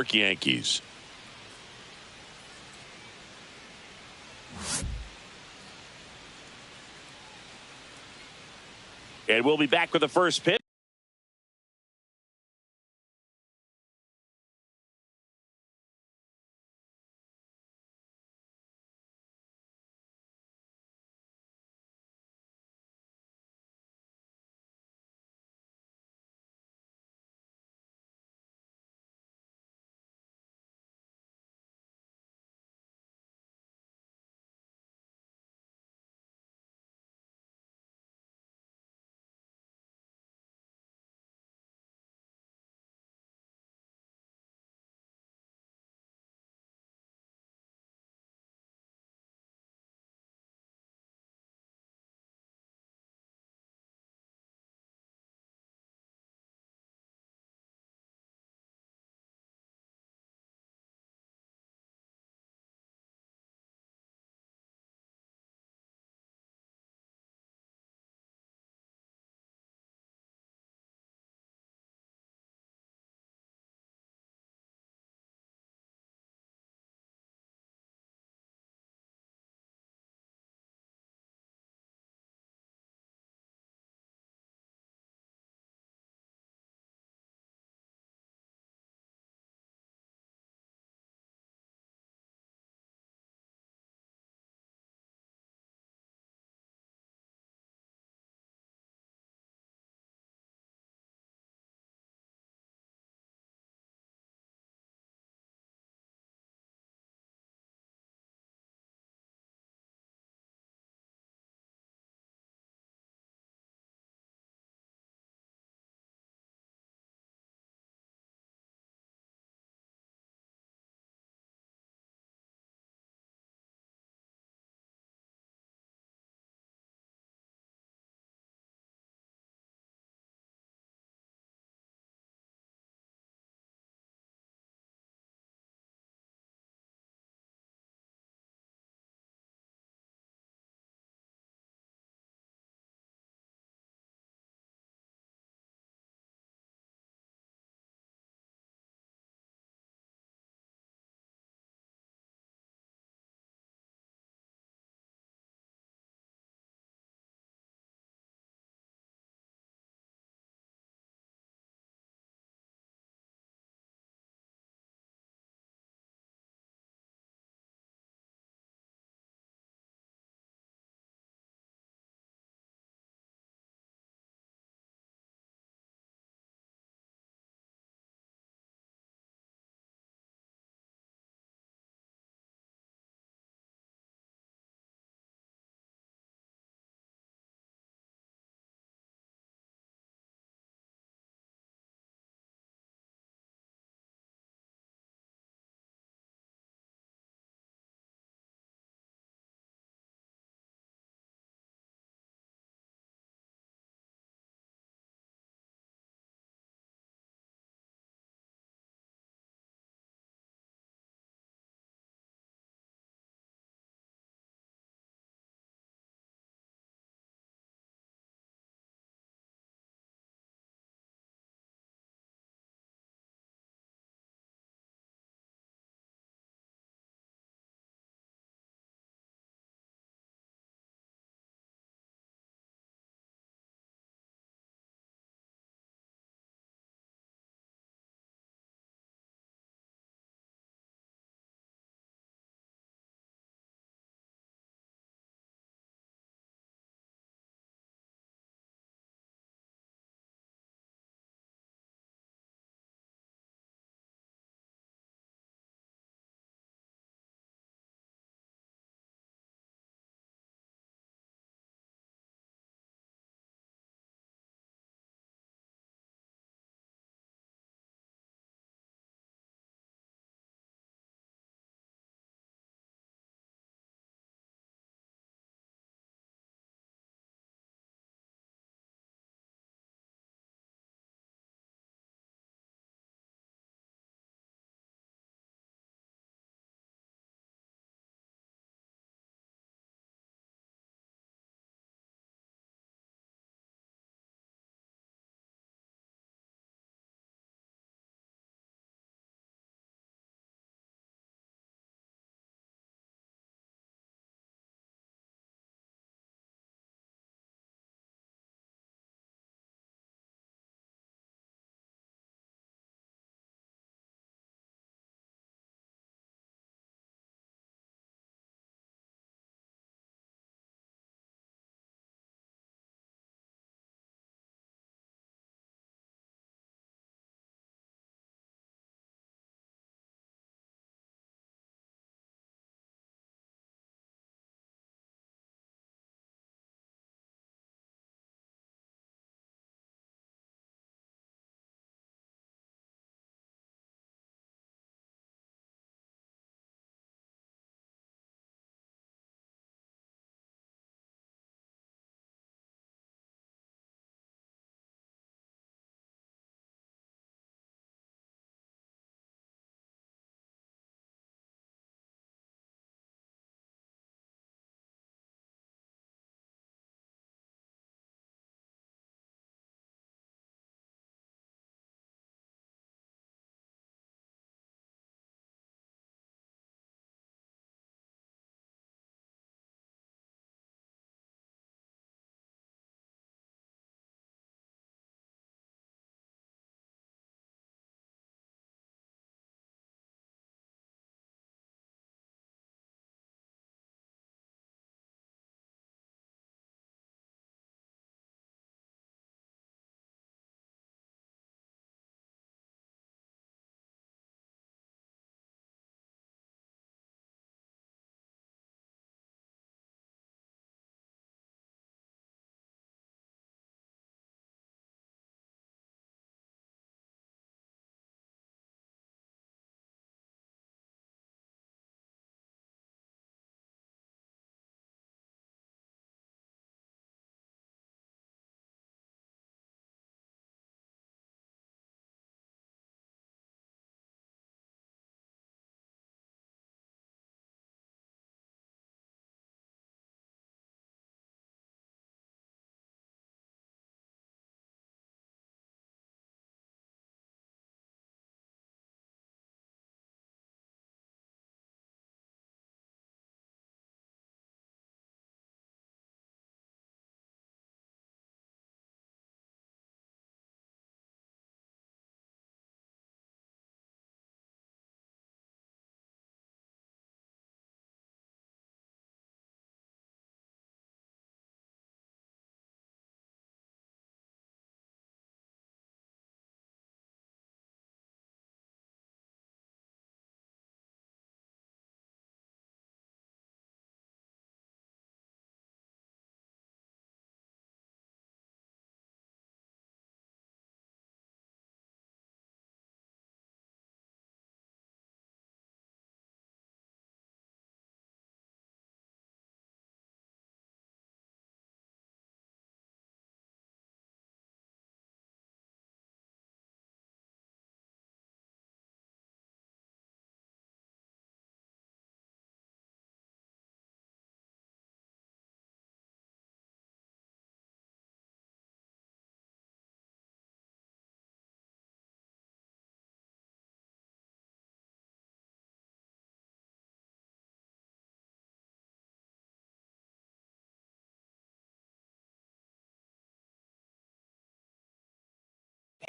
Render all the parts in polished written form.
Yankees. And we'll be back with the first pitch.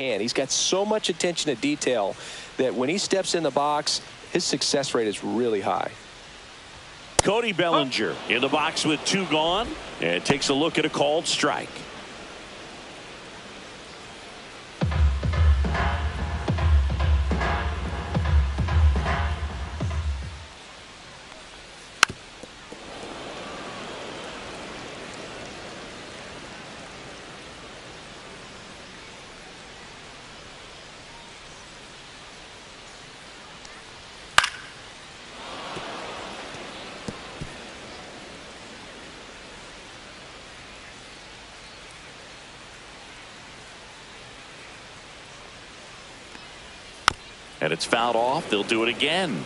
hand. He's got so much attention to detail that when he steps in the box, his success rate is really high. Cody Bellinger in the box with 2 gone and takes a look at a called strike. And it's fouled off. They'll do it again.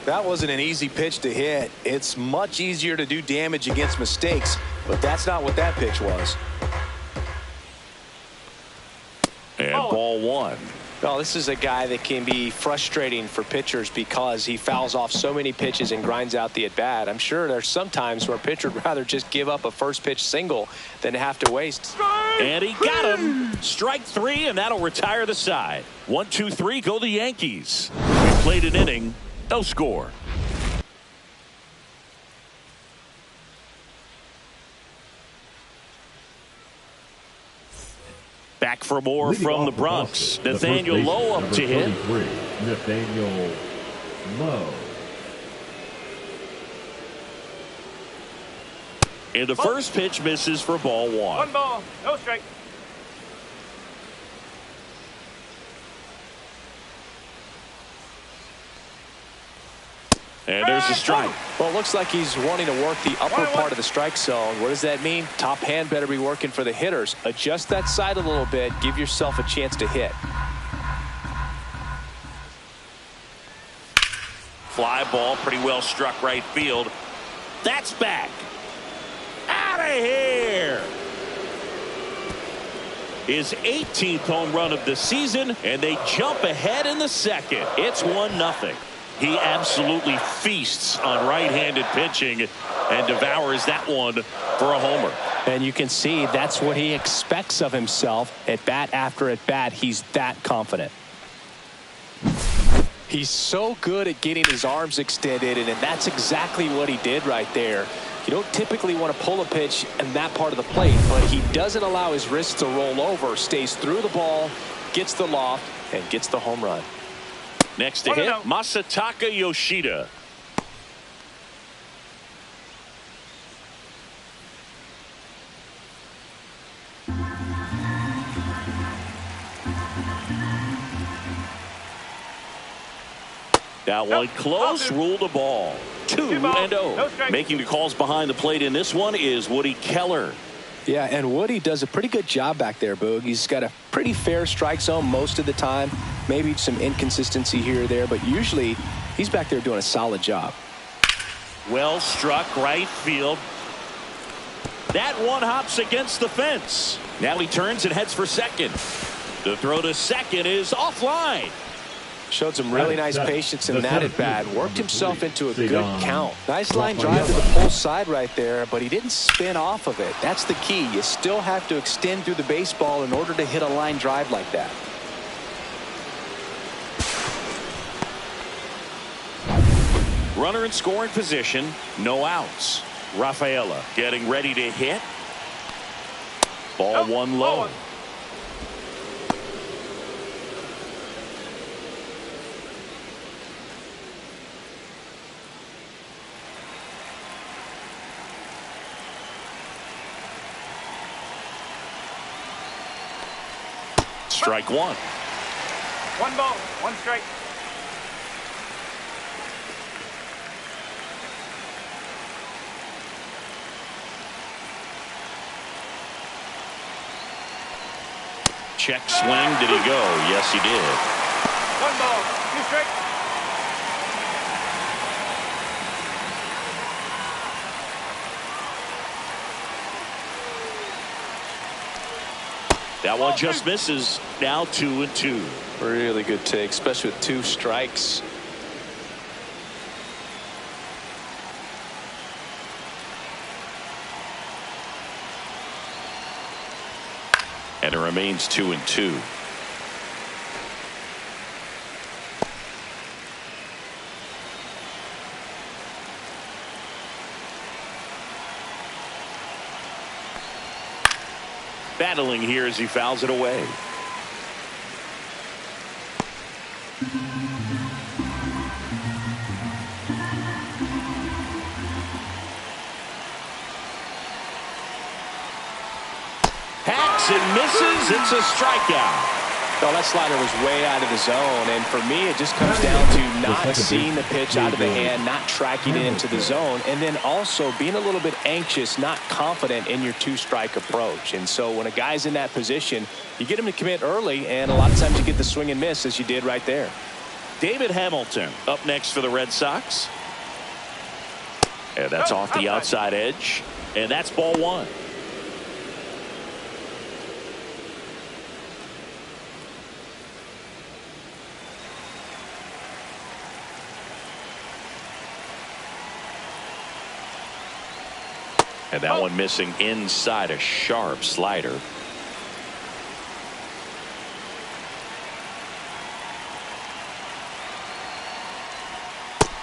That wasn't an easy pitch to hit. It's much easier to do damage against mistakes, but that's not what that pitch was. And ball 1. Well, this is a guy that can be frustrating for pitchers because he fouls off so many pitches and grinds out the at-bat. I'm sure there's some times where a pitcher would rather just give up a first pitch single than have to waste. And he got him. Strike 3, and that'll retire the side. 1, 2, 3, go the Yankees. We played an inning, no score. Back for more from the Bronx. Nathaniel Lowe up to hit. Nathaniel Lowe. And the first pitch misses for ball 1. 1 ball, no strike. And there's a strike. Well, it looks like he's wanting to work the upper part of the strike zone. What does that mean? Top hand better be working for the hitters. Adjust that side a little bit. Give yourself a chance to hit. Fly ball, pretty well struck right field. That's back. Out of here. His 18th home run of the season, and they jump ahead in the second. It's 1-0. He absolutely feasts on right-handed pitching and devours that one for a homer. And you can see that's what he expects of himself at bat after at bat. He's that confident. He's so good at getting his arms extended, and that's exactly what he did right there. You don't typically want to pull a pitch in that part of the plate, but he doesn't allow his wrists to roll over, stays through the ball, gets the loft, and gets the home run. Next to hit, Masataka Yoshida. That one close, ruled the ball. 2-0. Making the calls behind the plate in this one is Woody Keller. Yeah, and Woody does a pretty good job back there, Boog. He's got a pretty fair strike zone most of the time. Maybe some inconsistency here or there, but usually he's back there doing a solid job. Well struck right field. That one hops against the fence. Now he turns and heads for second. The throw to second is offline. Showed some really nice patience in that at bat. Worked himself into a good count. Nice line drive to the pull side right there, but he didn't spin off of it. That's the key. You still have to extend through the baseball in order to hit a line drive like that. Runner in scoring position, no outs. Rafaela getting ready to hit. Ball 1 low. Strike 1. 1 ball, 1 strike. Check swing. Did he go? Yes, he did. 1 ball, 2 strikes. That one just misses. Now 2-2. Really good take, especially with 2 strikes. And it remains 2-2. battling here as he fouls it away. Hacks and misses. It's a strikeout. Well, that slider was way out of the zone, and for me, it just comes down to not seeing the pitch out of the hand, not tracking it into the zone, and then also being a little bit anxious, not confident in your two-strike approach. And so when a guy's in that position, you get him to commit early, and a lot of times you get the swing and miss, as you did right there. David Hamilton up next for the Red Sox. And that's off the outside edge, and that's ball one. And that one missing inside a sharp slider.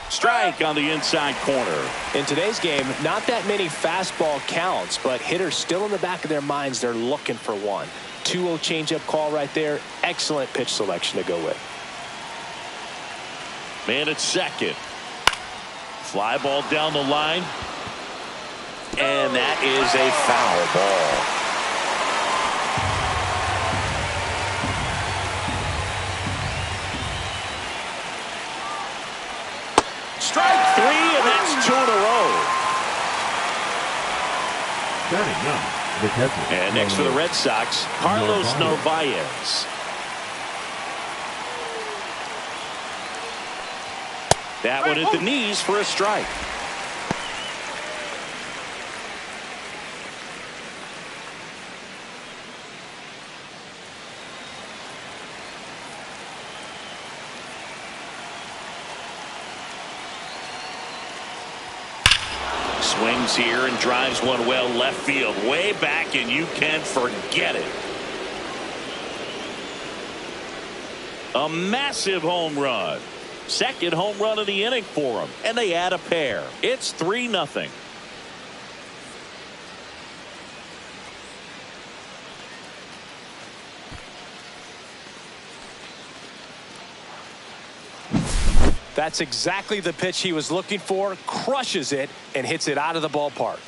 Strike on the inside corner. In today's game, not that many fastball counts, but hitters still in the back of their minds, they're looking for one. 2-0 changeup call right there. Excellent pitch selection to go with. Man at second. Fly ball down the line. And that is a foul ball. Strike three, and that's 2 in a row. And next for the Red Sox, Carlos Narvaez. That one at the knees for a strike. Swings here and drives one well left field, way back, and you can forget it. A massive home run. Second home run of the inning for him, and they add a pair. It's 3-0. That's exactly the pitch he was looking for. Crushes it and hits it out of the ballpark.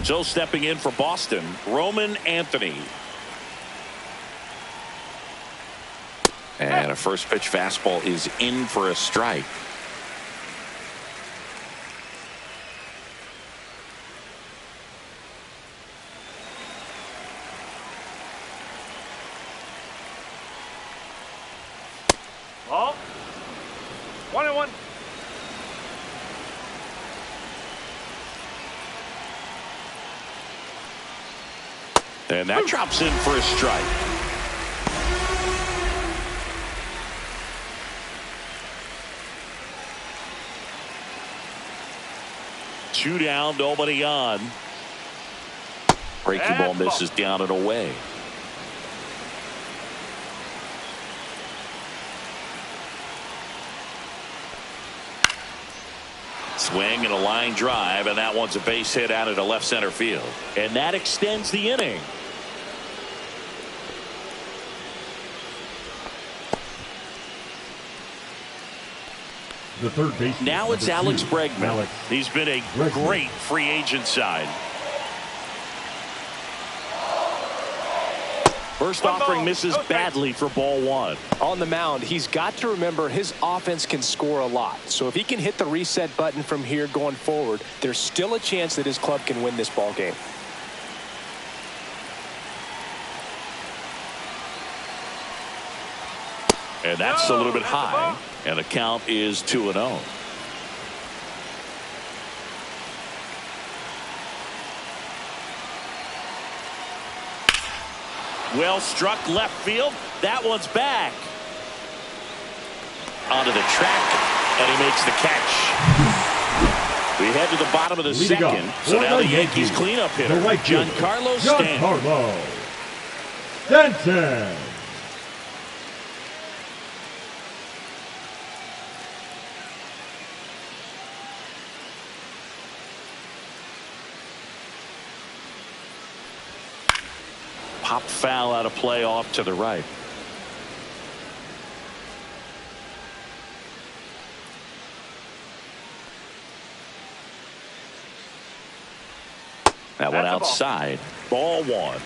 So stepping in for Boston, Roman Anthony. And a first pitch fastball is in for a strike. Ball. 1-1. And that drops in for a strike. Two down, nobody on. Breaking ball misses down and away. Swing and a line drive, and that one's a base hit out into left center field. And that extends the inning. The third baseman. Now it's Alex Bregman. He's been a great free agent sign. First offering misses badly for ball one. On the mound, he's got to remember his offense can score a lot. So if he can hit the reset button from here going forward, there's still a chance that his club can win this ball game. And that's a little bit high. And the count is 2-0. Well struck left field. That one's back. Onto the track, and he makes the catch. We head to the bottom of the second. So now the Yankees cleanup hitter, Giancarlo Stanton. Pop foul out of play off to the right. That one outside. Ball one.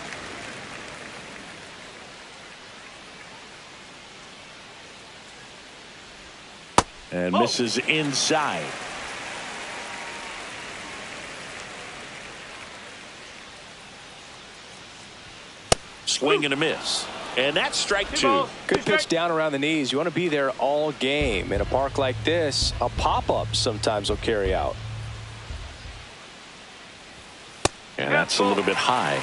And misses inside. Swing and a miss. And that's strike two. Good pitch down around the knees. You want to be there all game. In a park like this, a pop-up sometimes will carry out. And that's a little bit high.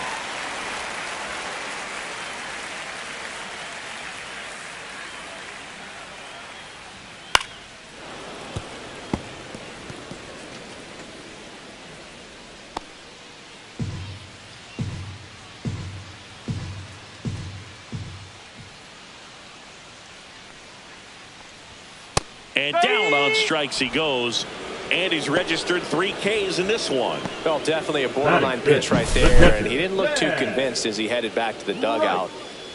And down on strikes he goes. And he's registered 3 Ks in this one. Well, definitely a borderline pitch right there. And he didn't look too convinced as he headed back to the dugout.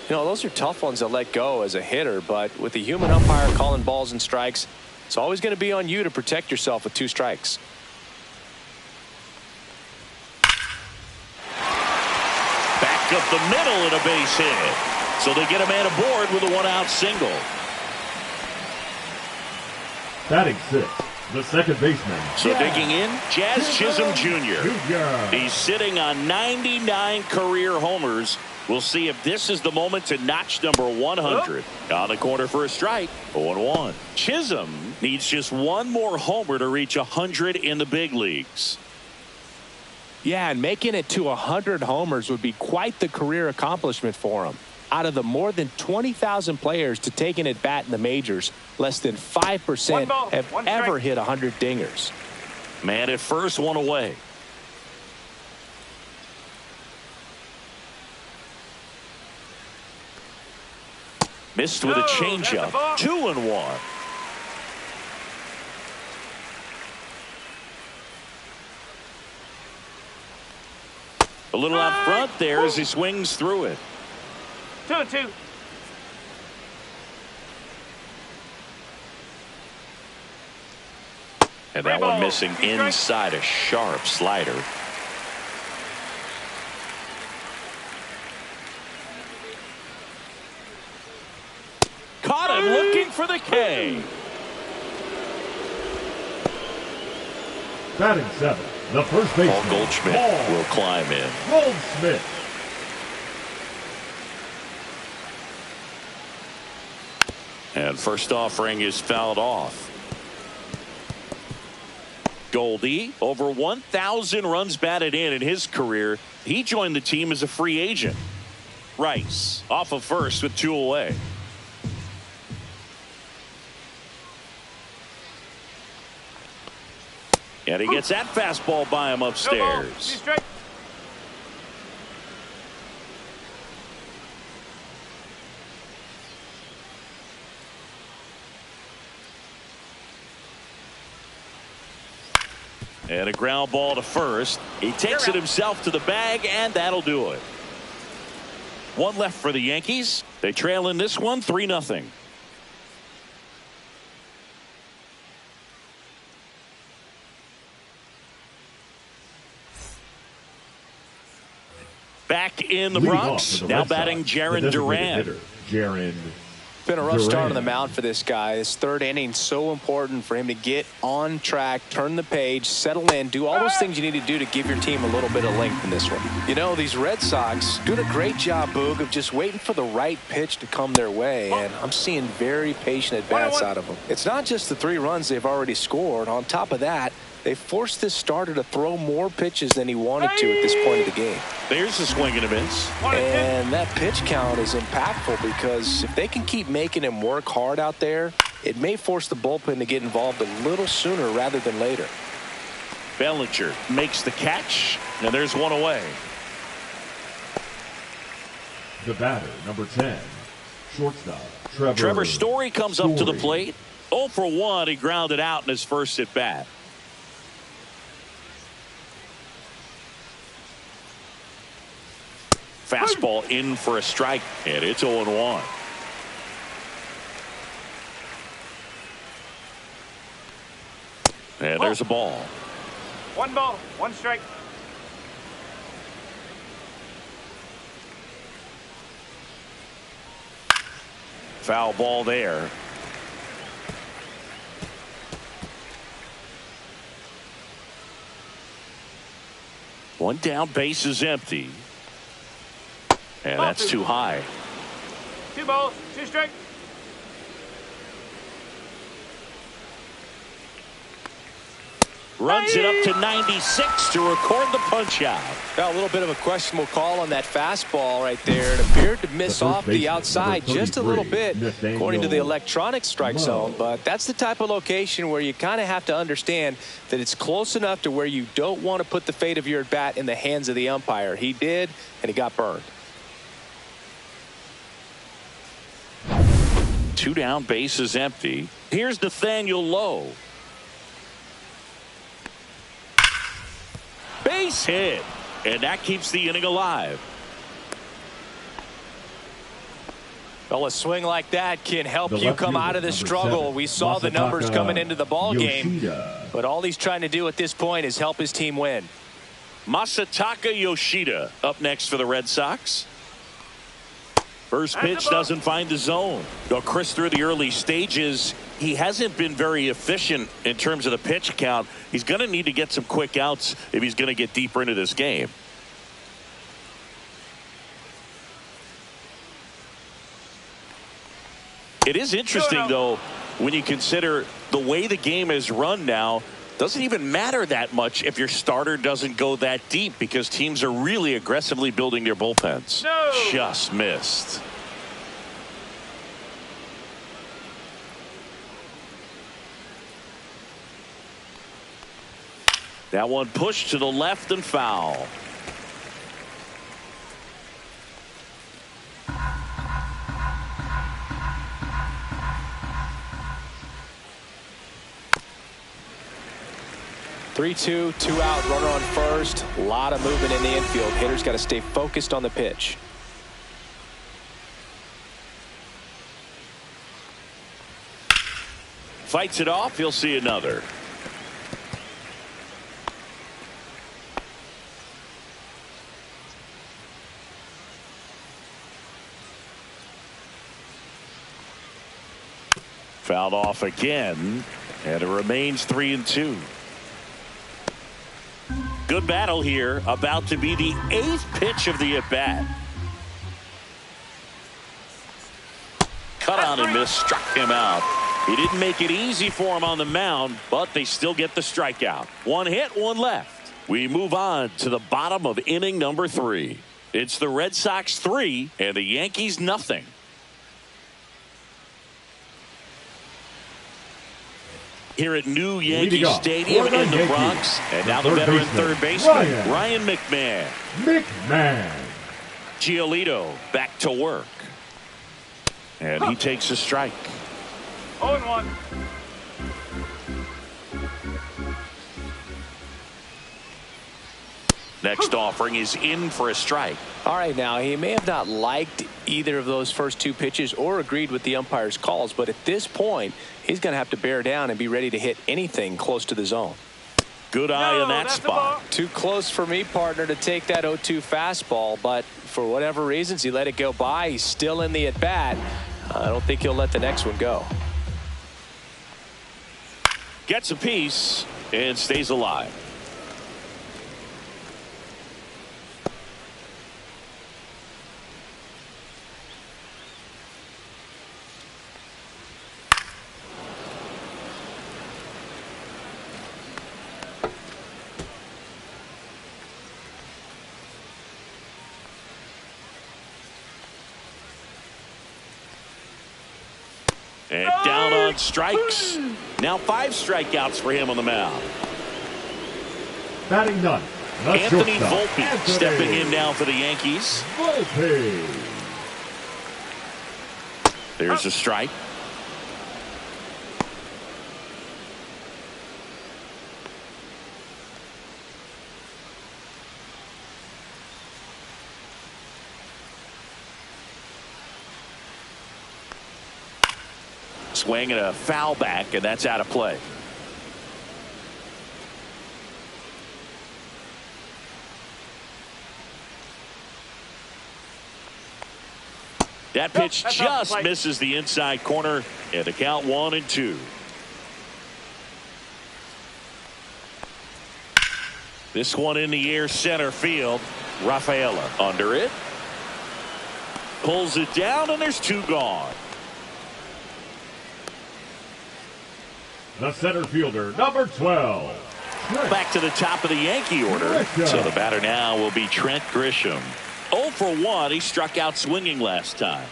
You know, those are tough ones to let go as a hitter. But with the human umpire calling balls and strikes, it's always going to be on you to protect yourself with 2 strikes. Back up the middle and a base hit. So they get a man aboard with a 1-out single. Batting 6th, the second baseman. So digging in, Jazz Chisholm Jr. He's sitting on 99 career homers. We'll see if this is the moment to notch number 100. On the corner for a strike. 0-1. Chisholm needs just one more homer to reach 100 in the big leagues. Yeah, and making it to 100 homers would be quite the career accomplishment for him. Out of the more than 20,000 players to take an at-bat in the majors, less than 5% have ever hit 100 dingers. Man at first, one away. Missed with a changeup. 2-1. A little out front there as he swings through it. 2-2. And that one missing inside, a sharp slider. Caught him looking for the K. Batting 7, the first baseman. Paul Goldschmidt will climb in. Goldschmidt. And first offering is fouled off. Goldie, over 1,000 runs batted in his career. He joined the team as a free agent. Rice off of first with 2 away. And he gets that fastball by him upstairs. And a ground ball to first. He takes it himself to the bag, and that'll do it. 1 left for the Yankees. They trail in this one 3-0. Back in the Bronx, now batting Jarren Duran. It's been a rough start on the mound for this guy. This 3rd inning, so important for him to get on track, turn the page, settle in, do all those things you need to do to give your team a little bit of length in this one. You know, these Red Sox doing a great job, Boog, of just waiting for the right pitch to come their way, and I'm seeing very patient at-bats out of them. It's not just the 3 runs they've already scored. On top of that, they forced this starter to throw more pitches than he wanted to at this point of the game. There's a swing and a miss. And that pitch count is impactful because if they can keep making him work hard out there, it may force the bullpen to get involved a little sooner rather than later. Bellinger makes the catch, and there's 1 away. The batter, number 10, shortstop, Trevor Story comes up to the plate. 0 for 1. He grounded out in his first at bat. Fastball in for a strike, and it's 0-1. And there's a ball. 1 ball, 1 strike. Foul ball there. One down, base is empty. And that's too high. 2 balls, 2 strikes. Runs it up to 96 to record the punch out. Now, a little bit of a questionable call on that fastball right there. It appeared to miss off the outside just a little bit, according to the electronic strike zone. But that's the type of location where you kind of have to understand that it's close enough to where you don't want to put the fate of your at bat in the hands of the umpire. He did, and he got burned. 2 down, base is empty. Here's Nathaniel Lowe. Base hit, and that keeps the inning alive. Well, a swing like that can help you come out of the struggle. We saw the numbers coming into the ball game, but all he's trying to do at this point is help his team win. Masataka Yoshida up next for the Red Sox. First pitch doesn't find the zone. Well, Chris, through the early stages, he hasn't been very efficient in terms of the pitch count. He's going to need to get some quick outs if he's going to get deeper into this game. It is interesting, though, when you consider the way the game is run now. Doesn't even matter that much if your starter doesn't go that deep, because teams are really aggressively building their bullpens. No. Just missed. That one pushed to the left and foul. Three-two, 2 out, runner on first. A lot of movement in the infield. Hitter's got to stay focused on the pitch. Fights it off. He'll see another. Fouled off again, and it remains 3-2. Good battle here. About to be the 8th pitch of the at-bat. Cut on and miss, struck him out. He didn't make it easy for him on the mound, but they still get the strikeout. 1 hit, 1 left. We move on to the bottom of inning number 3. It's the Red Sox 3 and the Yankees nothing. Here at new Yankee Stadium in the Bronx. And now the veteran third baseman, Ryan McMahon. Giolito back to work. And he takes a strike. 0-1. Next offering is in for a strike. All right, now he may have not liked either of those first 2 pitches or agreed with the umpire's calls, but at this point he's going to have to bear down and be ready to hit anything close to the zone. Good eye on that spot. Too close for me, partner, to take that 0-2 fastball, but for whatever reasons he let it go by. He's still in the at bat. I don't think he'll let the next one go. Gets a piece and stays alive. And down on strikes. Now 5 strikeouts for him on the mound. Batting none. Anthony Volpe stepping in now for the Yankees. There's a strike. Swing and a foul back, and that's out of play. That pitch just misses the inside corner, and the count 1-2. This one in the air, center field. Rafaela under it. Pulls it down, and there's 2 gone. The center fielder, number 12. Back to the top of the Yankee order. So the batter now will be Trent Grisham. 0 for 1. He struck out swinging last time.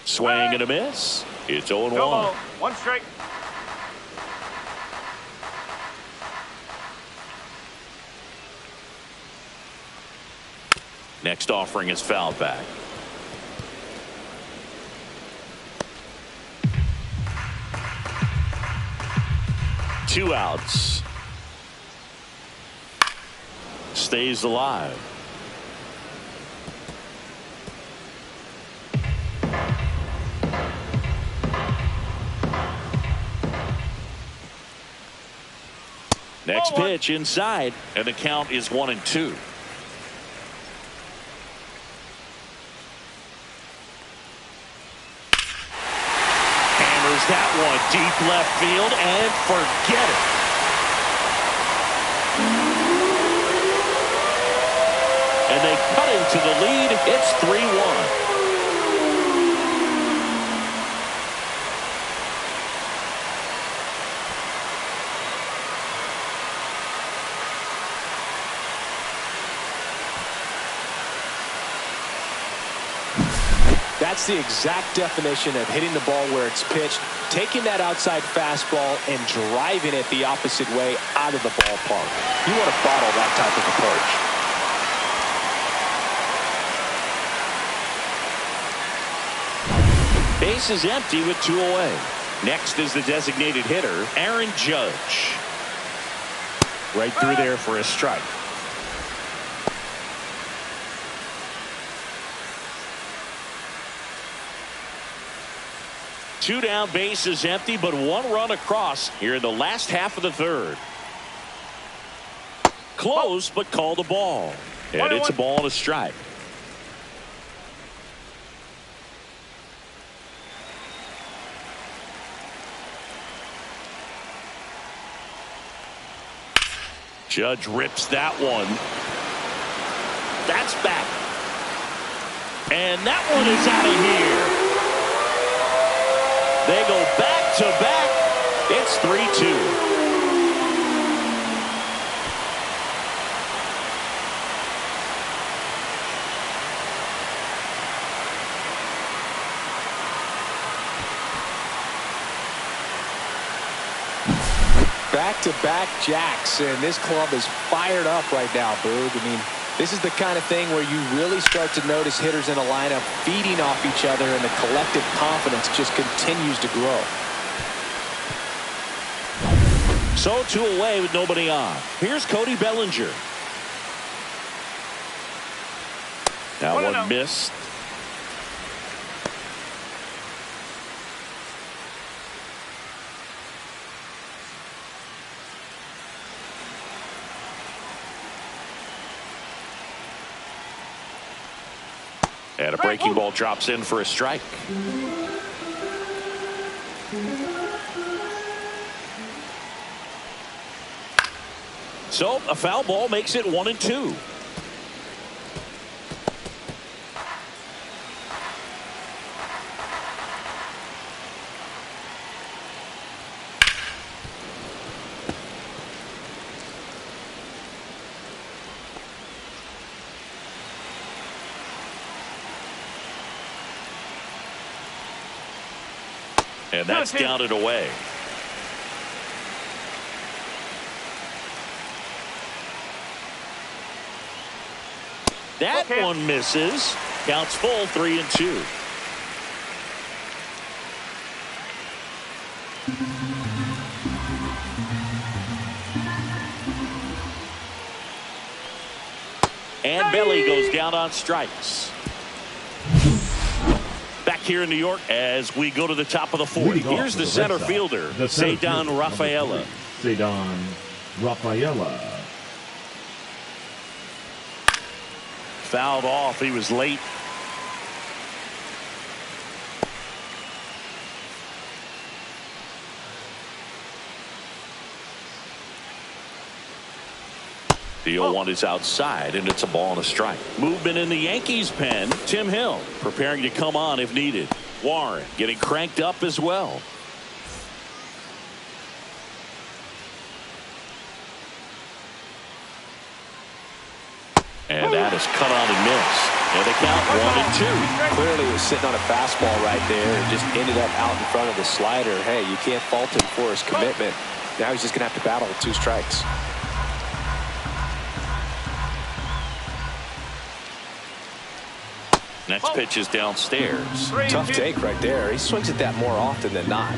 Swing and a miss. It's 0-1. 1 strike. Next offering is fouled back. Two outs. Stays alive. Next pitch inside, and the count is 1-2. Hammers that one deep left field, and forget it. And they cut into the lead. It's 3-1. That's the exact definition of hitting the ball where it's pitched, taking that outside fastball and driving it the opposite way out of the ballpark. You want to bottle that type of approach. Base is empty with 2 away. Next is the designated hitter, Aaron Judge. Right through there for a strike. Two down, base is empty, but 1 run across here in the last half of the third. Close, but called a ball. And it's a ball and a strike. Judge rips that one. That's back. And that one is out of here. They go back to back. It's 3-2. Back-to-back jacks, and this club is fired up right now, Boog. I mean, this is the kind of thing where you really start to notice hitters in a lineup feeding off each other, and the collective confidence just continues to grow. So 2 away with nobody on. Here's Cody Bellinger. Now one missed. And a breaking ball drops in for a strike. So a foul ball makes it 1-2. And that's down and away. That one misses. Counts full, 3-2. And Belly goes down on strikes. here in New York as we go to the top of the fourth. Here's the center fielder, Ceddanne Rafaela. Ceddanne Rafaela. Fouled off. He was late. The 0-1 is outside, and it's a ball and a strike. Movement in the Yankees pen. Tim Hill preparing to come on if needed. Warren getting cranked up as well. And that is cut on and missed. And the count 1-2. Clearly he was sitting on a fastball right there and just ended up out in front of the slider. Hey, you can't fault him for his commitment. Now he's just going to have to battle with 2 strikes. Next pitch is downstairs. Tough take right there. He swings at that more often than not.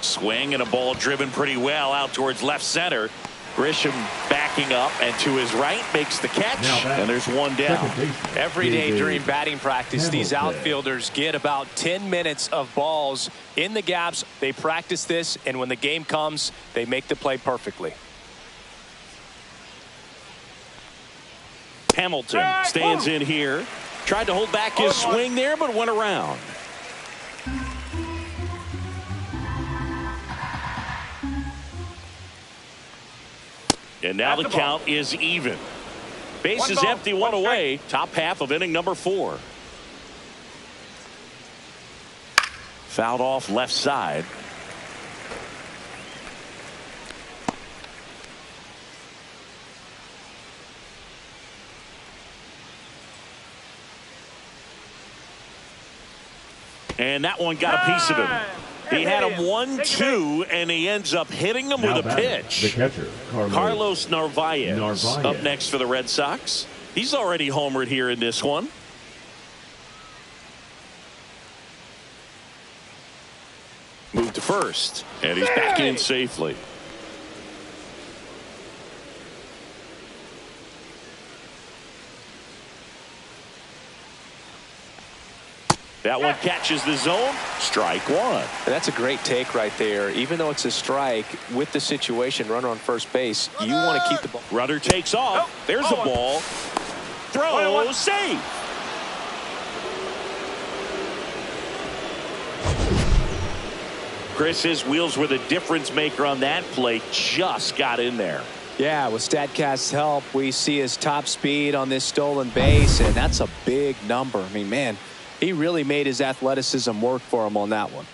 Swing and a ball driven pretty well out towards left center. Grisham backing up and to his right makes the catch, and there's one down. Every day during batting practice, these outfielders get about 10 minutes of balls in the gaps. They practice this, and when the game comes, they make the play perfectly. Hamilton stands in here. Tried to hold back his swing there, but went around. And now the count is even. Base is empty, one away. Top half of inning number 4. Fouled off left side. And that one got a piece of him. He had him 1-2, and he ends up hitting him with a pitch. The catcher, Carlos Narvaez up next for the Red Sox. He's already homered here in this one. Moved to first, and he's back in safely. That one catches the zone. Strike 1. And that's a great take right there. Even though it's a strike, with the situation, runner on first base, you want to keep the ball. Runner takes off. There's a ball. Throw, save. Chris, his wheels were the difference maker on that play. Just got in there. Yeah, with StatCast's help, we see his top speed on this stolen base, and that's a big number. I mean, man, he really made his athleticism work for him on that one.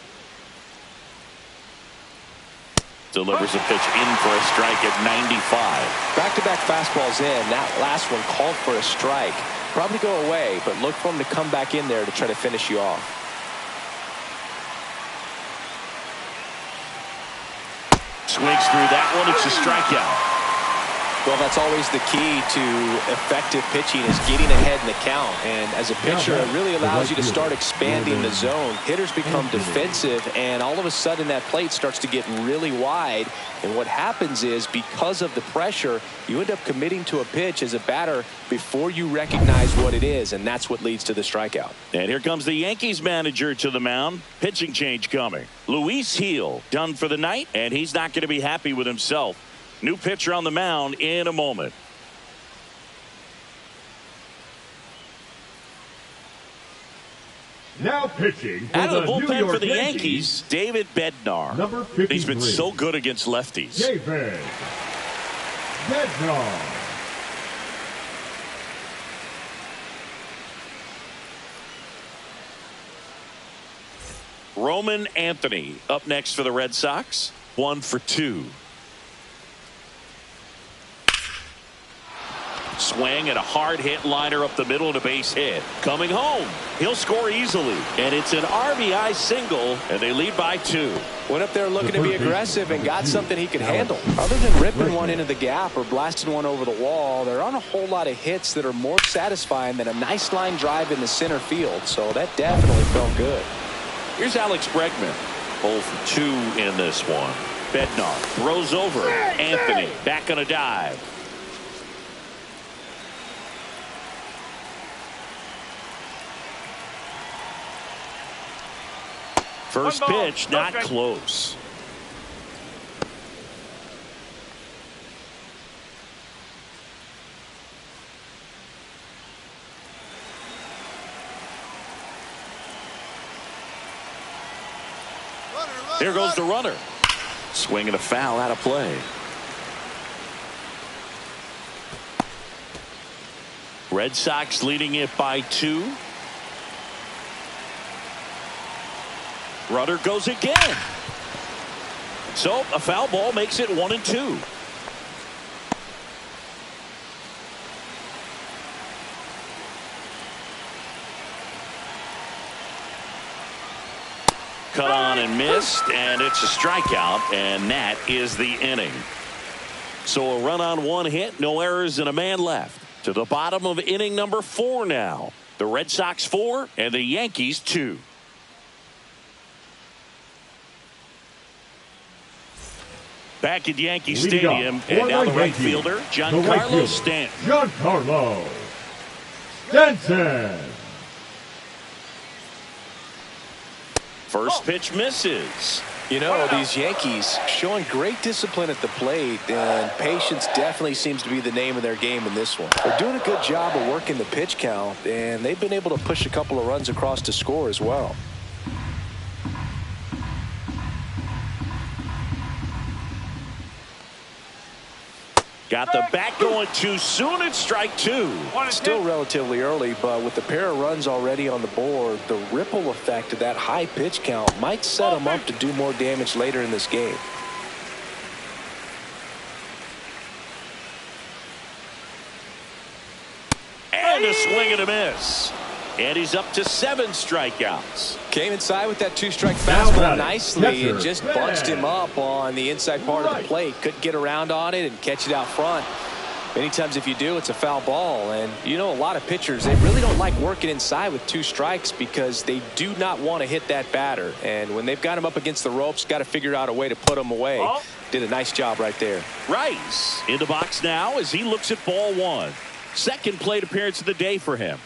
Delivers a pitch in for a strike at 95. Back-to-back fastballs in. That last one called for a strike. Probably go away, but look for him to come back in there to try to finish you off. Swings through that one. It's a strikeout. Well, that's always the key to effective pitching, is getting ahead in the count. And as a pitcher, it really allows you to start expanding the zone. Hitters become defensive, and all of a sudden that plate starts to get really wide. And what happens is, because of the pressure, you end up committing to a pitch as a batter before you recognize what it is, and that's what leads to the strikeout. And here comes the Yankees manager to the mound. Pitching change coming. Luis Gil done for the night, and he's not going to be happy with himself. New pitcher on the mound in a moment. Now pitching for out of the New bullpen York for the Yankees, Yankees, David Bednar. Number 53. He's been so good against lefties. David Bednar. Roman Anthony up next for the Red Sox. 1 for 2. Swing and a hard hit liner up the middle and a base hit. Coming home. He'll score easily. And it's an RBI single, and they lead by 2. Went up there looking to be aggressive and got something he could handle. Other than ripping one into the gap or blasting one over the wall, there aren't a whole lot of hits that are more satisfying than a nice line drive in the center field. So that definitely felt good. Here's Alex Bregman. 0 for 2 in this one. Bednar throws over Anthony. Back on a dive. First One ball, pitch, no not strike. close. Here goes the runner. Swing and a foul out of play. Red Sox leading it by 2. Runner goes again. So a foul ball makes it 1-2. Cut on and missed, and it's a strikeout, and that is the inning. So a run on 1 hit, no errors, and a man left. To the bottom of inning number 4 now. The Red Sox 4 and the Yankees 2. Back at Yankee Stadium, and now the right fielder, Giancarlo Stanton. Giancarlo Stanton. First pitch misses. You know, these Yankees showing great discipline at the plate, and patience definitely seems to be the name of their game in this one. They're doing a good job of working the pitch count, and they've been able to push a couple of runs across to score as well. Got the bat going too soon. It's strike 2. Still relatively early, but with the pair of runs already on the board, the ripple effect of that high pitch count might set them up to do more damage later in this game. And a swing and a miss. And he's up to 7 strikeouts. Came inside with that 2-strike fastball nicely and just bunched him up on the inside part of the plate. Couldn't get around on it and catch it out front. Many times if you do, it's a foul ball. And you know, a lot of pitchers, they really don't like working inside with 2 strikes because they do not want to hit that batter. And when they've got him up against the ropes, got to figure out a way to put him away. Did a nice job right there. Rice in the box now as he looks at ball 1. Second plate appearance of the day for him.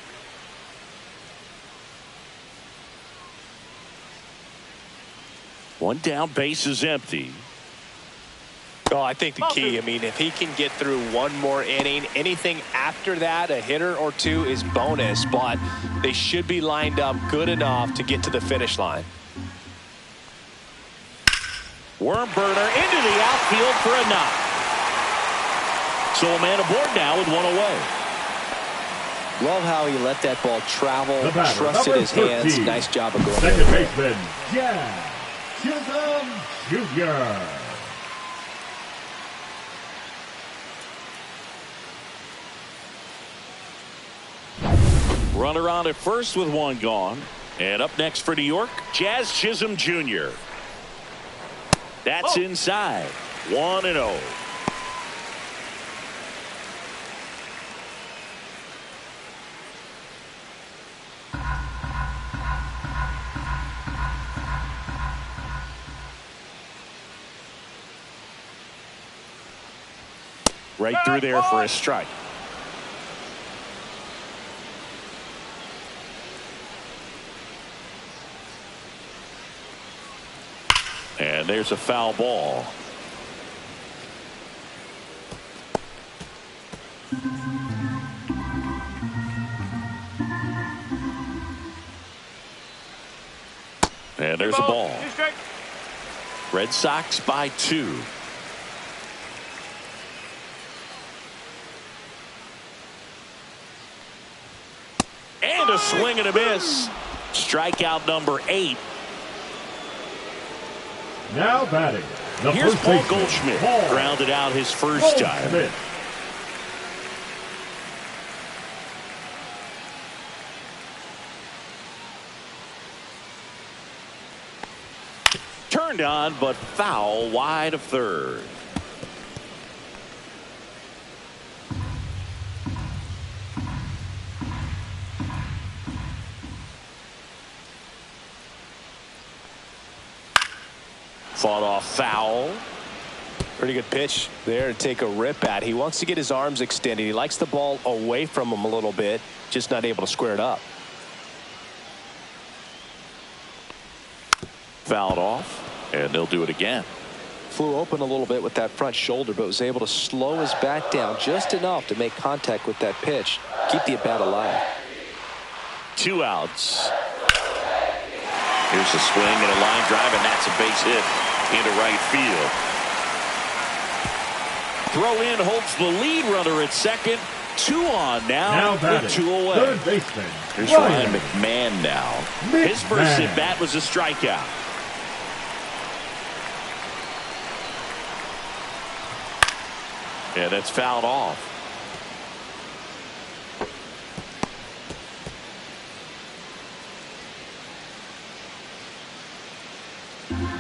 One down, base is empty. Oh, I think the key, I mean, if he can get through one more inning, anything after that, a hitter or 2 is bonus, but they should be lined up good enough to get to the finish line. Worm burner into the outfield for a knock. So a man aboard now with 1 away. Love how he let that ball travel, trusted his hands. Nice job of going. Second baseman, Jazz Chisholm Jr. Runner on at first with 1 gone. And up next for New York, Jazz Chisholm Jr. That's inside. 1-0. Right through there for a strike. And there's a foul ball. And there's a ball. Red Sox by 2. And a swing and a miss. Strikeout number 8. Now batting. Here's Paul Goldschmidt. Grounded out his first time. Turned on, but foul wide of third. Fought off foul. Pretty good pitch there to take a rip at. He wants to get his arms extended. He likes the ball away from him a little bit, just not able to square it up. fouled off, and they'll do it again. Flew open a little bit with that front shoulder, but was able to slow his bat down just enough to make contact with that pitch. Keep the at-bat alive. 2 outs. Here's a swing and a line drive, and that's a base hit into right field. Throw in holds the lead runner at second. 2 on now with 2 away. Third baseman. Here's Ryan McMahon now. His first at bat was a strikeout. And that's fouled off.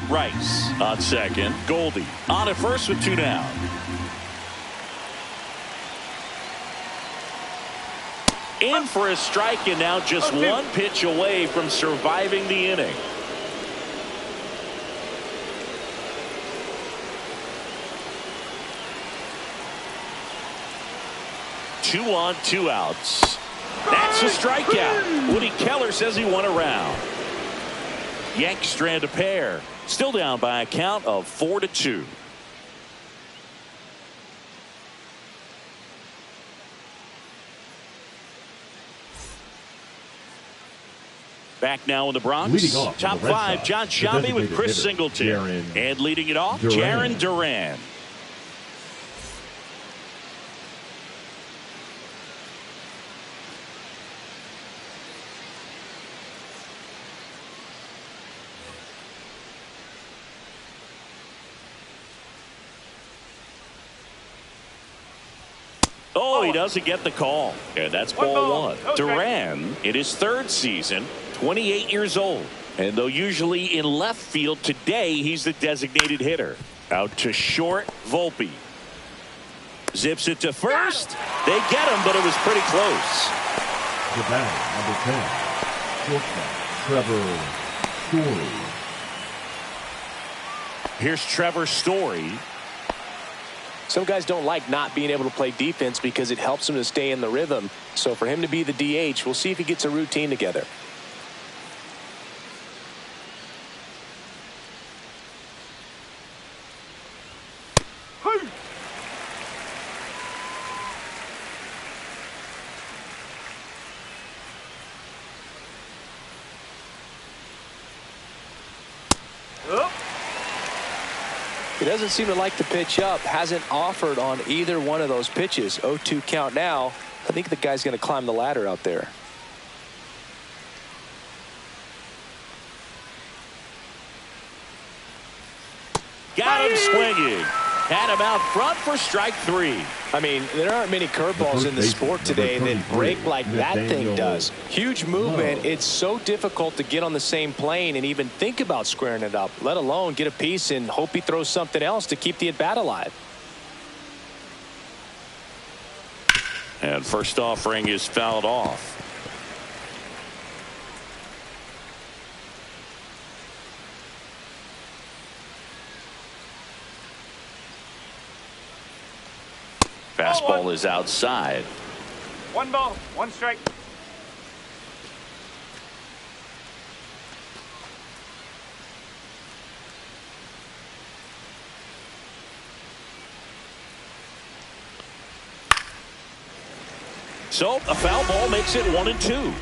Rice on second. Goldie on at first with 2 down. In for a strike, and now just 1 pitch away from surviving the inning. Two on, 2 outs. That's a strikeout. Woody Keller says he won a round. Yanks strand a pair. Still down by a count of 4-2. Back now in the Bronx. Top 5, John Shambi with Chris Singleton. And leading it off, Jarren Duran. Oh, he doesn't get the call. And that's ball 1. Duran in his 3rd season, 28 years old. And though usually in left field, today he's the designated hitter. Out to short, Volpe. Zips it to first. They get him, but it was pretty close. The batter, number 10, shortstop, Trevor Story. Here's Trevor Story. Some guys don't like not being able to play defense because it helps them to stay in the rhythm. So for him to be the DH, we'll see if he gets a routine together. He doesn't seem to like to pitch up. Hasn't offered on either one of those pitches. 0-2 count now. I think the guy's going to climb the ladder out there. Got him swinging. Had him out front for strike 3. I mean, there aren't many curveballs in the sport today that break like that thing does. Huge movement. It's so difficult to get on the same plane and even think about squaring it up, let alone get a piece and hope he throws something else to keep the at bat alive. And first offering is fouled off. Fastball is outside. 1 ball, 1 strike. So a foul ball makes it 1-2.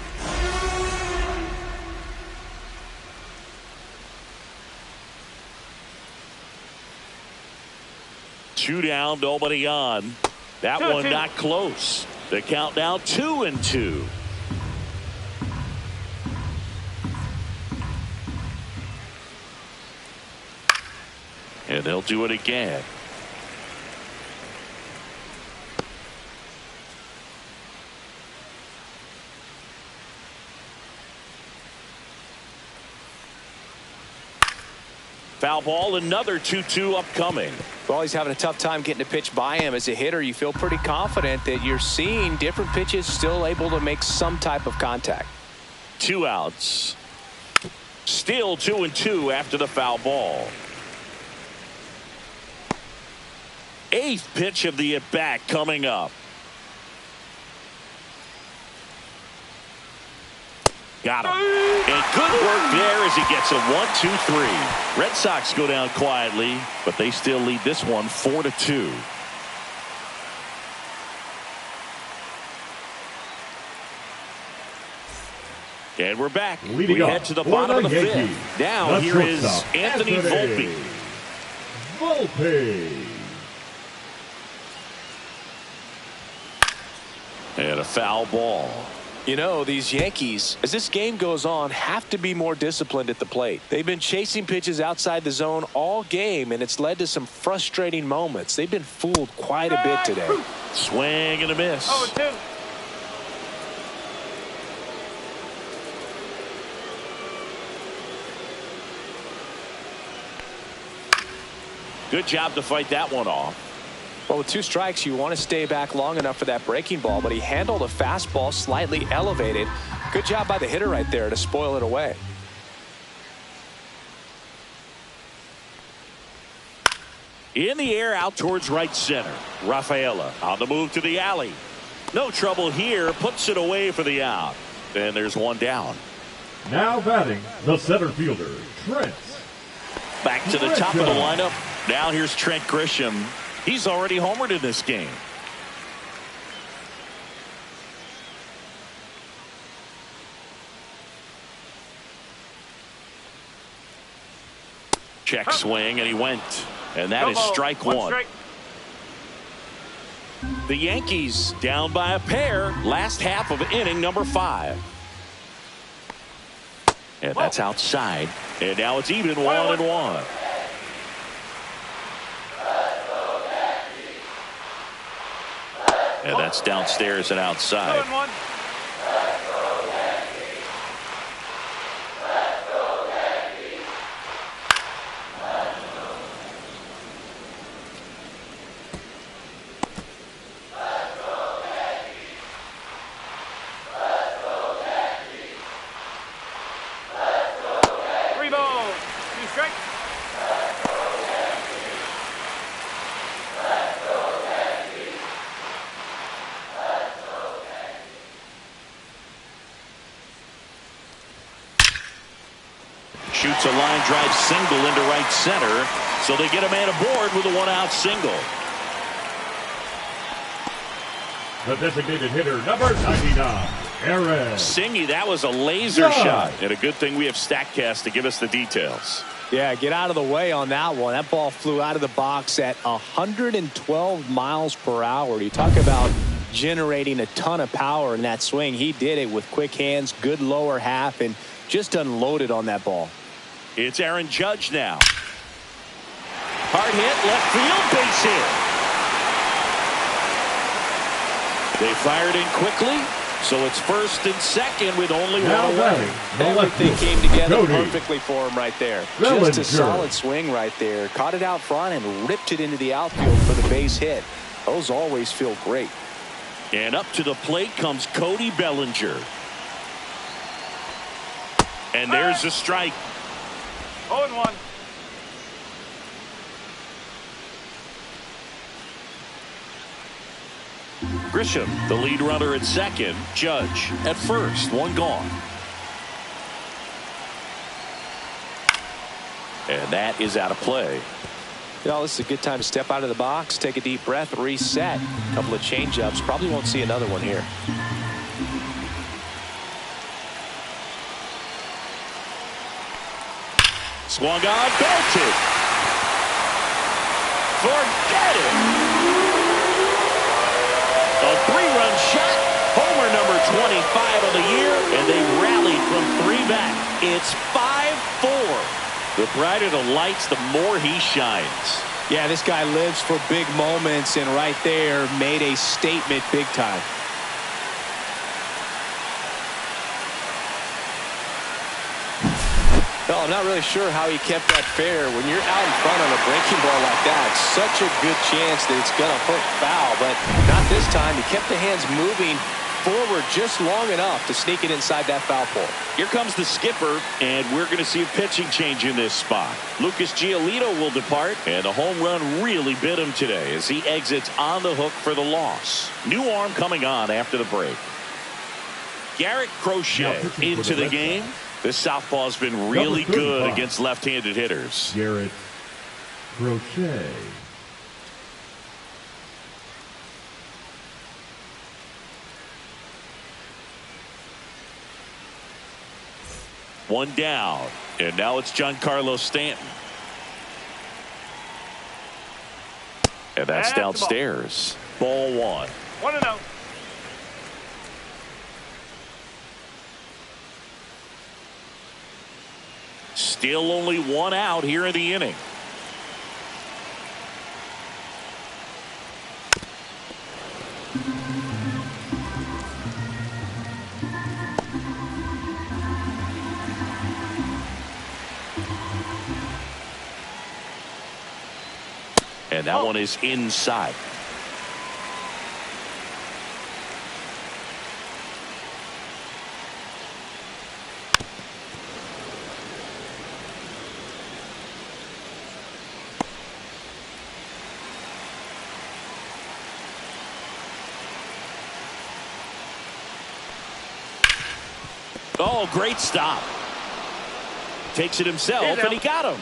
Two down, nobody on. That one not close. The count now 2-2. And they'll do it again. Foul ball, another 2-2 upcoming. Well, he's having a tough time getting a pitch by him. As a hitter, you feel pretty confident that you're seeing different pitches still able to make some type of contact. 2 outs. Still 2-2 after the foul ball. 8th pitch of the at-bat coming up. Got him. And good work there as he gets a 1-2-3. Red Sox go down quietly, but they still lead this one 4-2. And we're back. We head to the bottom of the fifth. Now here is Anthony Volpe. And a foul ball. You know, these Yankees, as this game goes on, have to be more disciplined at the plate. They've been chasing pitches outside the zone all game, and it's led to some frustrating moments. They've been fooled quite a bit today. Swing and a miss. 0-2. Good job to fight that one off. Well, with 2 strikes, you want to stay back long enough for that breaking ball, but he handled a fastball slightly elevated. Good job by the hitter right there to spoil it away. In the air out towards right center. Rafaela on the move to the alley. No trouble here. Puts it away for the out. And there's one down. Now batting the center fielder, Trent. Back to the top of the lineup. Now here's Trent Grisham. He's already homered in this game. Check swing, and he went. And that is strike one. The Yankees down by a pair. Last half of inning number 5. And that's outside. And now it's even 1-1. And that's downstairs and outside. 2-1. Shoots a line drive single into right center, so they get a man aboard with a 1-out single. The designated hitter, number 99, Aaron. Singy, that was a laser shot, and a good thing we have StatCast to give us the details. Yeah, get out of the way on that one. That ball flew out of the box at 112 miles per hour. You talk about generating a ton of power in that swing. He did it with quick hands, good lower half, and just unloaded on that ball. It's Aaron Judge now. Hard hit, left field, base hit. They fired in quickly, so it's first and second with only one away. Everything came together perfectly for him right there. Just a solid swing right there. Caught it out front and ripped it into the outfield for the base hit. Those always feel great. And up to the plate comes Cody Bellinger. And there's a strike. 0-1. Grisham, the lead runner at second. Judge at first. One gone. And that is out of play. You know, this is a good time to step out of the box, take a deep breath, reset. A couple of change-ups. Probably won't see another one here. Swung on, belted. Forget it. A 3-run shot. Homer number 25 of the year, and they rallied from 3 back. It's 5-4. The brighter the lights, the more he shines. Yeah, this guy lives for big moments, and right there made a statement big time. Well, I'm not really sure how he kept that fair. When you're out in front on a breaking ball like that, it's such a good chance that it's going to hook foul, but not this time. He kept the hands moving forward just long enough to sneak it inside that foul pole. Here comes the skipper, and we're going to see a pitching change in this spot. Lucas Giolito will depart, and the home run really bit him today as he exits on the hook for the loss. New arm coming on after the break. Garrett Crochet into the game. This southpaw's been really good against left-handed hitters. Garrett Crochet. One down, and now it's Giancarlo Stanton. And that's downstairs. Ball one. 1-0. Still only one out here in the inning. And that one is inside. Oh, great stop. Takes it himself, and he got him.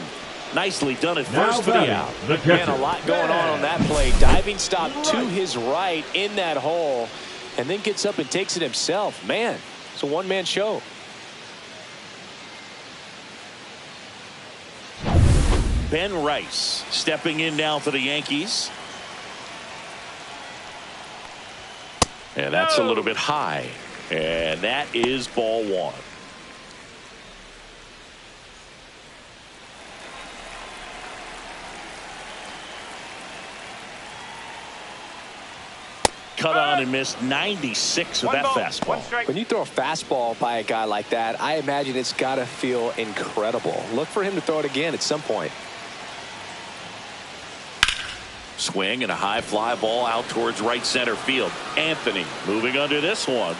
Nicely done at first for the out. Man, a lot going on that play. Diving stop to his right in that hole, and then gets up and takes it himself. Man, it's a one-man show. Ben Rice stepping in now for the Yankees. And that's a little bit high. And that is ball one. Cut on and missed 96 with that fastball. When you throw a fastball by a guy like that, I imagine it's got to feel incredible. Look for him to throw it again at some point. Swing and a high fly ball out towards right center field. Anthony moving under this one.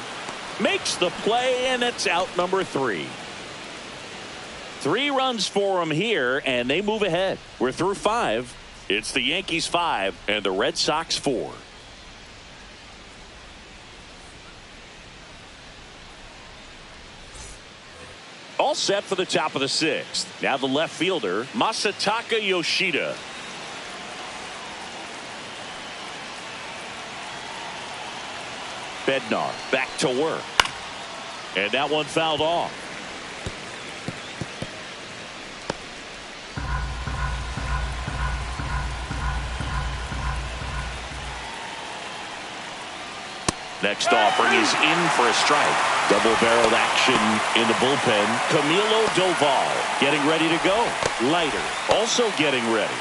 Makes the play, and it's out number 3. 3 runs for him here, and they move ahead. We're through 5. It's the Yankees 5 and the Red Sox 4. All set for the top of the 6th. Now the left fielder, Masataka Yoshida. Bednar back to work. And that one fouled off. Next offering is in for a strike. Double-barreled action in the bullpen. Camilo Doval getting ready to go. Leiter also getting ready.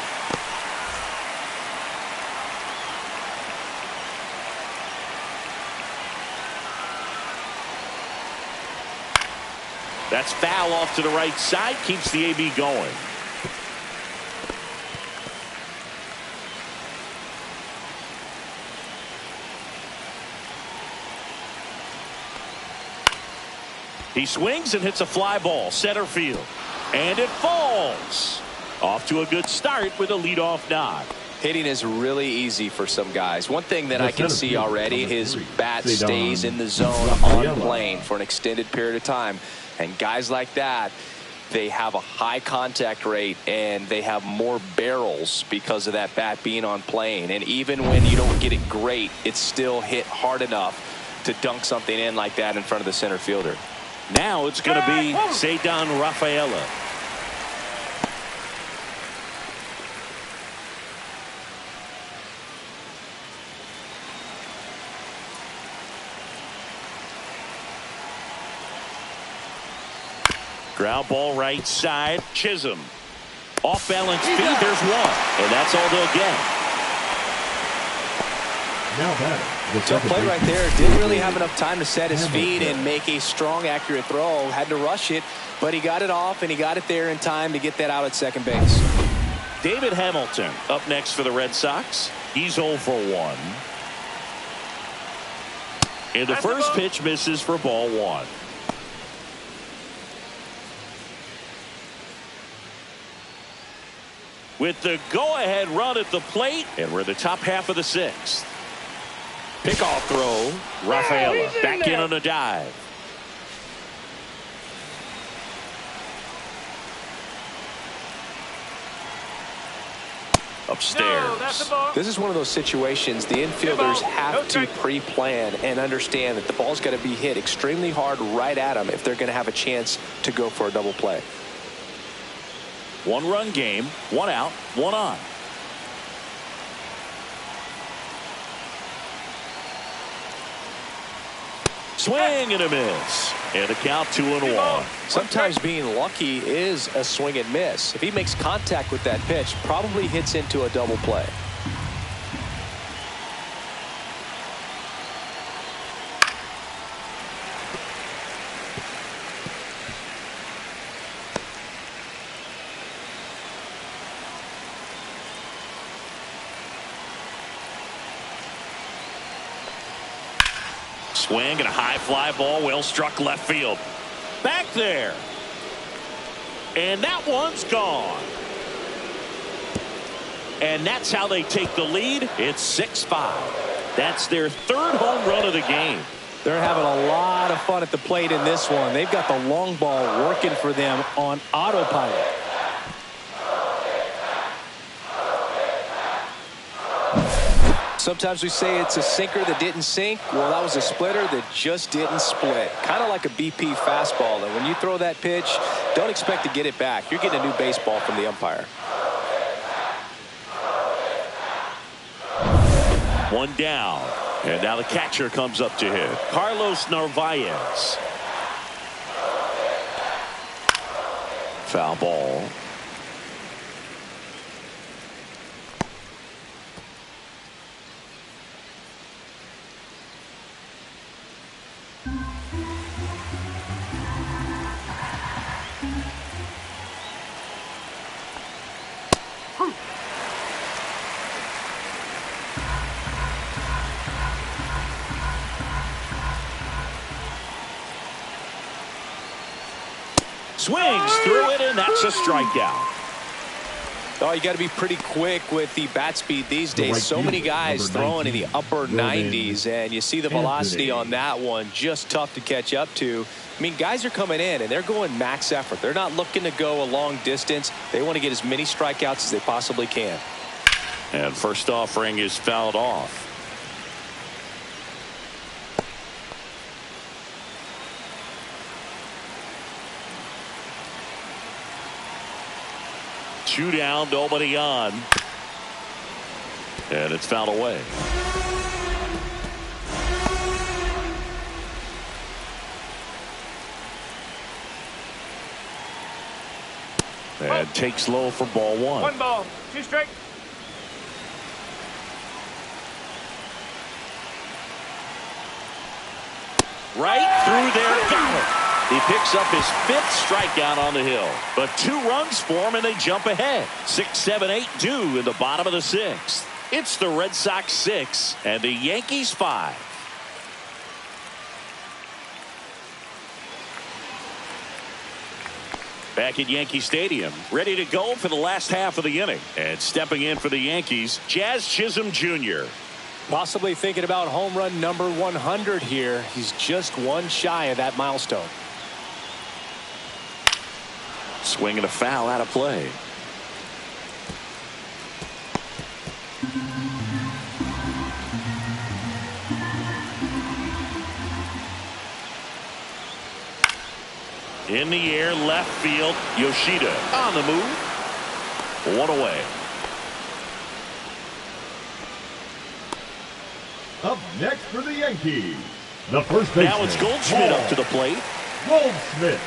That's foul off to the right side. Keeps the AB going. He swings and hits a fly ball center field, and it falls. Off to a good start with a leadoff knock. Hitting is really easy for some guys. One thing that I can see already, his bat stays in the zone on plane for an extended period of time. And guys like that, they have a high contact rate and they have more barrels because of that bat being on plane. And even when you don't get it great, it's still hit hard enough to dunk something in like that in front of the center fielder. Now it's going to be Cedar Rafaela. Ground ball right side. Chisholm. Off balance feed. There's one. And that's all they'll get. Now batting. Tough play right there. Didn't really have enough time to set his feet and make a strong, accurate throw. Had to rush it, but he got it off and he got it there in time to get that out at second base. David Hamilton up next for the Red Sox. He's 0 for 1. And the first pitch misses for ball 1. With the go-ahead run at the plate, and we're the top half of the 6th. Pickoff throw. Rafaela back in on a dive. upstairs. No, that's the ball. This is one of those situations the infielders have to pre-plan and understand that the ball's got to be hit extremely hard right at them if they're going to have a chance to go for a double play. 1-run game, 1 out, 1 on. Swing and a miss. And the count 2-1. Sometimes being lucky is a swing and miss. If he makes contact with that pitch, probably hits into a double play. Swing and a high fly ball, well struck left field. Back there. And that one's gone. And that's how they take the lead. It's 6-5. That's their 3rd home run of the game. They're having a lot of fun at the plate in this one. They've got the long ball working for them on autopilot. Sometimes we say it's a sinker that didn't sink. Well, that was a splitter that just didn't split. Kind of like a BP fastball. And when you throw that pitch, don't expect to get it back. You're getting a new baseball from the umpire. 1 down. And now the catcher comes up to hit. Carlos Narvaez. Foul ball. Swings through it, and that's a strikeout. Oh, you got to be pretty quick with the bat speed these days. So many guys throwing in the upper 90s, and you see the velocity on that one. Just tough to catch up to. I mean, guys are coming in, and they're going max effort. They're not looking to go a long distance. They want to get as many strikeouts as they possibly can. And first offering is fouled off. Two down, nobody on. And it's fouled away. And takes low for ball 1. 1 ball, 2 strikes. Right through there, got it. He picks up his 5th strikeout on the hill. But 2 runs for him, and they jump ahead. 6, 7, 8 due in the bottom of the 6th. It's the Red Sox 6 and the Yankees 5. Back at Yankee Stadium, ready to go for the last half of the inning. And stepping in for the Yankees, Jazz Chisholm Jr. Possibly thinking about home run number 100 here. He's just 1 shy of that milestone. Swinging a foul out of play. In the air, left field, Yoshida on the move. 1 away. Up next for the Yankees, the first baseman. Now it's Goldschmidt up to the plate. Goldschmidt.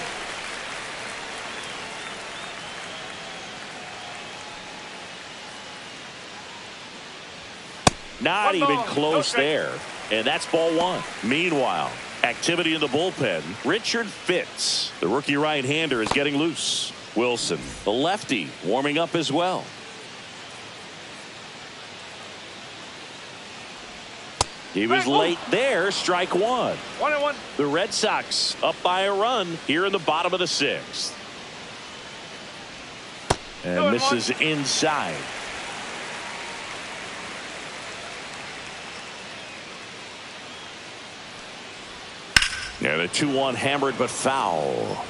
Not 1 even ball, close no there. And that's ball 1. Meanwhile, activity in the bullpen. Richard Fitz, the rookie right-hander, is getting loose. Wilson, the lefty, warming up as well. He was late there. Strike 1. 1-1. The Red Sox up by a run here in the bottom of the 6th. And misses inside. And a 2-1 hammered but foul.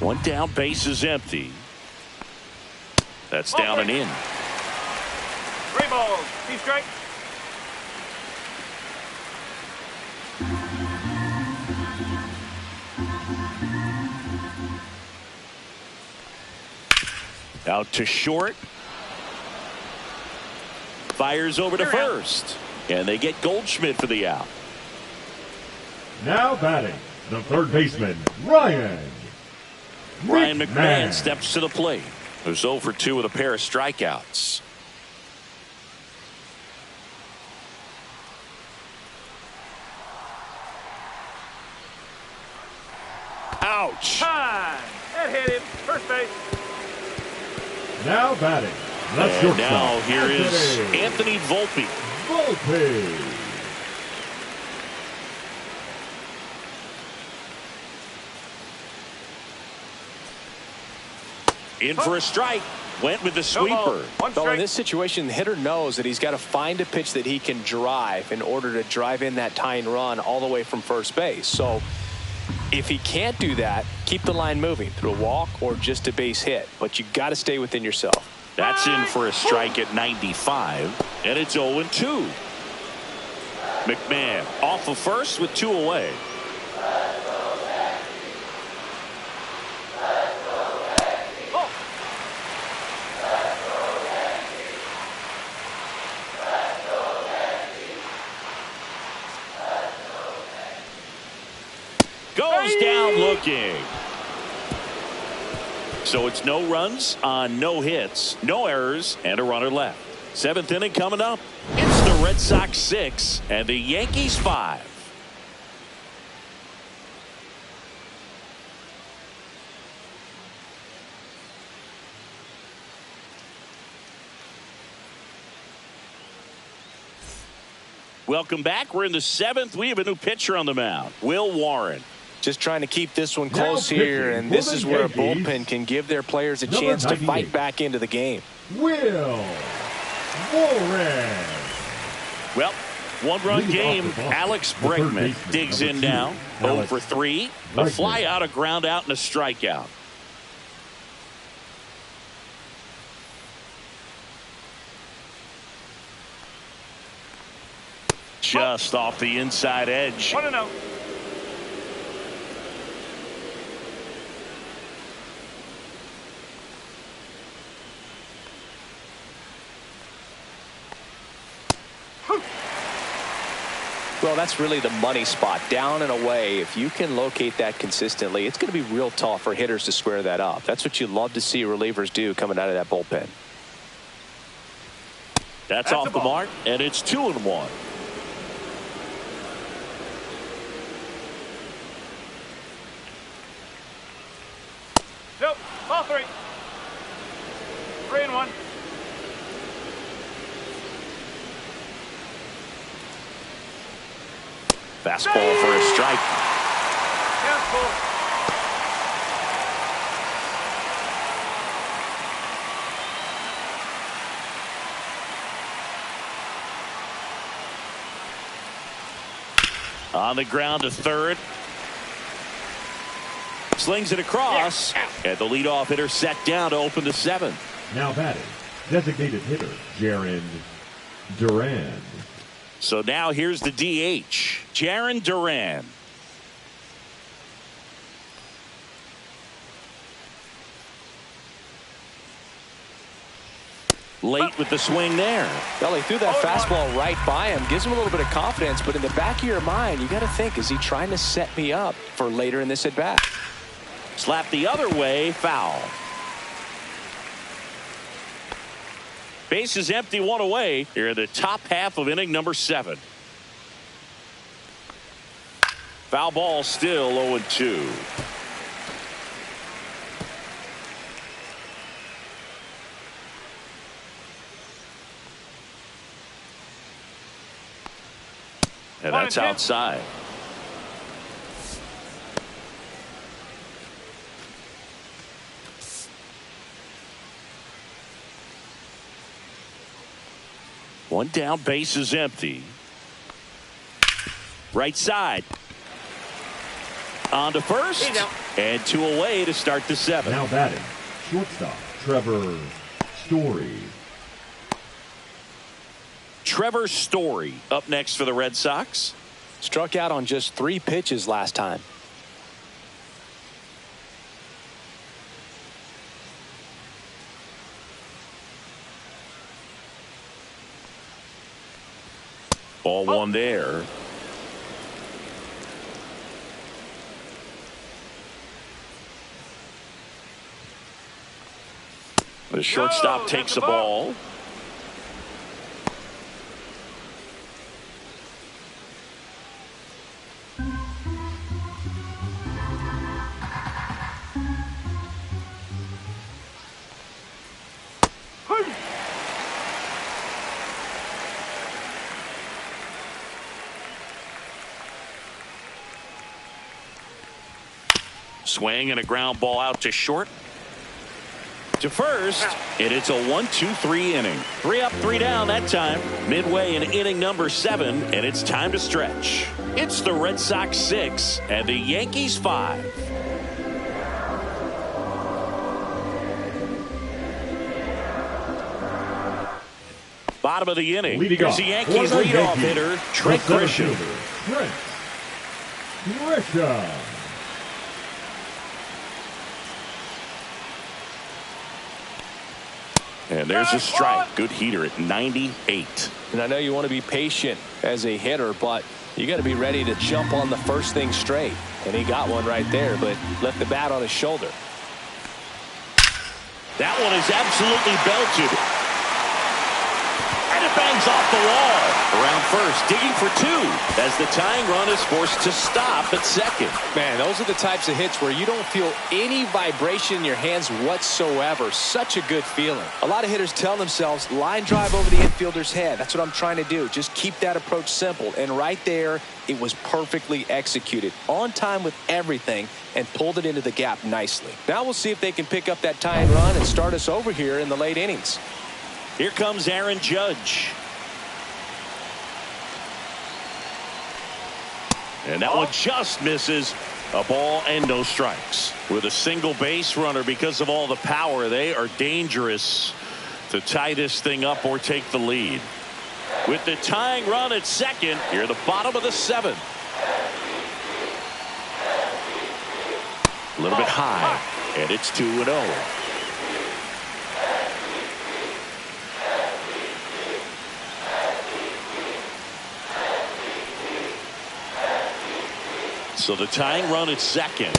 One down, base is empty. That's down and in. 3 balls. 2 strikes. Out to short. Fires over to first. And they get Goldschmidt for the out. Now batting, the third baseman, Ryan McMahon steps to the plate. There's 0 for 2 with a pair of strikeouts. Ouch. Time. That hit him. First base. Now batting, the And shortstop, now here is Anthony Volpe. Volpe. In for a strike. Went with the sweeper. Well, in this situation, the hitter knows that he's got to find a pitch that he can drive in order to drive in that tying run all the way from first base. So if he can't do that, keep the line moving through a walk or just a base hit. But you got to stay within yourself. That's in for a strike at 95. And it's 0-2. McMahon off of first with 2 away. Goes down looking. So it's no runs on no hits, no errors, and a runner left. 7th inning coming up. It's the Red Sox 6 and the Yankees 5. Welcome back. We're in the 7th. We have a new pitcher on the mound, Will Warren. Just trying to keep this one close here, and this is where a bullpen can give their players a chance to fight back into the game. Will Warren. Well, 1-run game. Alex Bregman digs in now. 0 for 3. A fly out, a ground out, and a strikeout. Just off the inside edge. 1-0. Well, that's really the money spot, down and away. If you can locate that consistently, it's going to be real tough for hitters to square that up. That's what you love to see relievers do coming out of that bullpen. That's off the mark, and it's 2-1. Nope. Ball 3. 3-1. Fastball for a strike. Careful. On the ground to third. Slings it across, and the leadoff hitter set down to open the 7th. Now batting, designated hitter, Jaron Duran. So now here's the DH, Jaron Duran. Late with the swing there. Well, he threw that fastball right by him, gives him a little bit of confidence, but in the back of your mind, you got to think, is he trying to set me up for later in this at bat? Slap the other way, foul. Base is empty, 1 away. Here in the top half of inning number 7. Foul ball, still 0-2. And that's outside. One down, base is empty. Right side. On to first, and 2 away to start the 7th. Now batting, shortstop, Trevor Story. Trevor Story up next for the Red Sox. Struck out on just 3 pitches last time. Ball 1 there. The shortstop takes the ball. Swing and a ground ball out to short. To first, and it's a 1-2-3 inning. 3 up, 3 down that time. Midway in inning number 7, and it's time to stretch. It's the Red Sox 6 and the Yankees 5. Bottom of the inning. Here's the Yankees leadoff hitter, Trent Grisham. Trent Grisham. And there's a strike. Good heater at 98. And I know you want to be patient as a hitter, but you got to be ready to jump on the first thing straight. And he got one right there, but left the bat on his shoulder. That one is absolutely belted. And it bangs off the wall. Around first, digging for 2 as the tying run is forced to stop at second. Man, those are the types of hits where you don't feel any vibration in your hands whatsoever. Such a good feeling. A lot of hitters tell themselves, line drive over the infielder's head. That's what I'm trying to do. Just keep that approach simple. And right there, it was perfectly executed. On time with everything and pulled it into the gap nicely. Now we'll see if they can pick up that tying run and start us over here in the late innings. Here comes Aaron Judge. And that one just misses. A ball and no strikes. With a single base runner, because of all the power, they are dangerous to tie this thing up or take the lead. With the tying run at second, here at the bottom of the 7th. A little bit high, and it's 2-0. So the tying run at second.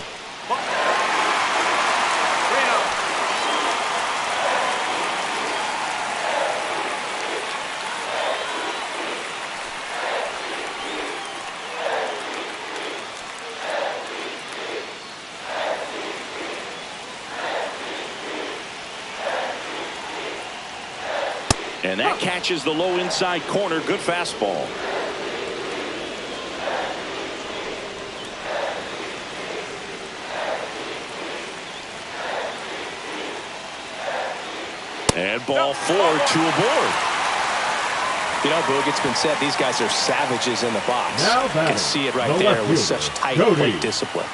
And that catches the low inside corner. Good fastball. And ball 4, 2 aboard. You know, Boog, it's been said these guys are savages in the box. Now you can see it right there with such tight plate discipline.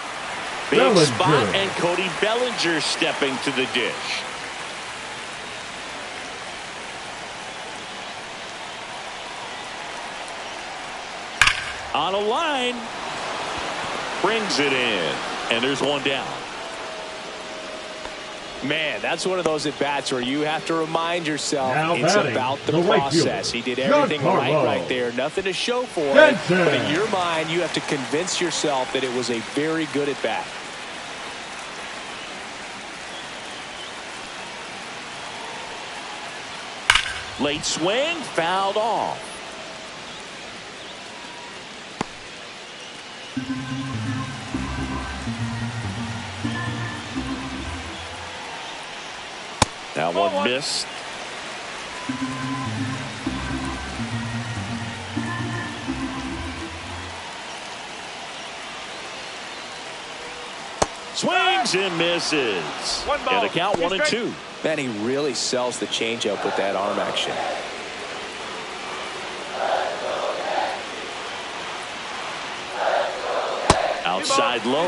Big spot, and Cody Bellinger stepping to the dish. On a line. Brings it in. And there's one down. Man, that's one of those at-bats where you have to remind yourself now it's about the process. He did everything right there. Nothing to show for it. But in your mind, you have to convince yourself that it was a very good at-bat. Late swing, fouled off. Now one missed. Swings and misses. And the count 1-2. Man, he really sells the changeup with that arm action. Outside low,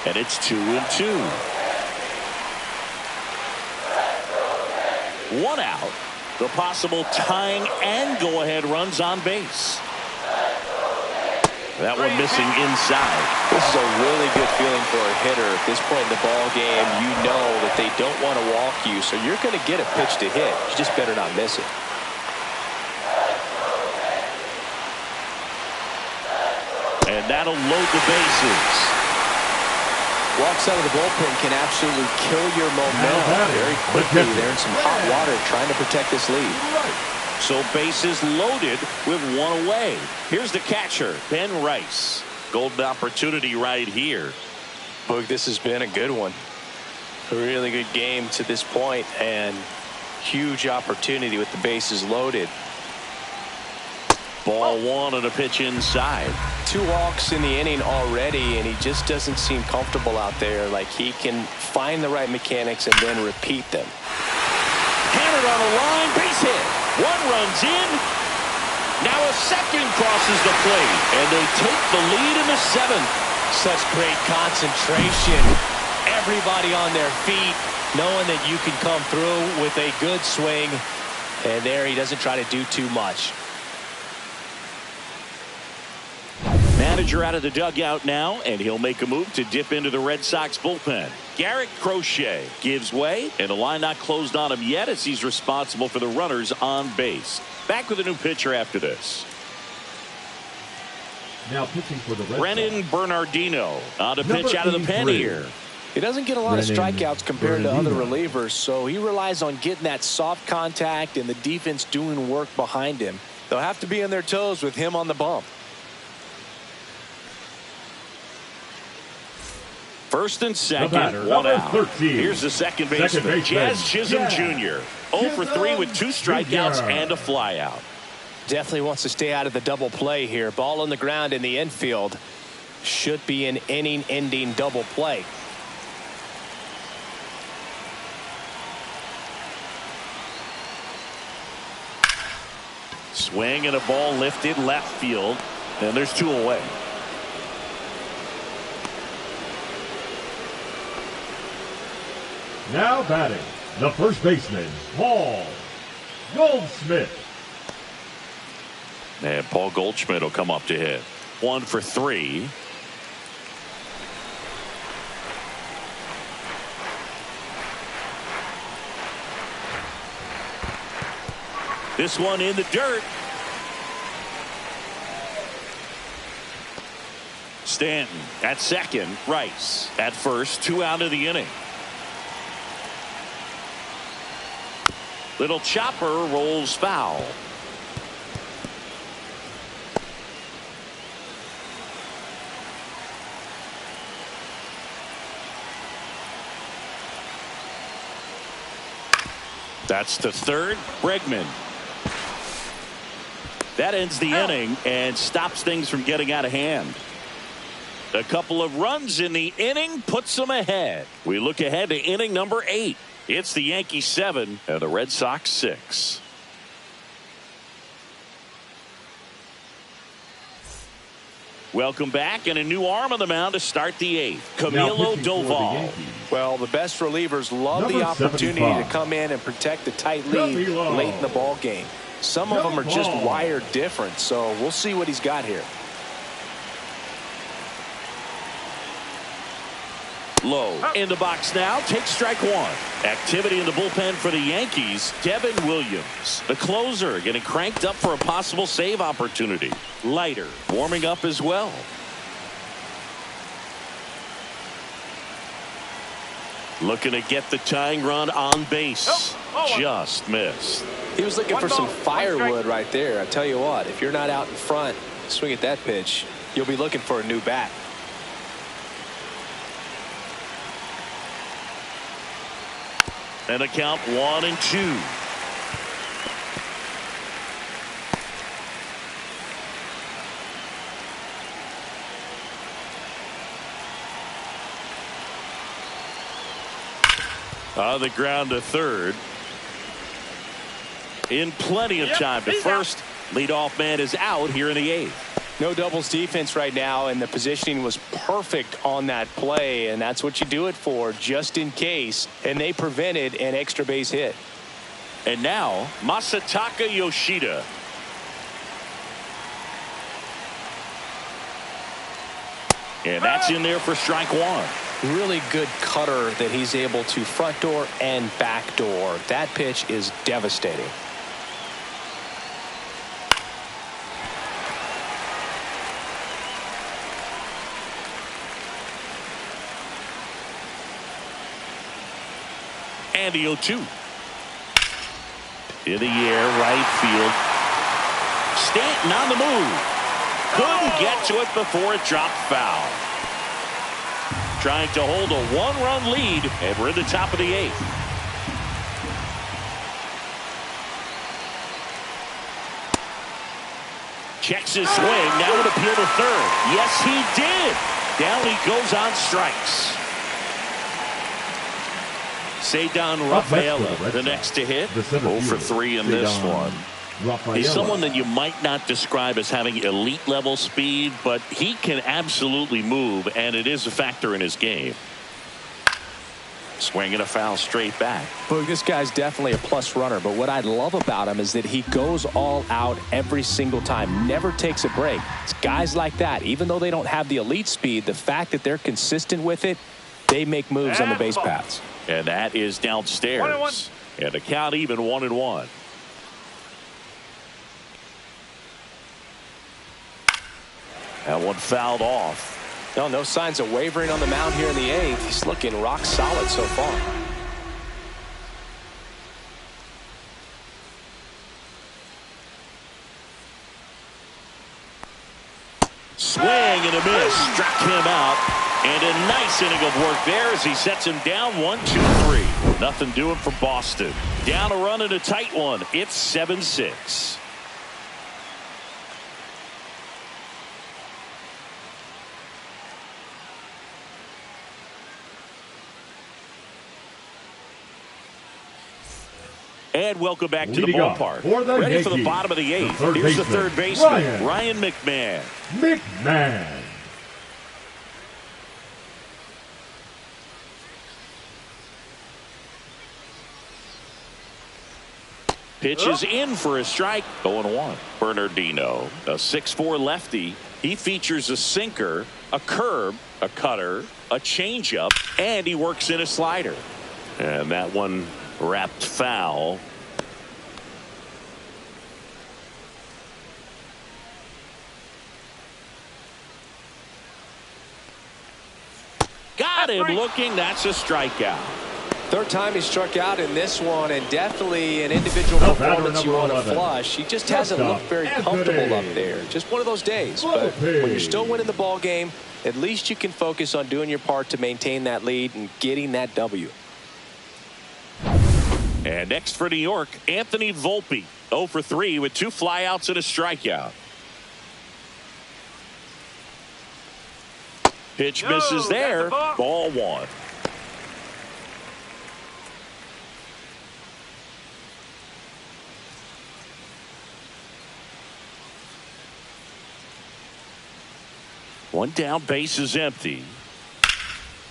and it's 2-2. 1 out. The possible tying and go-ahead runs on base. That one missing inside. This is a really good feeling for a hitter. At this point in the ball game, you know that they don't want to walk you, so you're going to get a pitch to hit. You just better not miss it. And that'll load the bases. Walks out of the bullpen can absolutely kill your momentum very quickly. They're in some hot water trying to protect this lead. So bases loaded with 1 away. Here's the catcher, Ben Rice. Golden opportunity right here. Boog, this has been a good one. A really good game to this point, and huge opportunity with the bases loaded. Ball 1 and a pitch inside. 2 walks in the inning already, and he just doesn't seem comfortable out there. Like he can find the right mechanics and then repeat them. Hammered on the line, base hit. 1 runs in. Now a second crosses the plate, and they take the lead in the 7th. Such great concentration. Everybody on their feet, knowing that you can come through with a good swing. And there he doesn't try to do too much. Manager out of the dugout now, and he'll make a move to dip into the Red Sox bullpen. Garrett Crochet gives way, and the line not closed on him yet as he's responsible for the runners on base. Back with a new pitcher after this. Now pitching for the Red Brennan Sox. Bernardino on to pitch out of the pen here. He doesn't get a lot of strikeouts compared to other Bernardino. relievers, so he relies on getting that soft contact and the defense doing work behind him. They'll have to be on their toes with him on the bump. First and second, batter, 1 number out. 13. Here's the second baseman, Jazz Chisholm Jr. 0 for 3 with 2 strikeouts and a flyout. Definitely wants to stay out of the double play here. Ball on the ground in the infield. Should be an inning-ending double play. Swing and a ball lifted left field, and there's 2 away. Now batting, the first baseman, Paul Goldschmidt. And Paul Goldschmidt will come up to hit. 1 for 3. This one in the dirt. Stanton at second. Rice at first. 2 out of the inning. Little chopper rolls foul. That's the third. Bregman. That ends the inning and stops things from getting out of hand. A couple of runs in the inning puts them ahead. We look ahead to inning number 8. It's the Yankees 7 and the Red Sox 6. Welcome back, and a new arm on the mound to start the 8th. Camilo Doval. Well, the best relievers love the opportunity to come in and protect the tight lead late in the ball game. Some of them are just wired different, so we'll see what he's got here. Low in the box now. Take strike 1. Activity in the bullpen for the Yankees. Devin Williams, the closer, getting cranked up for a possible save opportunity. Leiter warming up as well. Looking to get the tying run on base. Just missed. He was looking for some firewood right there. I tell you what, if you're not out in front, swing at that pitch, you'll be looking for a new bat. And a count 1-2. On the ground to third. In plenty of time to first. Leadoff man is out here in the 8th. No doubles defense right now, and the positioning was perfect on that play, and that's what you do it for, just in case. And they prevented an extra base hit. And now, Masataka Yoshida. And that's in there for strike one. Really good cutter that he's able to front door and back door. That pitch is devastating. And the 0-2. In the air, right field. Stanton on the move. Couldn't get to it before it dropped foul. Trying to hold a one-run lead, and we're in the top of the 8th. Checks his swing. Now would appeal to third. Yes, he did. Down he goes on strikes. Ceddanne Rafaela, the next to hit. 0 for 3 in this one. He's someone that you might not describe as having elite level speed, but he can absolutely move, and it is a factor in his game. Swinging a foul straight back. Well, this guy's definitely a plus runner, but what I love about him is that he goes all out every single time, never takes a break. It's guys like that, even though they don't have the elite speed, the fact that they're consistent with it, they make moves on the base paths. And that is downstairs. And the count even 1-1. That one fouled off. No signs of wavering on the mound here in the 8th. He's looking rock solid so far. Swing and a miss. Struck him out. And a nice inning of work there as he sets him down 1-2-3. Nothing doing for Boston. Down a run in a tight one. It's 7-6. And welcome back to the ballpark. Ready for the bottom of the 8th. Here's the third baseman, Ryan McMahon. Pitch is in for a strike. 0-1. Bernardino, a 6'4" lefty. He features a sinker, a curve, a cutter, a changeup, and he works in a slider. And that one wrapped foul. Got him looking. That's a strikeout. Third time he struck out in this one, and definitely an individual performance you want to flush. He just hasn't looked very comfortable up there. Just one of those days. But when you're still winning the ball game, at least you can focus on doing your part to maintain that lead and getting that W. And next for New York, Anthony Volpe. 0 for 3 with 2 flyouts and a strikeout. Pitch misses there. Ball 1. One down, base is empty.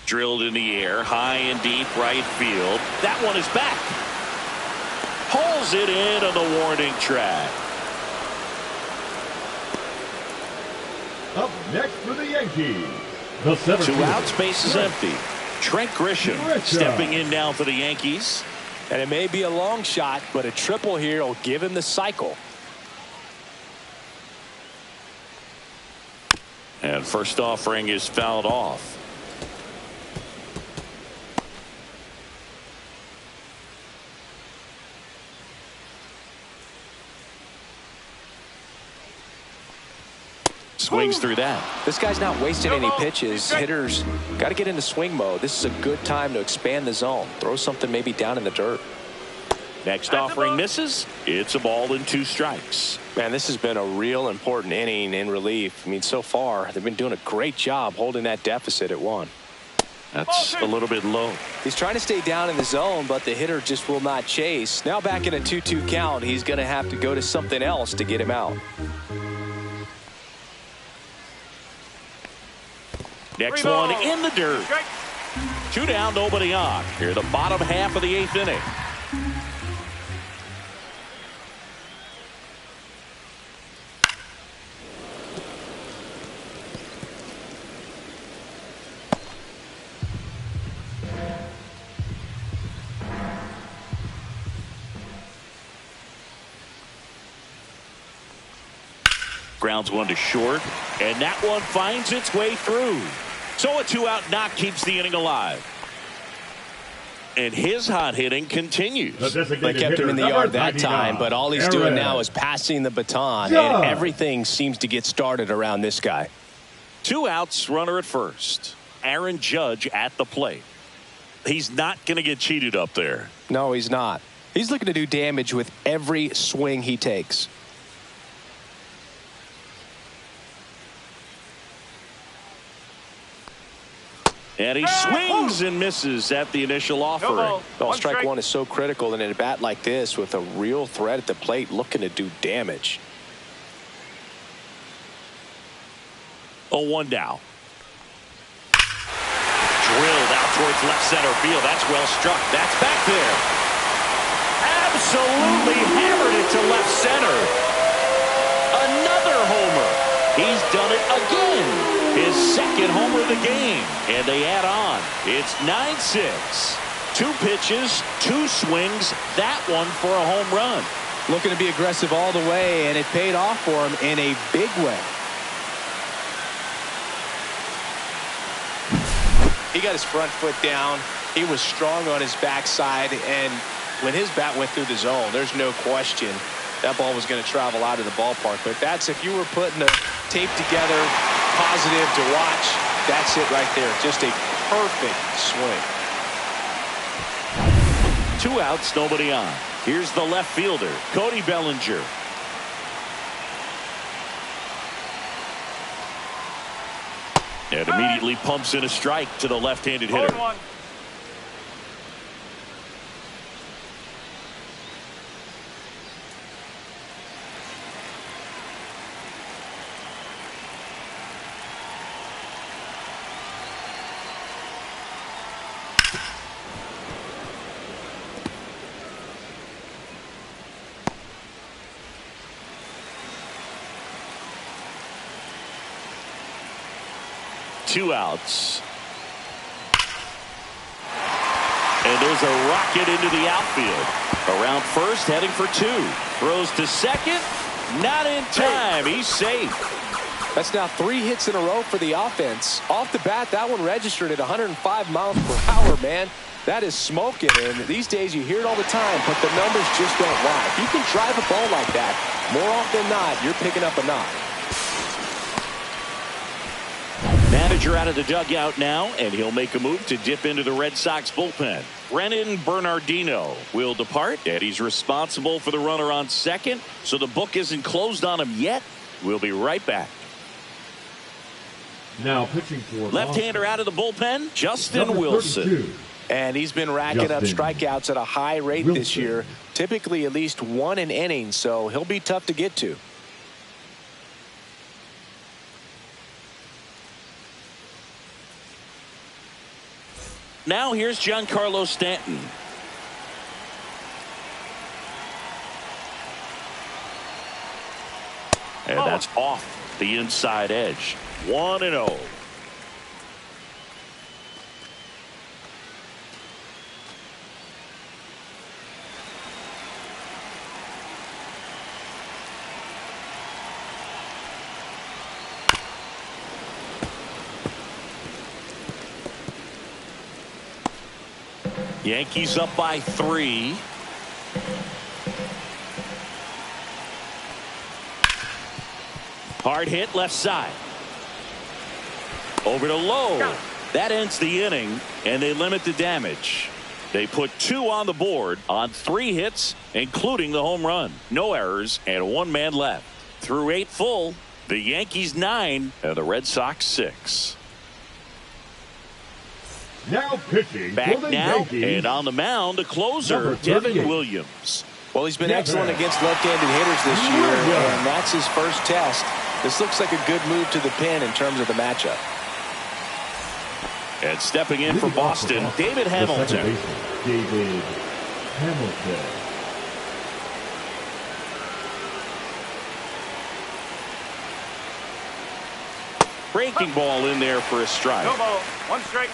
Drilled in the air, high and deep right field. That one is back. Pulls it in on the warning track. Up next for the Yankees, the 7th. 2 outs, base is empty. Trent Grisham stepping in now for the Yankees. And it may be a long shot, but a triple here will give him the cycle. And first offering is fouled off. Swings through that. This guy's not wasting any pitches. Hitters got to get into swing mode. This is a good time to expand the zone. Throw something maybe down in the dirt. Next offering misses. It's a ball and 2 strikes. Man, this has been a real important inning in relief. I mean, so far, they've been doing a great job holding that deficit at 1. That's a little bit low. He's trying to stay down in the zone, but the hitter just will not chase. Now back in a 2-2 count, he's going to have to go to something else to get him out. Next Three one balls. in the dirt. Strike. 2 down, nobody on. Here, the bottom half of the 8th inning. Grounds one to short, and that one finds its way through. So a 2-out knock keeps the inning alive. And his hot hitting continues. They kept him in the yard that time, but all he's doing now is passing the baton, and everything seems to get started around this guy. 2 outs, runner at first. Aaron Judge at the plate. He's not going to get cheated up there. No, he's not. He's looking to do damage with every swing he takes. And he swings and misses at the initial offering. Well, strike one is so critical in a bat like this with a real threat at the plate looking to do damage. 0-1 now. Drilled out towards left center field. That's well struck. That's back there. Absolutely hammered it to left center. Another homer. He's done it again. His second homer of the game. And they add on. It's 9-6. 2 pitches, 2 swings. That one for a home run. Looking to be aggressive all the way, and it paid off for him in a big way. He got his front foot down. He was strong on his backside, and when his bat went through the zone, there's no question that ball was going to travel out of the ballpark. But that's, if you were putting a tape together, positive to watch, that's it right there. Just a perfect swing. 2 outs, nobody on. Here's the left fielder, Cody Bellinger. And immediately pumps in a strike to the left-handed hitter. 0-1. Two outs. And there's a rocket into the outfield. Around first, heading for 2. Throws to second. Not in time. He's safe. That's now 3 hits in a row for the offense. Off the bat, that one registered at 105 miles per hour, man. That is smoking, and these days you hear it all the time, but the numbers just don't lie. If you can drive a ball like that, more often than not, you're picking up a knock. Manager out of the dugout now, and he'll make a move to dip into the Red Sox bullpen. Brennan Bernardino will depart, and he's responsible for the runner on second, so the book isn't closed on him yet. We'll be right back. Now pitching for left-hander out of the bullpen, Justin Wilson. And he's been racking up strikeouts at a high rate this year, typically at least 1 an inning, so he'll be tough to get to. Now here's Giancarlo Stanton. And that's off the inside edge. 1-0. Yankees up by 3. Hard hit left side. Over to Lowe. That ends the inning, and they limit the damage. They put 2 on the board on 3 hits, including the home run. No errors and 1 man left. Through 8 full, the Yankees 9 and the Red Sox 6. Now pitching back for the now, Yankees. And on the mound, the closer, Devin Williams. Well, he's been excellent against left-handed hitters this year, and that's his first test. This looks like a good move to the pen in terms of the matchup. And stepping in for Boston, David Hamilton. David Hamilton. Breaking ball in there for a strike. No ball. One strike.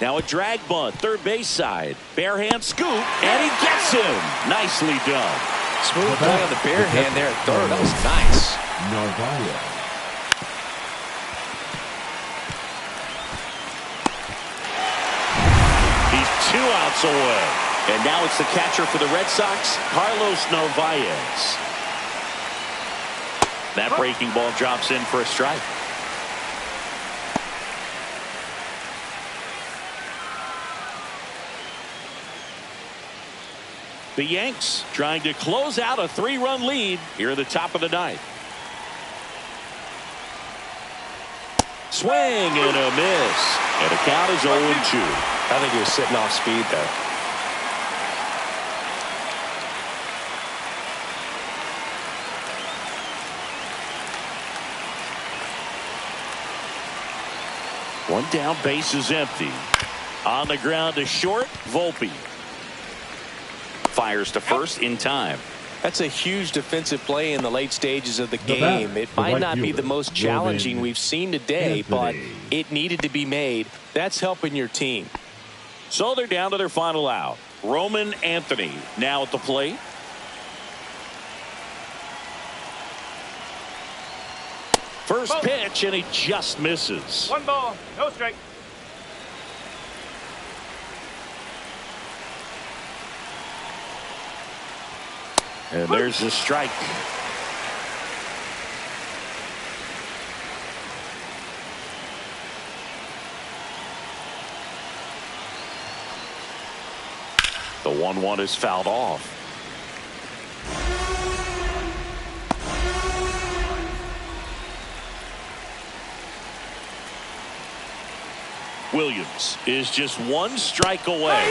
Now a drag bunt, third base side. Bare hand scoop, and he gets him. Nicely done. Smooth play on the bare hand there at third. That was nice. Narvaez. He's 2 outs away. And now it's the catcher for the Red Sox, Carlos Narvaez. That breaking ball drops in for a strike. The Yanks trying to close out a 3-run lead here at the top of the ninth. Swing and a miss. And the count is 0-2. I think he was sitting off speed there. One down, base is empty. On the ground to short, Volpe. Fires to first in time. That's a huge defensive play in the late stages of the game. It might not be the most challenging we've seen today, but it needed to be made. That's helping your team. So they're down to their final out. Roman Anthony now at the plate. First pitch, and he just misses. One ball. No strike. And there's the strike. The 1-1 is fouled off. Williams is just 1 strike away.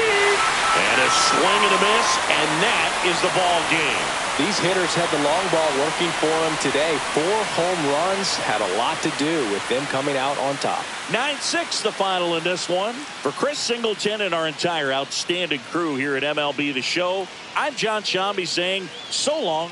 And a swing and a miss, and that is the ball game. These hitters had the long ball working for them today. 4 home runs had a lot to do with them coming out on top. 9-6 the final in this one. For Chris Singleton and our entire outstanding crew here at MLB The Show, I'm John Shambi saying so long.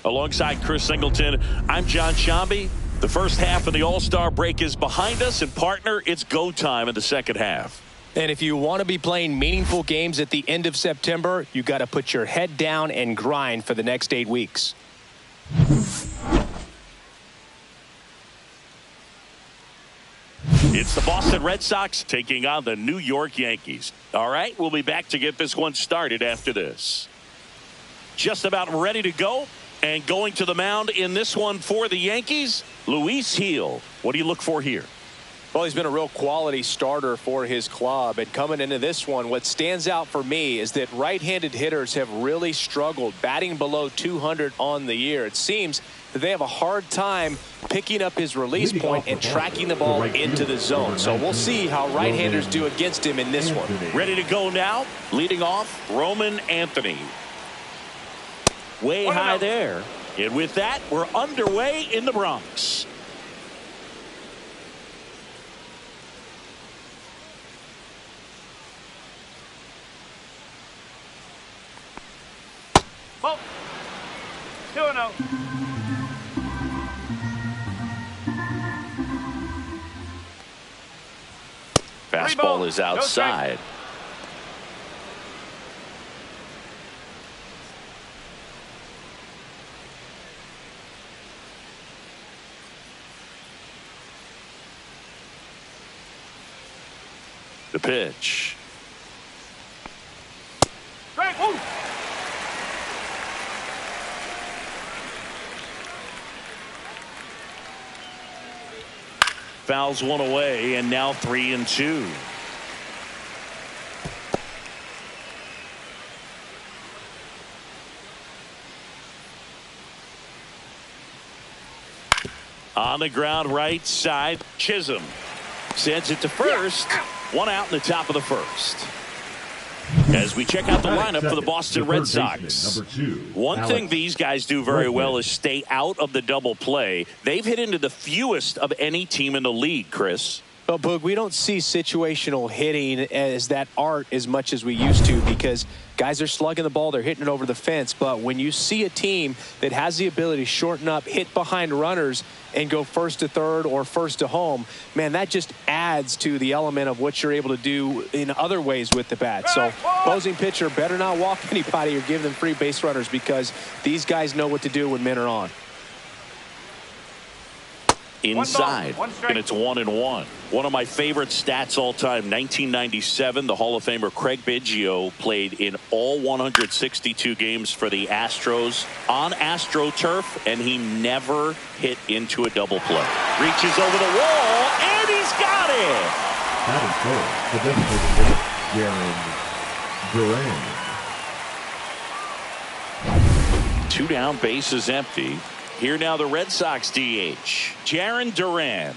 Alongside Chris Singleton, I'm John Shambi. The first half of the All-Star break is behind us, and partner, it's go time in the second half. And if you want to be playing meaningful games at the end of September, you got to put your head down and grind for the next 8 weeks. It's the Boston Red Sox taking on the New York Yankees. All right, we'll be back to get this one started after this. Just about ready to go. And going to the mound in this one for the Yankees, Luis Gil. What do you look for here? Well, he's been a real quality starter for his club. And coming into this one, what stands out for me is that right-handed hitters have really struggled, batting below 200 on the year. It seems that they have a hard time picking up his release point and tracking the ball into the zone. So we'll see how right-handers do against him in this one. Ready to go now. Leading off, Roman Anthony. Way high there. And with that, we're underway in the Bronx. Ball. 2-0. Fastball is outside. The pitch. Strike. Woo. Fouls one away, and now 3-2. On the ground, right side, Chisholm sends it to first. One out in the top of the first. As we check out the lineup for the Boston Red Sox. One thing these guys do very well is stay out of the double play. They've hit into the fewest of any team in the league, Chris. Well, Boog, we don't see situational hitting as that art as much as we used to because guys are slugging the ball, they're hitting it over the fence. But when you see a team that has the ability to shorten up, hit behind runners, and go first to third or first to home, man, that just adds to the element of what you're able to do in other ways with the bat. So opposing pitcher better not walk anybody or give them free base runners because these guys know what to do when men are on. Inside, and it's 1-1. One of my favorite stats all time, 1997, the Hall of Famer Craig Biggio played in all 162 games for the Astros on AstroTurf, and he never hit into a double play. Reaches over the wall, and he's got it! That is good. The designated hitter, Jaron Duran. 2 down, bases empty. Here now the Red Sox DH, Jaron Duran.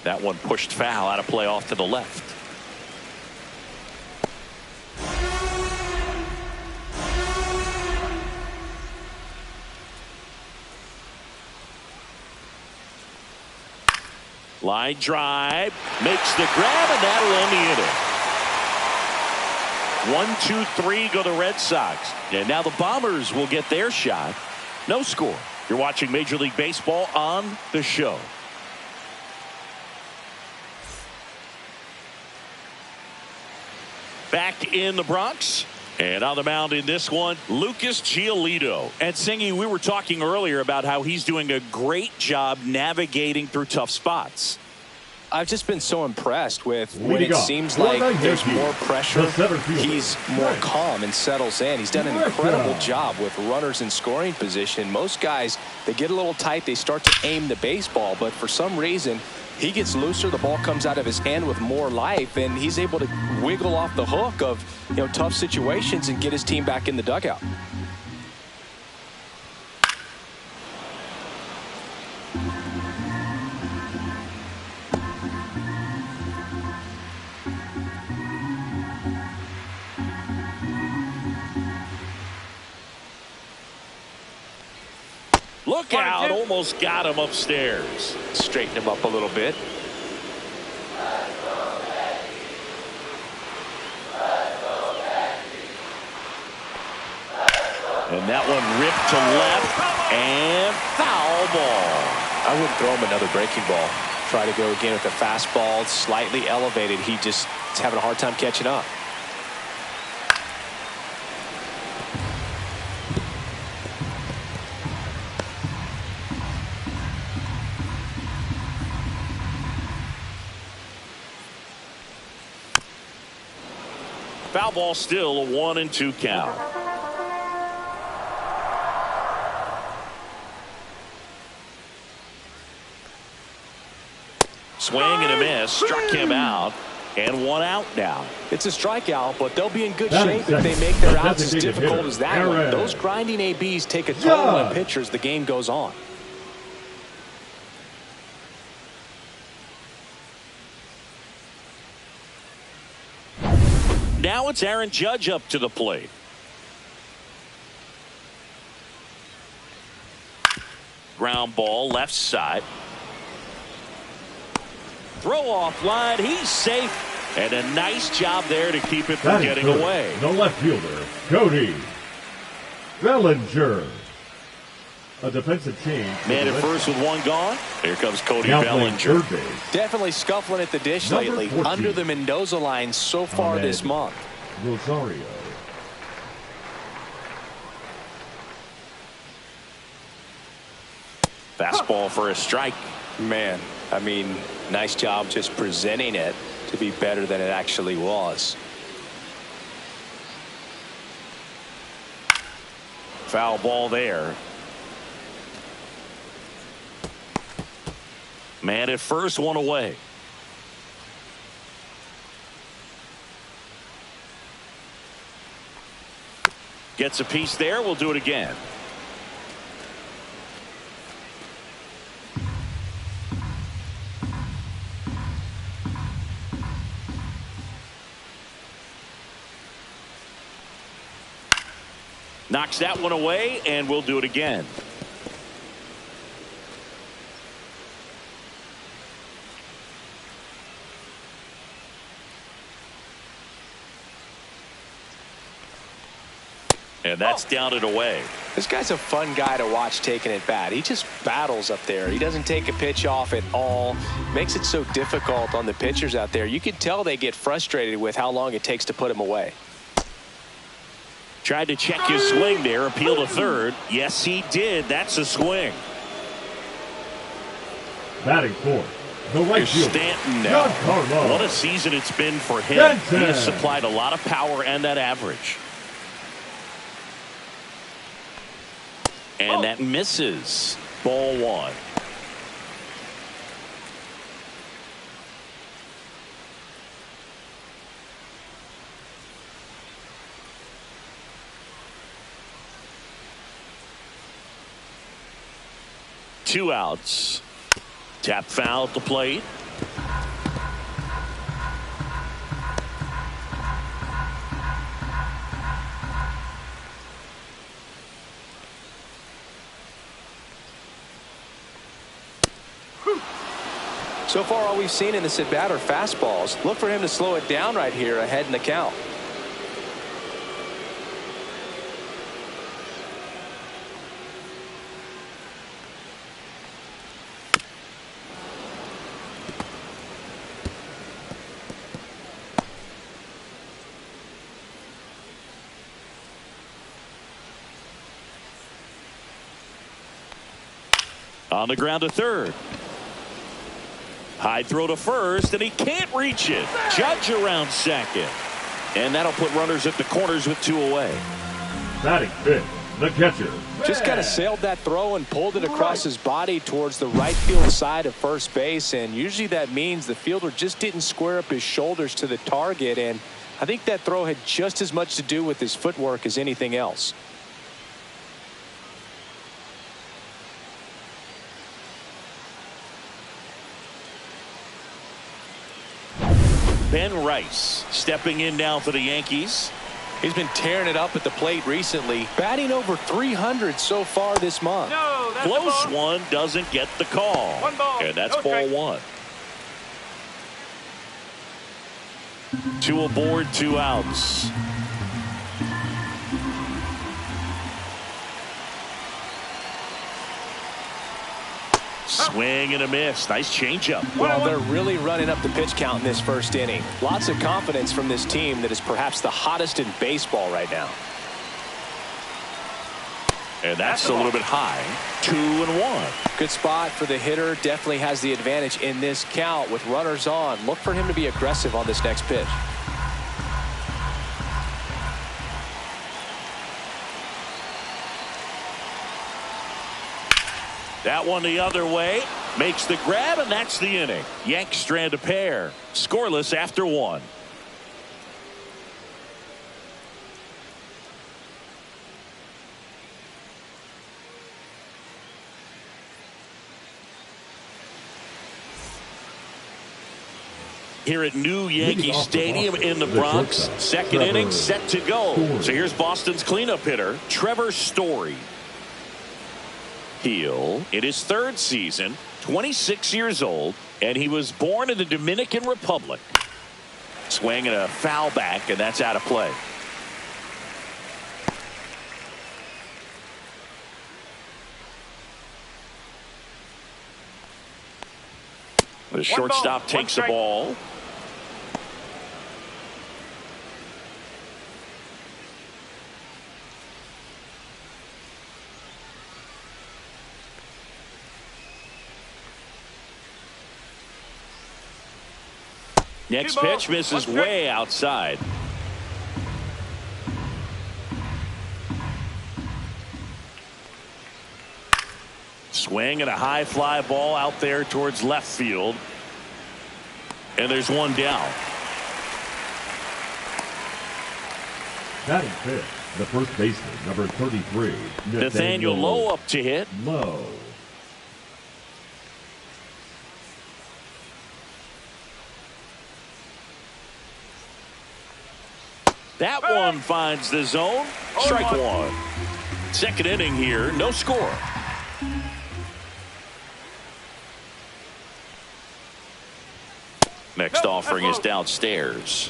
That one pushed foul, out of play off to the left. Line drive, makes the grab, and that'll end the inning. 1-2-3 go the Red Sox. And now the Bombers will get their shot. No score. You're watching Major League Baseball on the show. Back in the Bronx. And on the mound in this one, Lucas Giolito. And Singy, we were talking earlier about how he's doing a great job navigating through tough spots. I've just been so impressed with when it seems like there's more pressure, he's more calm and settles in. He's done an incredible job with runners in scoring position. Most guys, they get a little tight, they start to aim the baseball, but for some reason, he gets looser, the ball comes out of his hand with more life, and he's able to wiggle off the hook of, tough situations and get his team back in the dugout. Look out, almost got him upstairs. Straighten him up a little bit. And that one ripped to left and foul ball. I wouldn't throw him another breaking ball. Try to go again with the fastball, slightly elevated. He just is having a hard time catching up. Foul ball, still a 1-2 count. Swing and a miss, struck him out, and 1 out now. It's a strikeout, but they'll be in good shape if they make their outs as difficult as that one. Those grinding ABs take a toll on pitchers the game goes on. Now it's Aaron Judge up to the plate. Ground ball, left side. Throw off line, he's safe. And a nice job there to keep it from getting away. The left fielder, Cody Bellinger. A defensive change. Man at first with 1 gone. Here comes Cody Bellinger. Definitely scuffling at the dish lately. 14. Under the Mendoza line so far this month. Rosario. Fastball for a strike. Man, I mean, nice job just presenting it to be better than it actually was. Foul ball there. Man at first, 1 away. Gets a piece there. We'll do it again. Knocks that one away, and we'll do it again. And that's down and away. This guy's a fun guy to watch taking it bat. He just battles up there. He doesn't take a pitch off at all. Makes it so difficult on the pitchers out there. You can tell they get frustrated with how long it takes to put him away. Tried to check his swing there, appeal to third. Yes, he did. That's a swing. Batting fourth, the right fielder, Stanton now. What a season it's been for him. He has supplied a lot of power and that average. And that misses. Ball 1. Two outs. Tap foul at the plate. So far, all we've seen in this at bat are fastballs. Look for him to slow it down right here ahead in the count. On the ground to third. High throw to first, and he can't reach it. Judge around second. And that'll put runners at the corners with 2 away. Batting fifth, the catcher. Just kind of sailed that throw and pulled it across his body towards the right field side of first base. And usually that means the fielder just didn't square up his shoulders to the target. And I think that throw had just as much to do with his footwork as anything else. Ben Rice stepping in now for the Yankees. He's been tearing it up at the plate recently, batting over 300 so far this month. No, that's Close one, doesn't get the call. One ball. And that's No ball strike. one. 2 aboard, 2 outs. Swing and a miss. Nice changeup. Well, they're really running up the pitch count in this first inning. Lots of confidence from this team that is perhaps the hottest in baseball right now. And that's a little bit high. 2-1. Good spot for the hitter. Definitely has the advantage in this count with runners on. Look for him to be aggressive on this next pitch. That one the other way. Makes the grab, and that's the inning. Yanks strand a pair. Scoreless after 1. Here at New Yankee Stadium in the Bronx. Second inning set to go. So here's Boston's cleanup hitter, Trevor Story. Heel in his 3rd season, 26 years old, and he was born in the Dominican Republic. Swing and a foul back, and that's out of play. The shortstop takes the ball. Next pitch misses way outside. Swing and a high fly ball out there towards left field. And there's one down. Batting fifth, the first baseman, number 33, Nathaniel Lowe up to hit. Lowe. That one finds the zone. Strike 1. Second inning here, no score. Next offering is downstairs.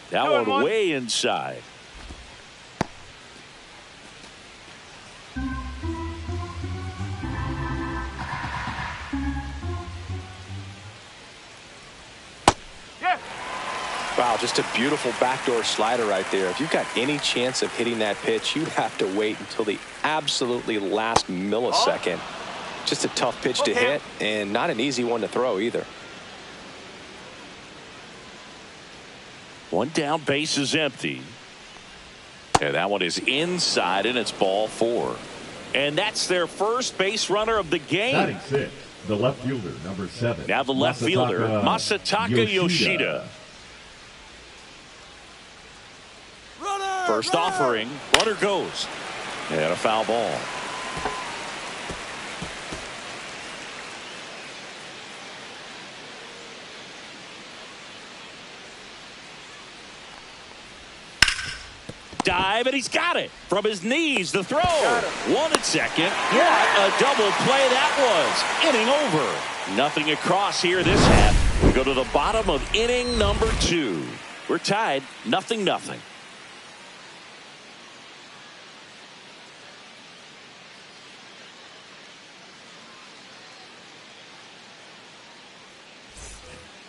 That one way inside. Wow, just a beautiful backdoor slider right there. If you've got any chance of hitting that pitch, you have to wait until the absolutely last millisecond. Just a tough pitch to hit, and not an easy one to throw either. One down, base is empty. And that one is inside, and it's ball 4. And that's their first base runner of the game. Batting sixth, the left fielder, number 7. Now the left fielder, Masataka Yoshida. First offering, runner goes. And a foul ball. Dive, and he's got it. From his knees, the throw. 1 at second. What a double play that was. Inning over. Nothing across here this half. We go to the bottom of inning number 2. We're tied, 0-0.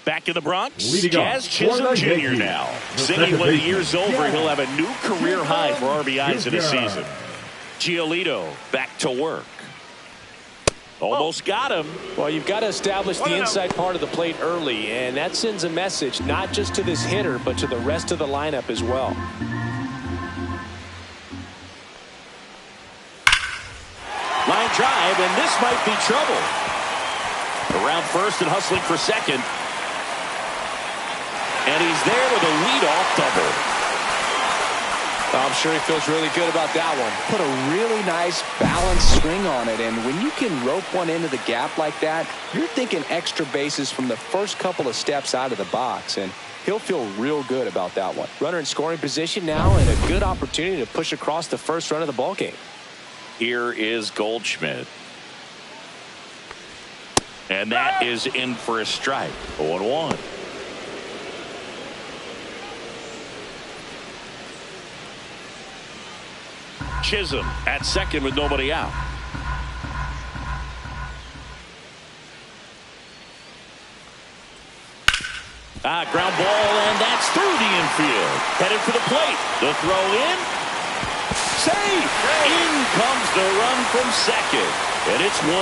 Back in the Bronx, Jazz Chisholm Jr. now. Singing when the year's over, he'll have a new career high for RBIs in a season. Giolito back to work. Almost got him. Well, you've got to establish the inside part of the plate early, and that sends a message not just to this hitter, but to the rest of the lineup as well. Line drive, and this might be trouble. Around first and hustling for second. And he's there with a leadoff double. I'm sure he feels really good about that one. Put a really nice balanced swing on it, and when you can rope one into the gap like that, you're thinking extra bases from the first couple of steps out of the box, and he'll feel real good about that one. Runner in scoring position now, and a good opportunity to push across the first run of the ball game. Here is Goldschmidt. And that is in for a strike. 0-1. Chisholm at second with nobody out. Ground ball, and that's through the infield. Headed for the plate. The throw in. Safe. In comes the run from second. And it's 1-0.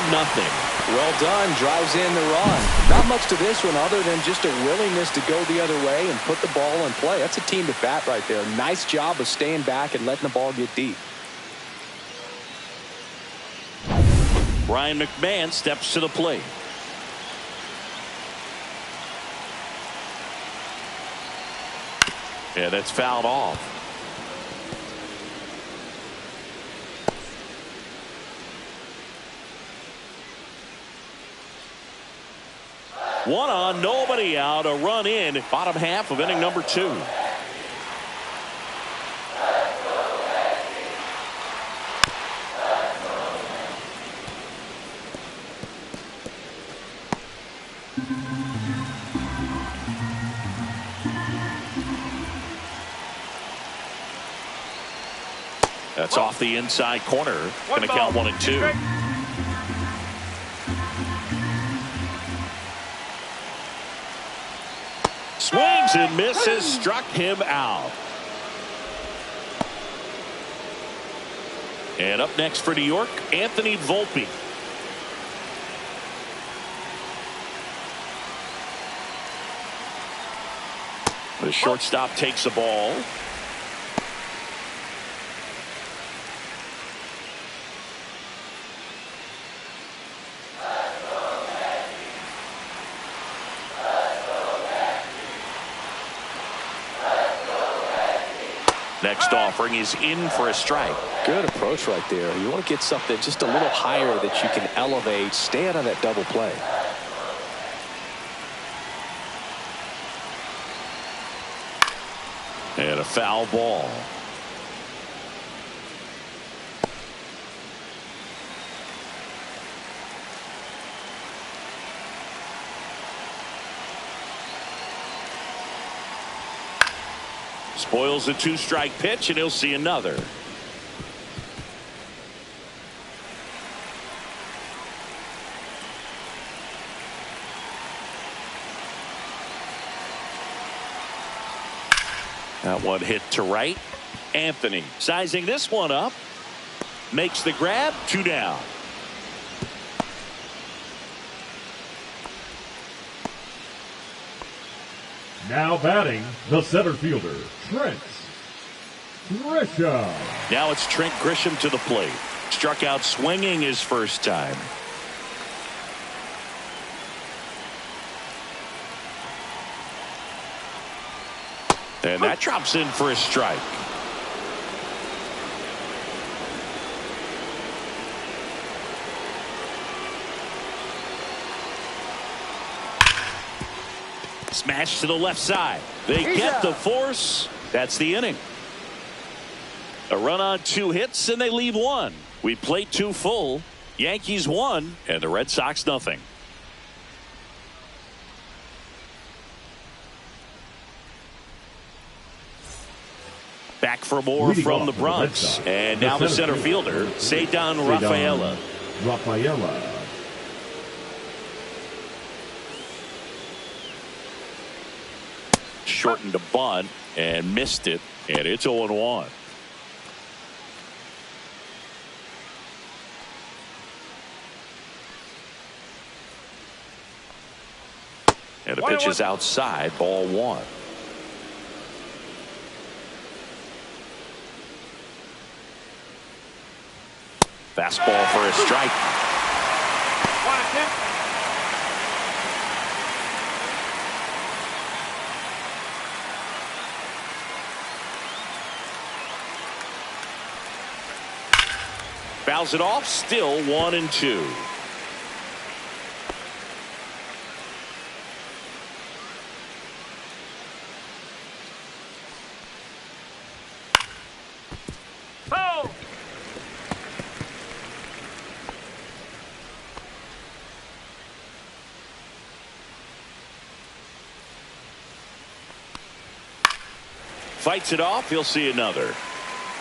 Well done. Drives in the run. Not much to this one other than just a willingness to go the other way and put the ball in play. That's a team to bat right there. Nice job of staying back and letting the ball get deep. Brian McMahon steps to the plate. And it's fouled off. One on, nobody out, a run in, bottom half of inning number 2. That's off the inside corner. Going to count 1-2. Swings and misses, struck him out. And up next for New York, Anthony Volpe. The shortstop takes the ball. Next offering is in for a strike. Good approach right there. You want to get something just a little higher that you can elevate. Stay out of that double play. And a foul ball. Spoils a 2-strike pitch, and he'll see another. That one hit to right. Anthony sizing this one up. Makes the grab. 2 down. Now batting, the center fielder, Trent Grisham. Now it's Trent Grisham to the plate. Struck out swinging his first time. And that drops in for a strike. Smash to the left side. They get the force. That's the inning. A run on 2 hits, and they leave 1. We played 2 full. Yankees 1, and the Red Sox nothing. Back for more from the Bronx. And now the center fielder, Cedar Rafaela. Shortened a bunt and missed it, and it's 0-1. And the pitch is outside, ball 1. Fastball for a strike. 1-2. Fouls it off. Still 1-2. Foul. Fights it off. He'll see another.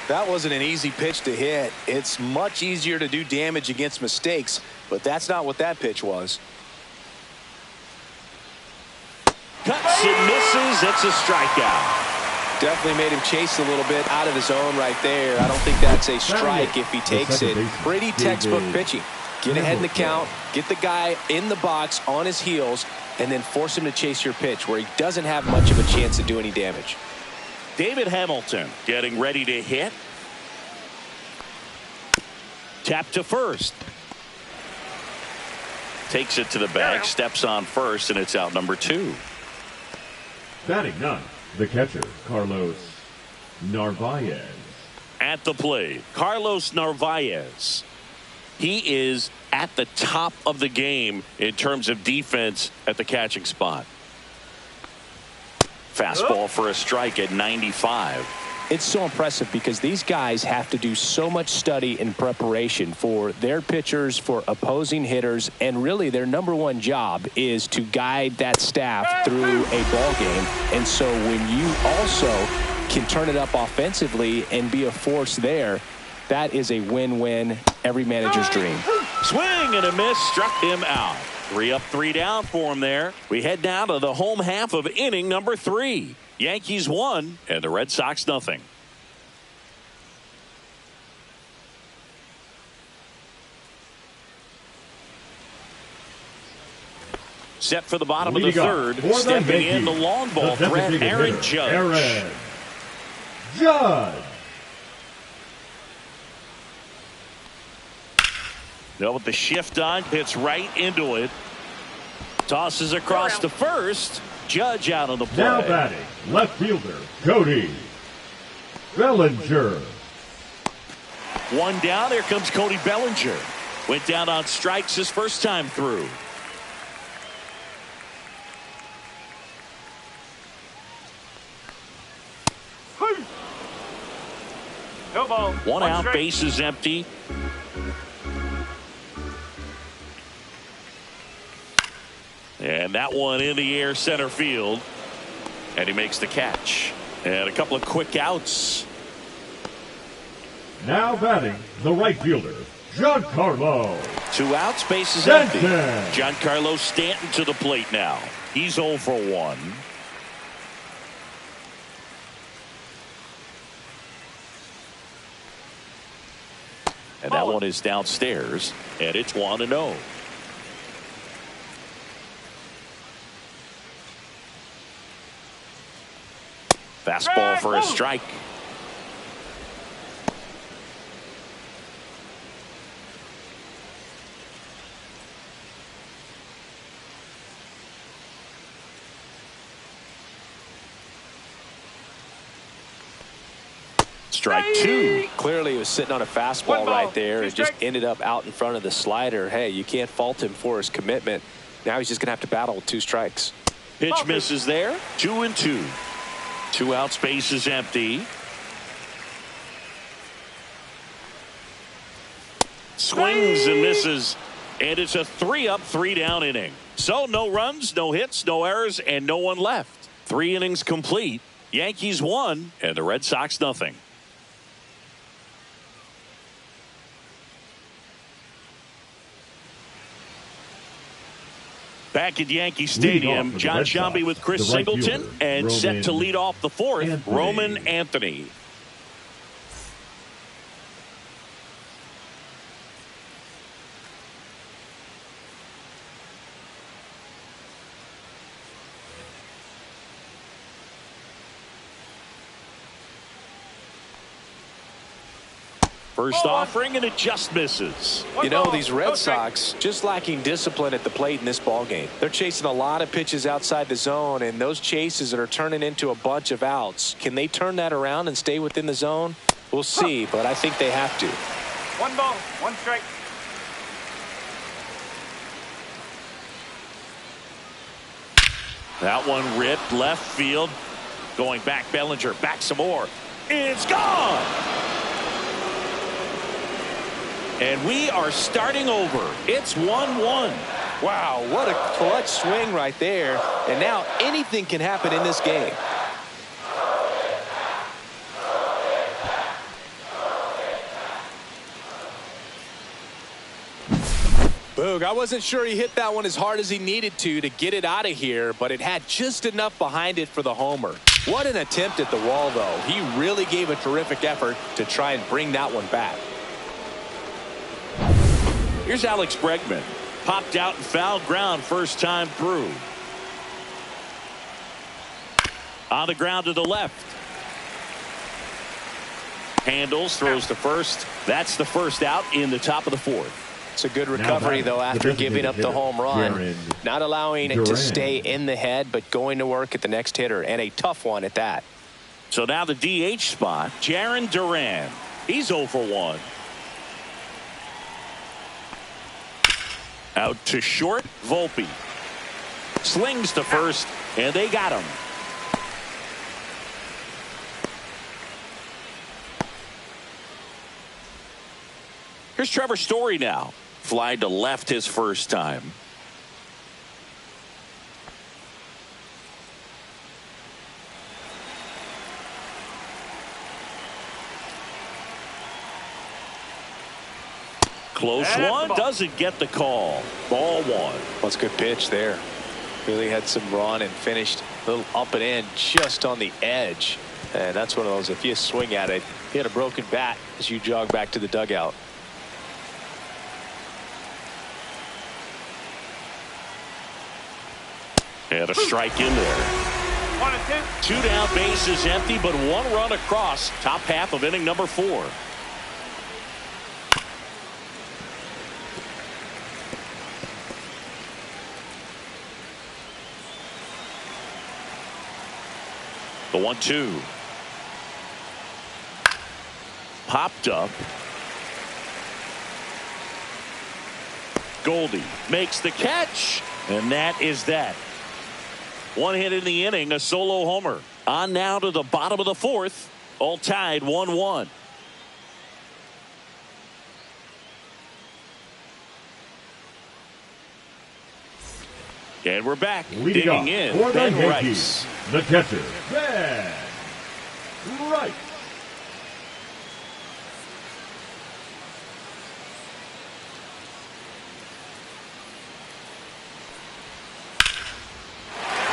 That wasn't an easy pitch to hit. It's much easier to do damage against mistakes, but that's not what that pitch was. Cuts and misses. It's a strikeout. Definitely made him chase a little bit out of his zone right there. I don't think that's a strike if he takes it. Pretty textbook pitching. Get ahead in the count, get the guy in the box on his heels, and then force him to chase your pitch where he doesn't have much of a chance to do any damage. David Hamilton getting ready to hit. Tap to first. Takes it to the bag, steps on first, and it's out number 2. Batting ninth, the catcher, Carlos Narvaez. At the plate, Carlos Narvaez. He is at the top of the game in terms of defense at the catching spot. Fastball for a strike at 95. It's so impressive because these guys have to do so much study and preparation for their pitchers, for opposing hitters, and really their number one job is to guide that staff through a ball game. And so when you also can turn it up offensively and be a force there, that is a win-win, every manager's dream. Swing and a miss, struck him out. 3 up, 3 down for him there. We head down to the home half of inning number 3. Yankees 1 and the Red Sox nothing. Set for the bottom of the third. Stepping in the long ball threat, Aaron Judge. Aaron Judge. No, with the shift on, hits right into it. Tosses across to first. Judge out on the play. Now batting, left fielder, Cody Bellinger. 1 down. Here comes Cody Bellinger. Went down on strikes his first time through. No ball. 1 out, strike. base is empty. And that one in the air center field. And he makes the catch. And a couple of quick outs. Now batting, the right fielder, Giancarlo 2 outs, base is Stanton. empty. Giancarlo Stanton to the plate now. He's 0 for 1. And that one is downstairs. And it's 1-0. Fastball for a strike. Strike 2. Clearly he was sitting on a fastball right there and just ended up out in front of the slider. Hey, you can't fault him for his commitment. Now he's just going to have to battle with 2 strikes. Pitch misses there. 2-2. 2 outs, base is empty. Swings and misses. And it's a 3 up, 3 down inning. So no runs, no hits, no errors, and no one left. 3 innings complete. Yankees 1 and the Red Sox nothing. Back at Yankee Stadium, John Sciambi with Chris Singleton, and set to lead off the 4th, Roman Anthony. First offering, and it just misses. You know, these Red Sox just lacking discipline at the plate in this ball game. They're chasing a lot of pitches outside the zone, and those chases that are turning into a bunch of outs. Can they turn that around and stay within the zone? We'll see, but I think they have to. One ball, one strike. That one ripped left field. Going back, Bellinger. Back some more. It's gone. And we are starting over. It's 1-1. Wow, what a clutch swing right there. And now anything can happen in this game. Boog, I wasn't sure he hit that one as hard as he needed to get it out of here, but it had just enough behind it for the homer. What an attempt at the wall, though. He really gave a terrific effort to try and bring that one back. Here's Alex Bregman. Popped out and foul ground first time through. On the ground to the left. Handles, throws to first. That's the first out in the top of the fourth. It's a good recovery, though, after giving up the home run. Not allowing it to stay in the head, but going to work at the next hitter, and a tough one at that. So now the DH spot, Jarren Duran. He's 0 for 1. Out to short, Volpe. Slings to first, and they got him. Here's Trevor Story now. Fly to left his first time. Close one, doesn't get the call. Ball one. That's a good pitch there. Really had some run and finished a little up and in just on the edge. And that's one of those, if you swing at it, you had a broken bat as you jog back to the dugout. And a strike in there. 1 and 2. 2 down, bases empty, but 1 run across. Top half of inning number 4. The 1-2. Popped up. Goldie makes the catch, and that is that. 1 hit in the inning, a solo homer. On now to the bottom of the 4th. All tied 1-1. And we're back. Digging in, for the Ben Yankees, Rice. the catcher, Ben Rice.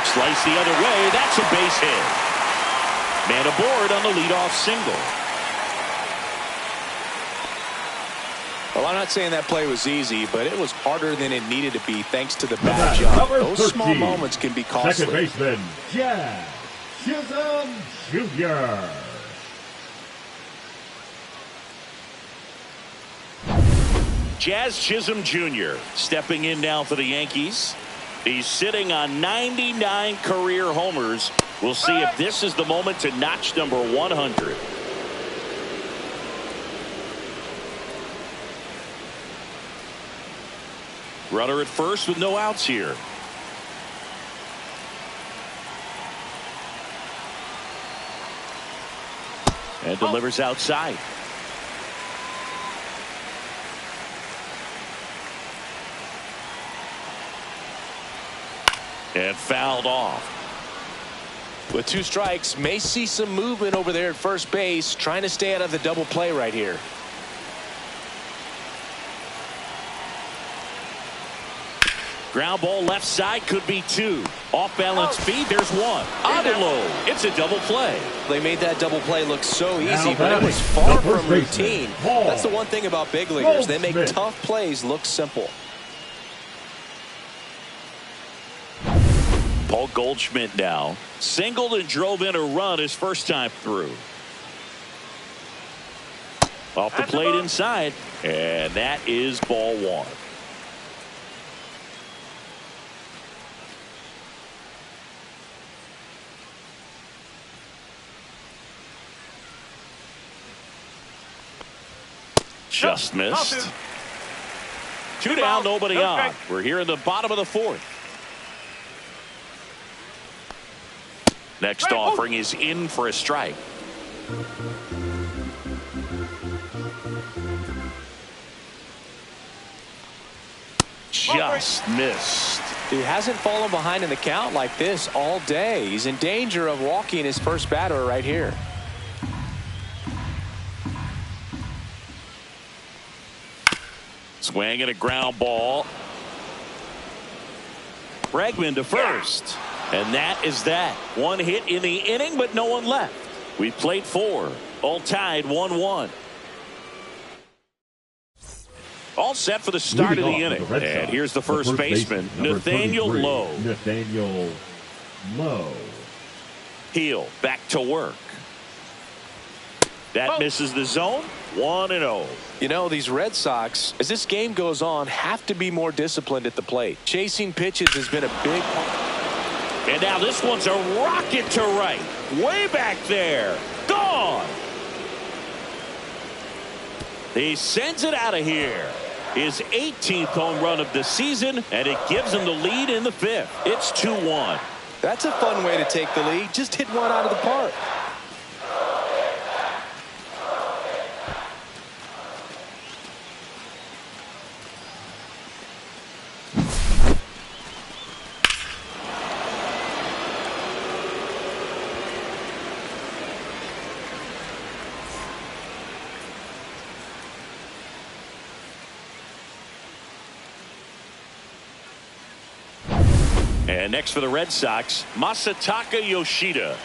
Slice the other way. That's a base hit. Man aboard on the leadoff single. Well, I'm not saying that play was easy, but it was harder than it needed to be thanks to the bad job. Those small moments can be costly. Second baseman, Jazz Chisholm Jr. Jazz Chisholm Jr. stepping in now for the Yankees. He's sitting on 99 career homers. We'll see if this is the moment to notch number 100. Runner at first with no outs here. And delivers outside. And fouled off. With 2 strikes, may see some movement over there at first base, trying to stay out of the double play right here. Ground ball left side, could be 2. Off balance feed, there's 1. Adelo, it's a double play. They made that double play look so easy, Now but it was batting, far the first from baseman, routine. Paul That's the one thing about big leaguers. They make Goldschmidt. tough plays look simple. Paul Goldschmidt now singled and drove in a run his first time through. Off the plate inside, and that is ball 1. Just missed. Two down, nobody on. We're here in the bottom of the fourth. Next offering is in for a strike. Just missed. He hasn't fallen behind in the count like this all day. He's in danger of walking his first batter right here. Swing and a ground ball. Bregman to first. And that is that. One hit in the inning, but no one left. We played 4. All tied 1-1. All set for the start of the inning. And here's the first baseman, Nathaniel Lowe. Nathaniel Lowe. Heel back to work. That misses the zone. 1-0. You know, these Red Sox, as this game goes on, have to be more disciplined at the plate. Chasing pitches has been a big part. And now this one's a rocket to right. Way back there. Gone. He sends it out of here. His 18th home run of the season, and it gives him the lead in the 5th. It's 2-1. That's a fun way to take the lead. Just hit one out of the park. And next for the Red Sox, Masataka Yoshida.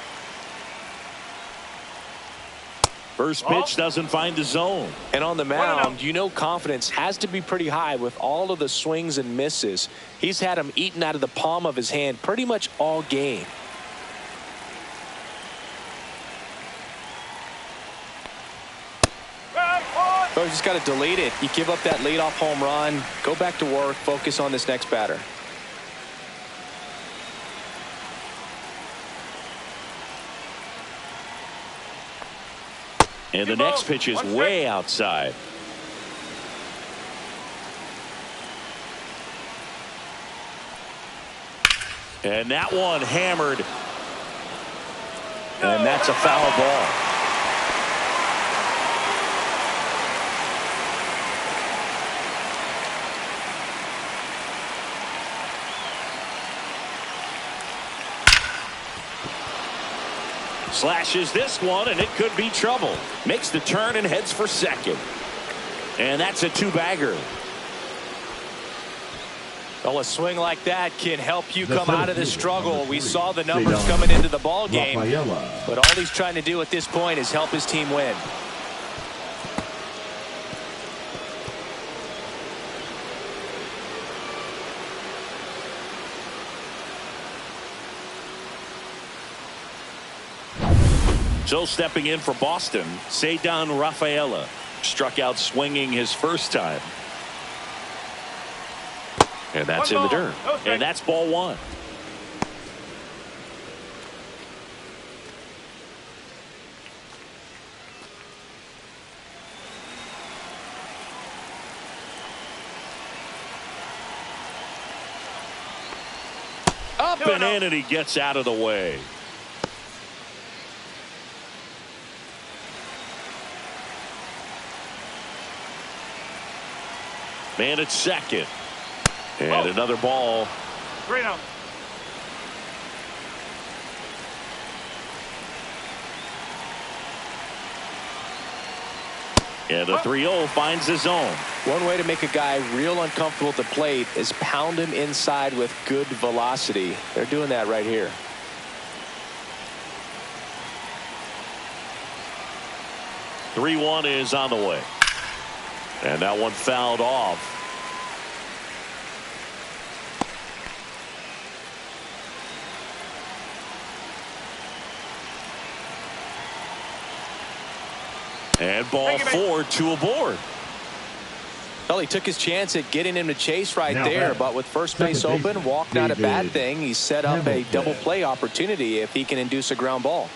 First pitch doesn't find the zone. And on the mound, you know confidence has to be pretty high with all of the swings and misses. He's had them eaten out of the palm of his hand pretty much all game. So you just got to delete it. You give up that leadoff home run, go back to work, focus on this next batter. And the next pitch is way outside. And that one hammered. And that's a foul ball. Slashes this one, and it could be trouble. Makes the turn and heads for second. And that's a 2-bagger. Well, a swing like that can help you come out of this struggle. We saw the numbers coming into the ball game, but all he's trying to do at this point is help his team win. So stepping in for Boston, Ceddanne Rafaela struck out swinging his first time. And that's in the dirt. And that's ball 1. Up and in, and he gets out of the way. Man at second. And another ball. 3-0. And the 3-0 finds the zone. One way to make a guy real uncomfortable at the plate is pound him inside with good velocity. They're doing that right here. Three 3-1 is on the way. And that one fouled off. And ball 4, 2 aboard. Well, he took his chance at getting him to chase right Now there, back. but with first base open, walk not a bad thing. He set up a double play opportunity if he can induce a ground ball.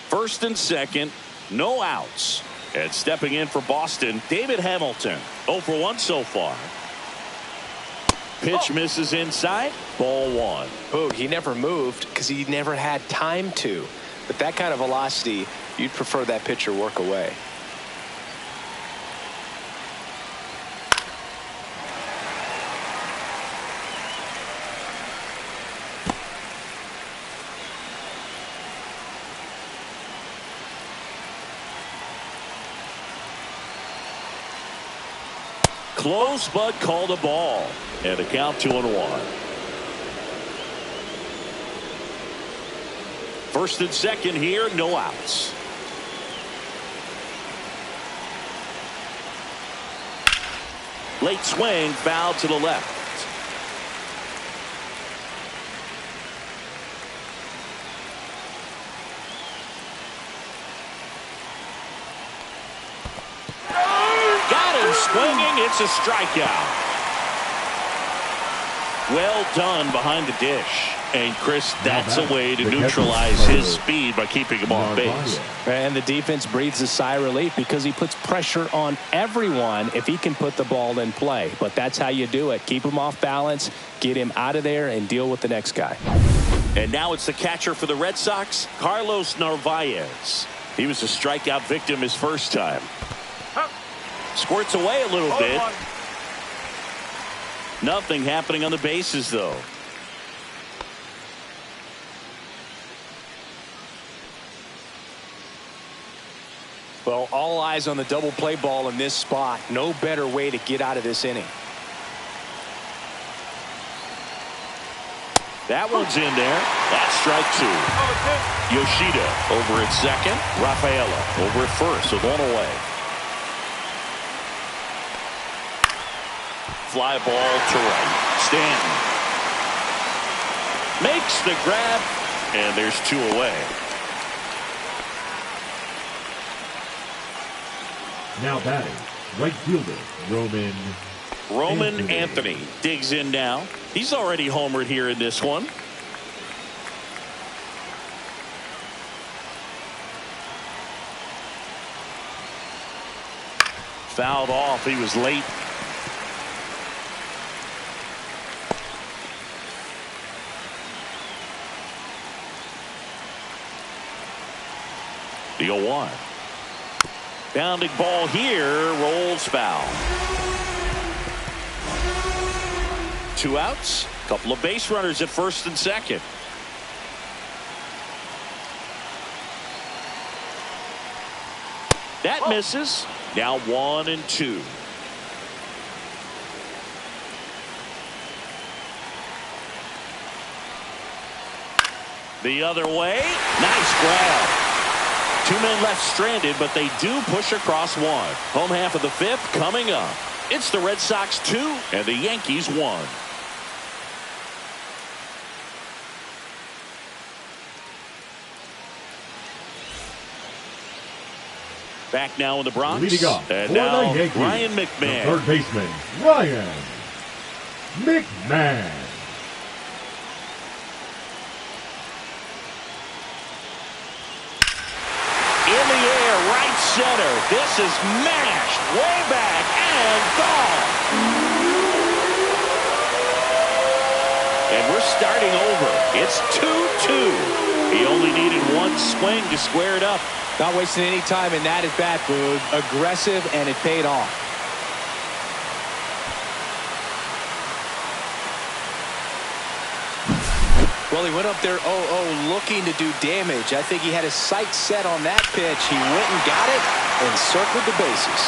First and second, no outs. And stepping in for Boston, David Hamilton. 0 for 1 so far. Pitch misses inside. Ball 1. Oh, he never moved because he never had time to. But that kind of velocity, you'd prefer that pitcher work away. Close, but called a ball. And a count 2-1. First and second here, no outs. Late swing, foul to the left. Got him swinging. It's a strikeout. Well done behind the dish. And Chris, that's a way to neutralize his speed by keeping him off base. And the defense breathes a sigh of relief because he puts pressure on everyone if he can put the ball in play. But that's how you do it. Keep him off balance, get him out of there, and deal with the next guy. And now it's the catcher for the Red Sox, Carlos Narvaez. He was a strikeout victim his first time. Squirts away a little bit. Nothing happening on the bases, though. Well, all eyes on the double play ball in this spot. No better way to get out of this inning. That one's in there. That's strike 2. Yoshida over at second. Rafaela over at first with one away. Fly ball to right. Stanton makes the grab, and there's 2 away. Now batting, right fielder, Roman Anthony digs in now. He's already homered here in this one. Fouled off. He was late. The 0-1. Bounding ball here, rolls foul. 2 outs, couple of base runners at first and second. That misses. Now 1 and 2. The other way. Nice grab. 2 men left stranded, but they do push across 1. Home half of the 5th coming up. It's the Red Sox 2 and the Yankees 1. Back now in the Bronx. Leading off And for now the Yankees, Ryan McMahon. the third baseman, Ryan McMahon. In the air, right center. This is mashed way back and gone. And we're starting over. It's 2-2. He only needed 1 swing to square it up. Not wasting any time in that at bat, Boog. Aggressive, and it paid off. Well, he went up there 0-0 looking to do damage. I think he had his sights set on that pitch. He went and got it and circled the bases.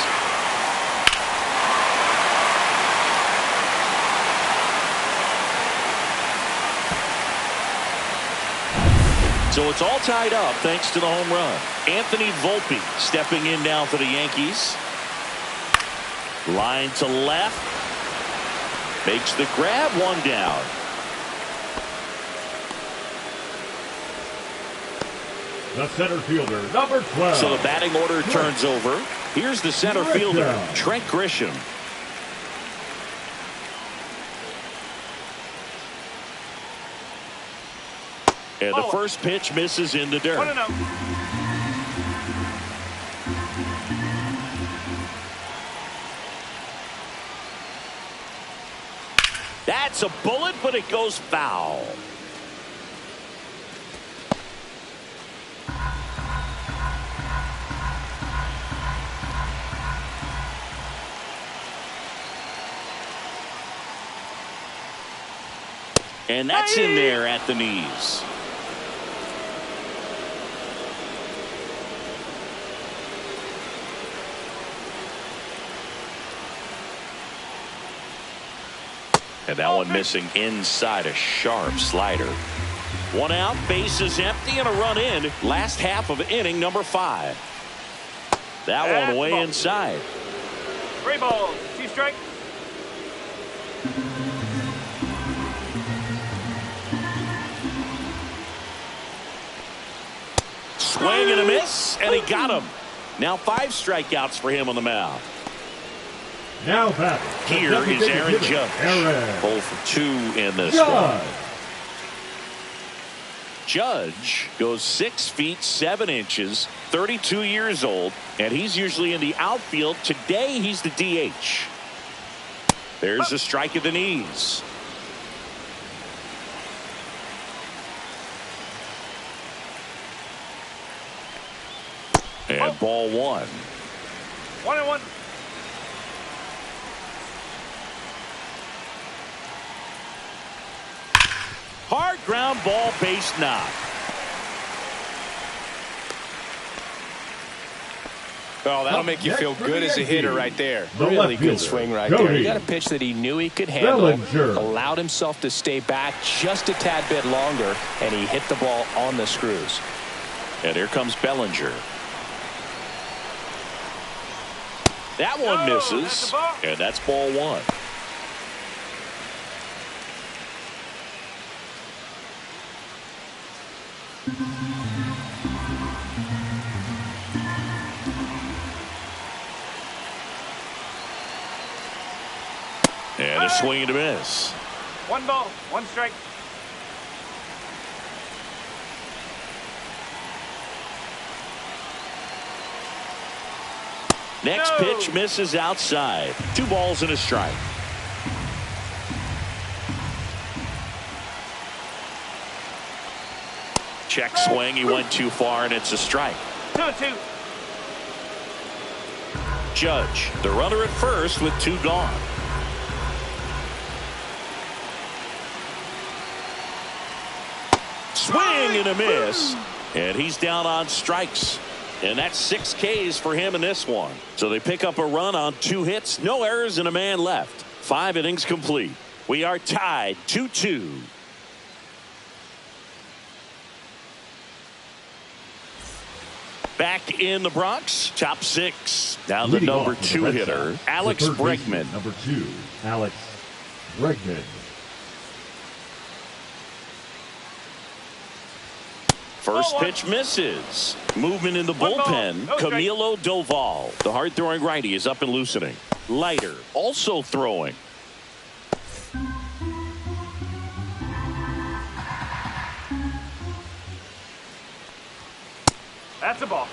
So it's all tied up thanks to the home run. Anthony Volpe stepping in now for the Yankees. Line to left. Makes the grab, 1 down. The center fielder, number 12. So the batting order turns over. Here's the center fielder, Trent Grisham. And the first pitch misses in the dirt. 1-0. That's a bullet, but it goes foul. And that's in there at the knees. And that one missing inside, a sharp slider. One out, bases empty, and a run in. Last half of inning number 5. That one way inside. 3 balls, 2 strikes. Swing and a miss, and he got him. Now 5 strikeouts for him on the mound. Now back. Here is Aaron Judge. 0 for 2 in this one. Judge goes 6 feet 7 inches, 32 years old, and he's usually in the outfield. Today he's the DH. There's a strike at the knees. And ball 1. 1-1. Hard ground ball, base knock. Oh, that'll make you feel good as a hitter right there. The Really left good fielder, swing right Jody. there. He got a pitch that he knew he could handle, Bellinger. allowed himself to stay back just a tad bit longer, and he hit the ball on the screws. And here comes Bellinger. That one misses, and that's ball 1. And a swing and a miss. 1 ball, 1 strike. Next pitch misses outside. 2 balls and a strike. Check swing. He went too far, and it's a strike. 2-2. Judge, the runner at first with 2 gone. Swing and a miss. And he's down on strikes. And that's 6 Ks for him in this one. So they pick up a run on 2 hits, no errors, and a man left. 5 innings complete. We are tied 2-2. Back in the Bronx, top 6. Now the number 2 hitter, Alex Bregman. Number 2, Alex Bregman. First pitch misses. Movement in the bullpen. Camilo Doval, the hard-throwing righty, is up and loosening. Leiter also throwing. That's a ball.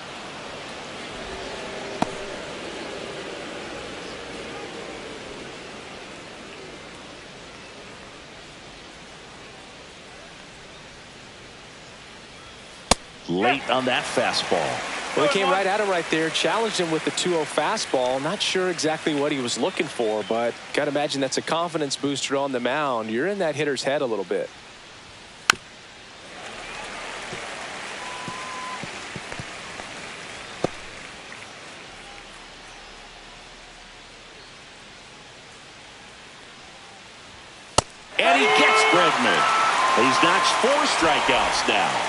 Late on that fastball. Well, he came right at him right there, challenged him with the 2-0 fastball. Not sure exactly what he was looking for, but got to imagine that's a confidence booster on the mound. You're in that hitter's head a little bit. And he gets Bregman. He's notched 4 strikeouts now.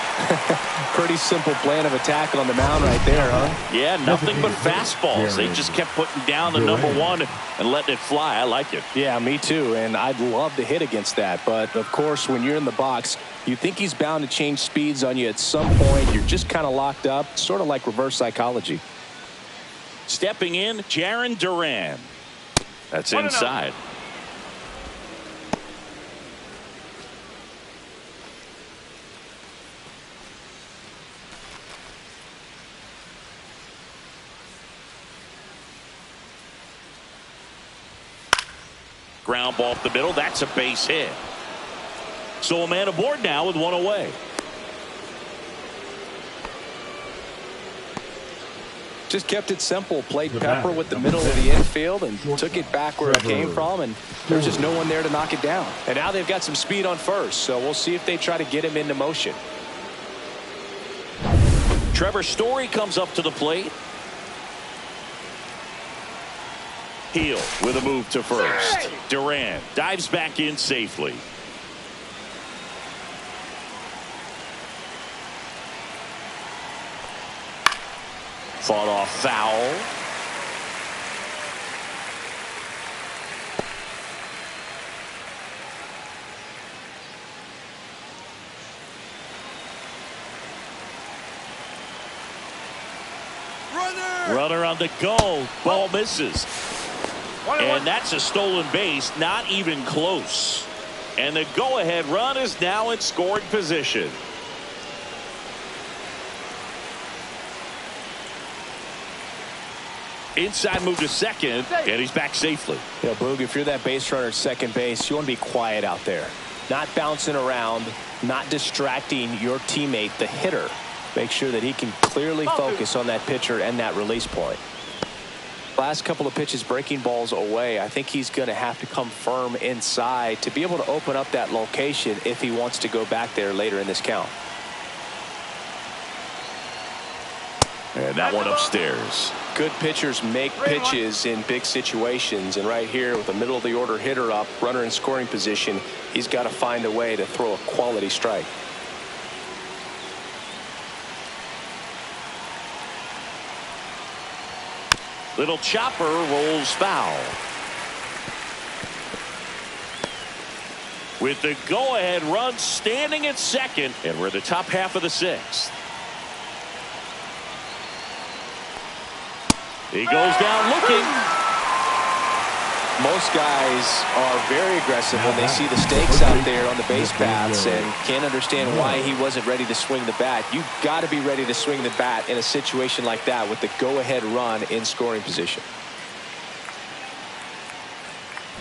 Pretty simple plan of attack on the mound right there, huh? Yeah, nothing but fastballs. They just kept putting down the number 1 and letting it fly. I like it. Yeah, me too, and I'd love to hit against that. But, of course, when you're in the box, you think he's bound to change speeds on you at some point. You're just kind of locked up, sort of like reverse psychology. Stepping in, Jarren Duran. That's inside. Ground ball up the middle. That's a base hit. So a man aboard now with one away. Just kept it simple. Played pepper with the middle of the infield and took it back where it came from, and there's just no one there to knock it down. And now they've got some speed on first, so we'll see if they try to get him into motion. Trevor Story comes up to the plate. Heel with a move to first. Duran dives back in safely. Fought off foul. Runner on the go. Ball misses. And that's a stolen base. Not even close. And the go-ahead run is now in scoring position. Inside move to second, and he's back safely. Yeah, Boog, if you're that base runner at second base, you want to be quiet out there. Not bouncing around, not distracting your teammate, the hitter. Make sure that he can clearly focus on that pitcher and that release point. Last couple of pitches breaking balls away. I think he's going to have to come firm inside to be able to open up that location if he wants to go back there later in this count. And that one upstairs. Good pitchers make pitches in big situations, and right here with the middle of the order hitter up, runner in scoring position, he's got to find a way to throw a quality strike. Little chopper rolls foul. With the go-ahead run standing at second, and we're the top half of the sixth. He goes down looking. Most guys are very aggressive when they see the stakes out there on the base paths and can't understand why he wasn't ready to swing the bat. You've got to be ready to swing the bat in a situation like that with the go-ahead run in scoring position.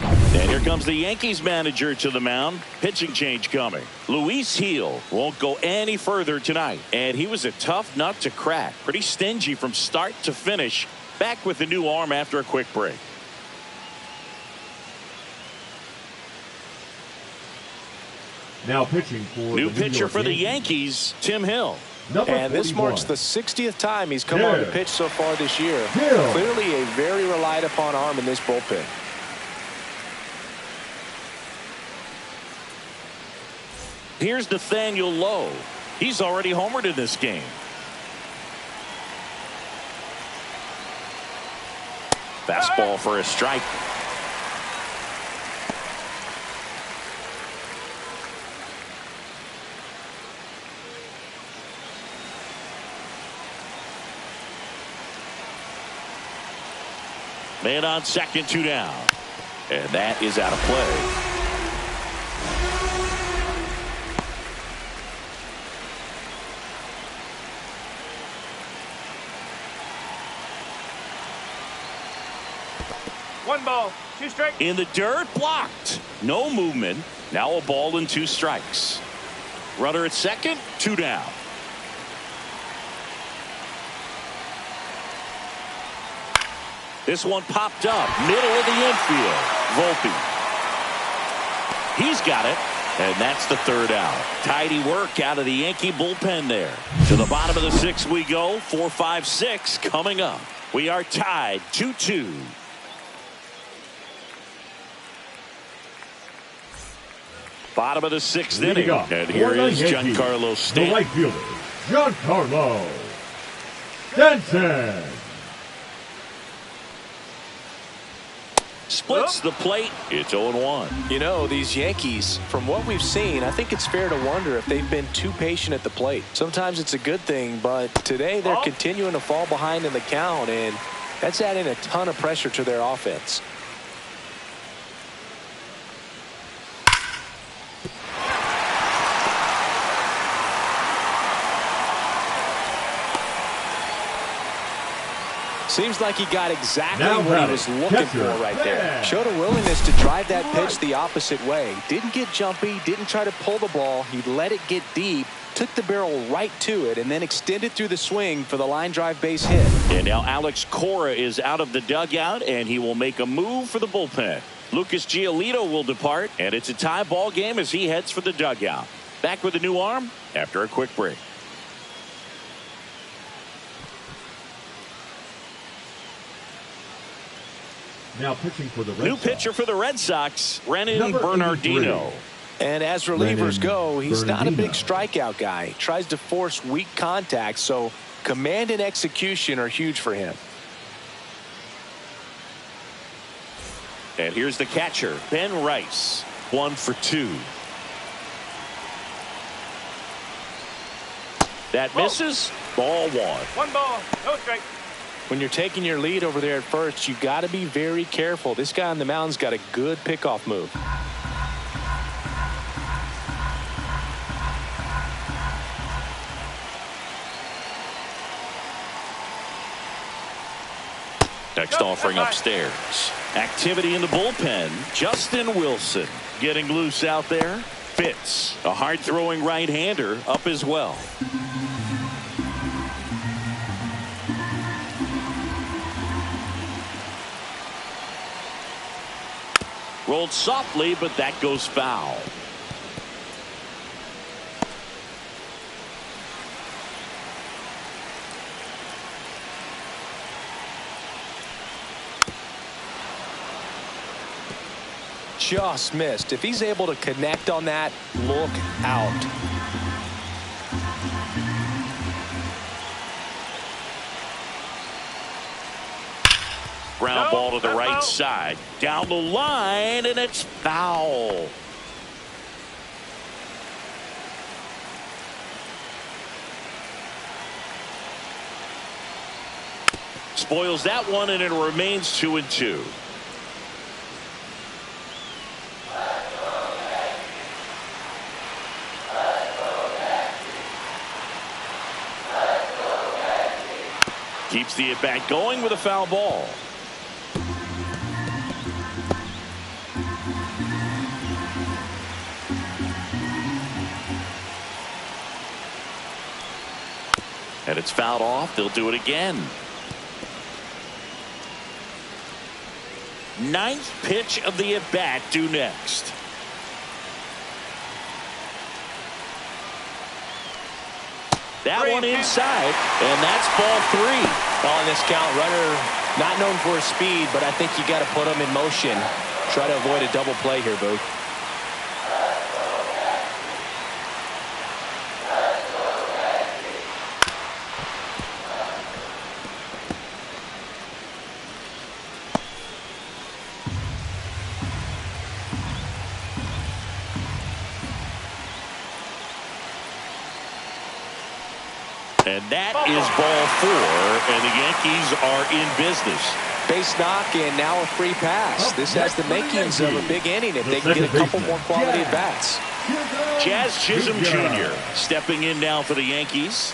And here comes the Yankees manager to the mound. Pitching change coming. Luis Gil won't go any further tonight. And he was a tough nut to crack. Pretty stingy from start to finish. Back with the new arm after a quick break. Now pitching for new the pitcher for the Yankees, Tim Hill. And this marks the 60th time he's come on to pitch so far this year. Clearly a very relied upon arm in this bullpen. Here's Nathaniel Lowe. He's already homered in this game. Fastball for a strike. Man on second, 2 down. And that is out of play. One ball, 2 strikes. In the dirt, blocked. No movement. Now a ball and 2 strikes. Runner at second, 2 down. This one popped up, middle of the infield. Volpe. He's got it, and that's the 3rd out. Tidy work out of the Yankee bullpen there. To the bottom of the 6th we go. 4, 5, 6 coming up. We are tied 2-2. Bottom of the 6th inning. And here is Giancarlo Stanton. The right fielder, Giancarlo Stanton. Splits the plate. It's 0-1. You know, these Yankees, from what we've seen, I think it's fair to wonder if they've been too patient at the plate. Sometimes it's a good thing, but today they're continuing to fall behind in the count, and that's adding a ton of pressure to their offense. Seems like he got exactly Now what he batting, was looking catcher, for right there. yeah. Showed a willingness to drive that pitch the opposite way. Didn't get jumpy, didn't try to pull the ball. He let it get deep, took the barrel right to it, and then extended through the swing for the line drive base hit. And now Alex Cora is out of the dugout, and he will make a move for the bullpen. Lucas Giolito will depart, and it's a tie ball game as he heads for the dugout. Back with a new arm after a quick break. Now pitching for the Red New Sox. pitcher for the Red Sox, Renan Number Bernardino. 83. And as relievers go, he's not a big Bernardino. strikeout guy. He tries to force weak contact, so command and execution are huge for him. And here's the catcher, Ben Rice. 1 for 2. That misses. Ball 1. One ball, no strike. When you're taking your lead over there at first, you got to be very careful. This guy on the mound's got a good pickoff move. Next offering upstairs. Activity in the bullpen. Justin Wilson getting loose out there. Fitz, a hard throwing right-hander, up as well. Rolled softly, but that goes foul. Just missed. If he's able to connect on that, look out. Ground No, ball to the that's right out. side. Down the line, and it's foul. Spoils that one, and it remains 2-2. Keeps the at-bat going with a foul ball. And it's fouled off. They'll do it again. Ninth pitch of the at-bat due next. That one inside, and that's ball 3. On this count, runner not known for his speed, but I think you got to put him in motion. Try to avoid a double play here, Booth. And that is ball 4, and the Yankees are in business. Base knock and now a free pass. This has the makings of a big inning if they can get a couple more quality at bats. Jazz Chisholm Jr. stepping in now for the Yankees.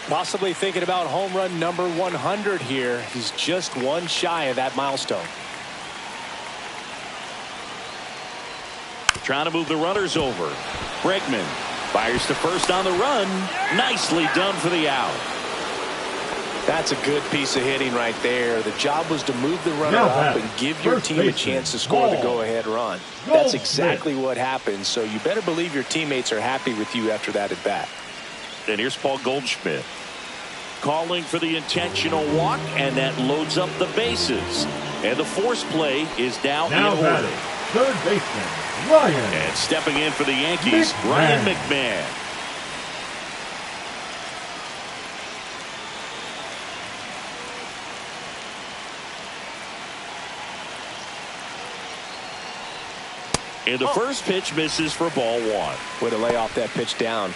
Possibly thinking about home run number 100 here. He's just one shy of that milestone. Trying to move the runners over. Bregman fires to first on the run. Nicely done for the out. That's a good piece of hitting right there. The job was to move the runner Now up batting, and give your first team a baseman, chance to score the Ball. go-ahead run. Goldschmidt. That's exactly what happened, so you better believe your teammates are happy with you after that at bat. And here's Paul Goldschmidt calling for the intentional walk, and that loads up the bases. And the force play is now Now in order. batting, third baseman, Ryan. And stepping in for the Yankees, Ryan McMahon. And the first pitch misses for ball 1. Way to lay off that pitch down.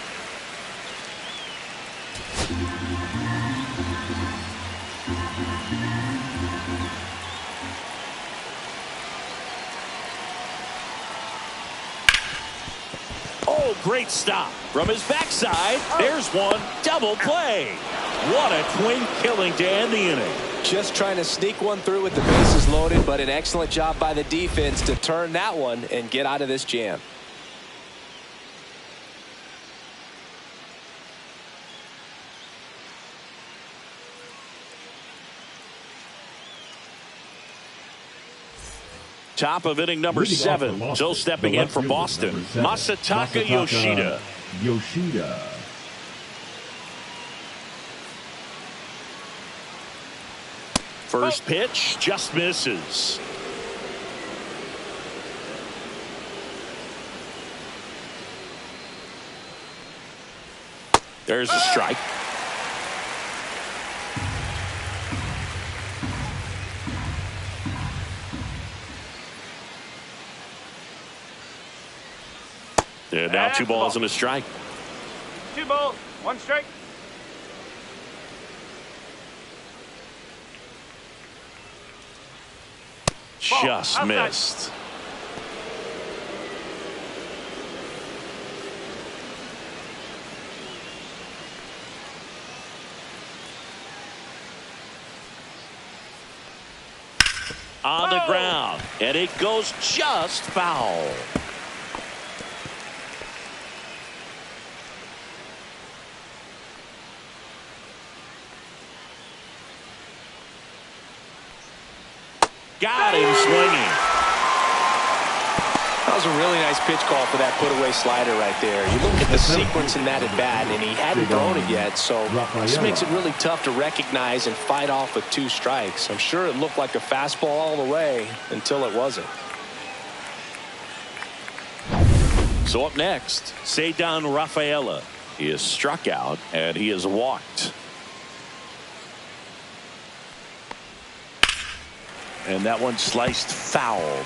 Oh, great stop. From his backside, there's one. Double play. What a twin killing to end the inning. Just trying to sneak one through with the bases loaded, but an excellent job by the defense to turn that one and get out of this jam. Top of inning number 7. So stepping in for Boston, Masataka Yoshida. First pitch just misses. There's a strike. And now 2 balls and a strike. 2 balls, 1 strike. Just missed. On the ground, and it goes just foul. Got him swinging. That was a really nice pitch call for that put-away slider right there. You look at the sequence in that at-bat, and he hadn't thrown it yet, so this makes it really tough to recognize and fight off with 2 strikes. I'm sure it looked like a fastball all the way until it wasn't. So up next, Ceddanne Rafaela. He is struck out, and he is walked. And that one sliced foul.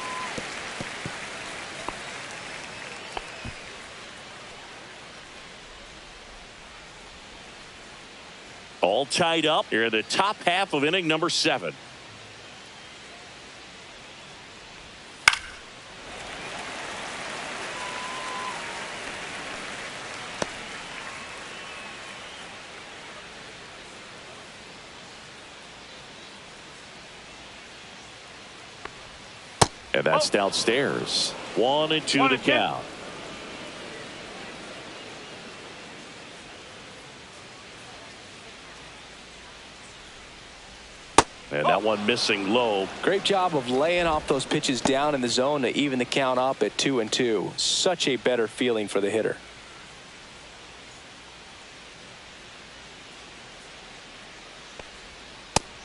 All tied up here in the top half of inning number 7. And that's downstairs. 1-2 to count. And that one missing low. Great job of laying off those pitches down in the zone to even the count up at 2-2. Such a better feeling for the hitter.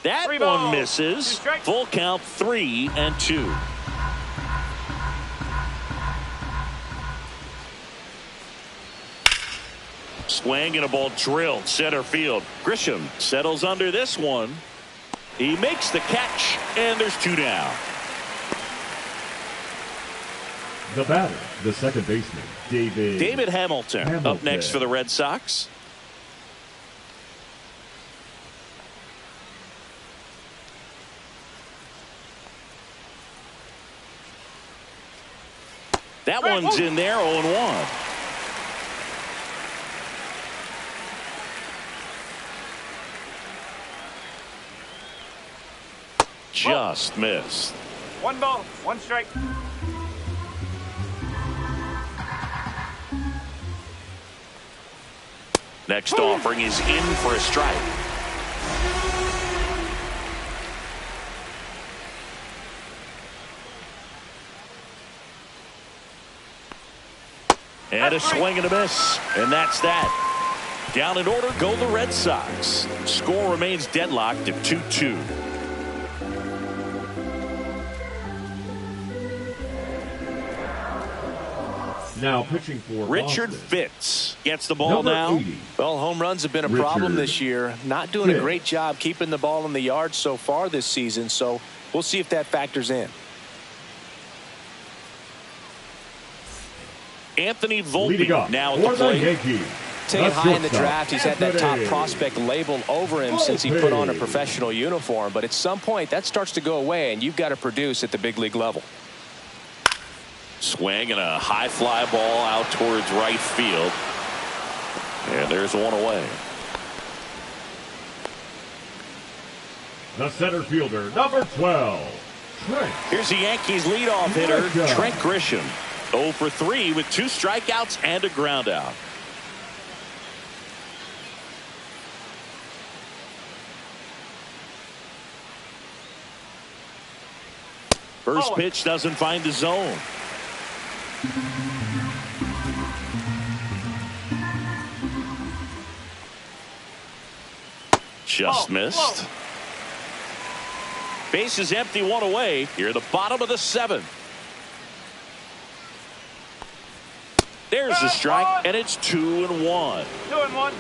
That one misses. Full count, 3-2. Swing and a ball drilled center field. Grisham settles under this one. He makes the catch, and there's 2 down. The batter, the second baseman, David Hamilton. Up next for the Red Sox. That one's in there, 0-1. Just missed. 1 ball, 1 strike. Next offering is in for a strike. And a swing and a miss. And that's that. Down in order go the Red Sox. Score remains deadlocked at 2-2. Now pitching for Richard Boston. Fitz gets the ball Number now. 80. Well, home runs have been a problem this year. Not doing a great job keeping the ball in the yard so far this season, so we'll see if that factors in. Anthony Volpe now at the for the plate. Yankees. Taken high in the shortstop, draft, he's had that top Anthony prospect labeled over him since he put on a Volpe. professional uniform, but at some point that starts to go away, and you've got to produce at the big league level. Swing and a high fly ball out towards right field. And there's one away. The center fielder, number 12, Trent. Here's the Yankees leadoff hitter, Trent Grisham. 0 for 3 with 2 strikeouts and a ground out. First pitch doesn't find the zone. Just missed. Base is empty, 1 away. Here at the bottom of the 7th. There's the strike, and it's 2-1. 2-1.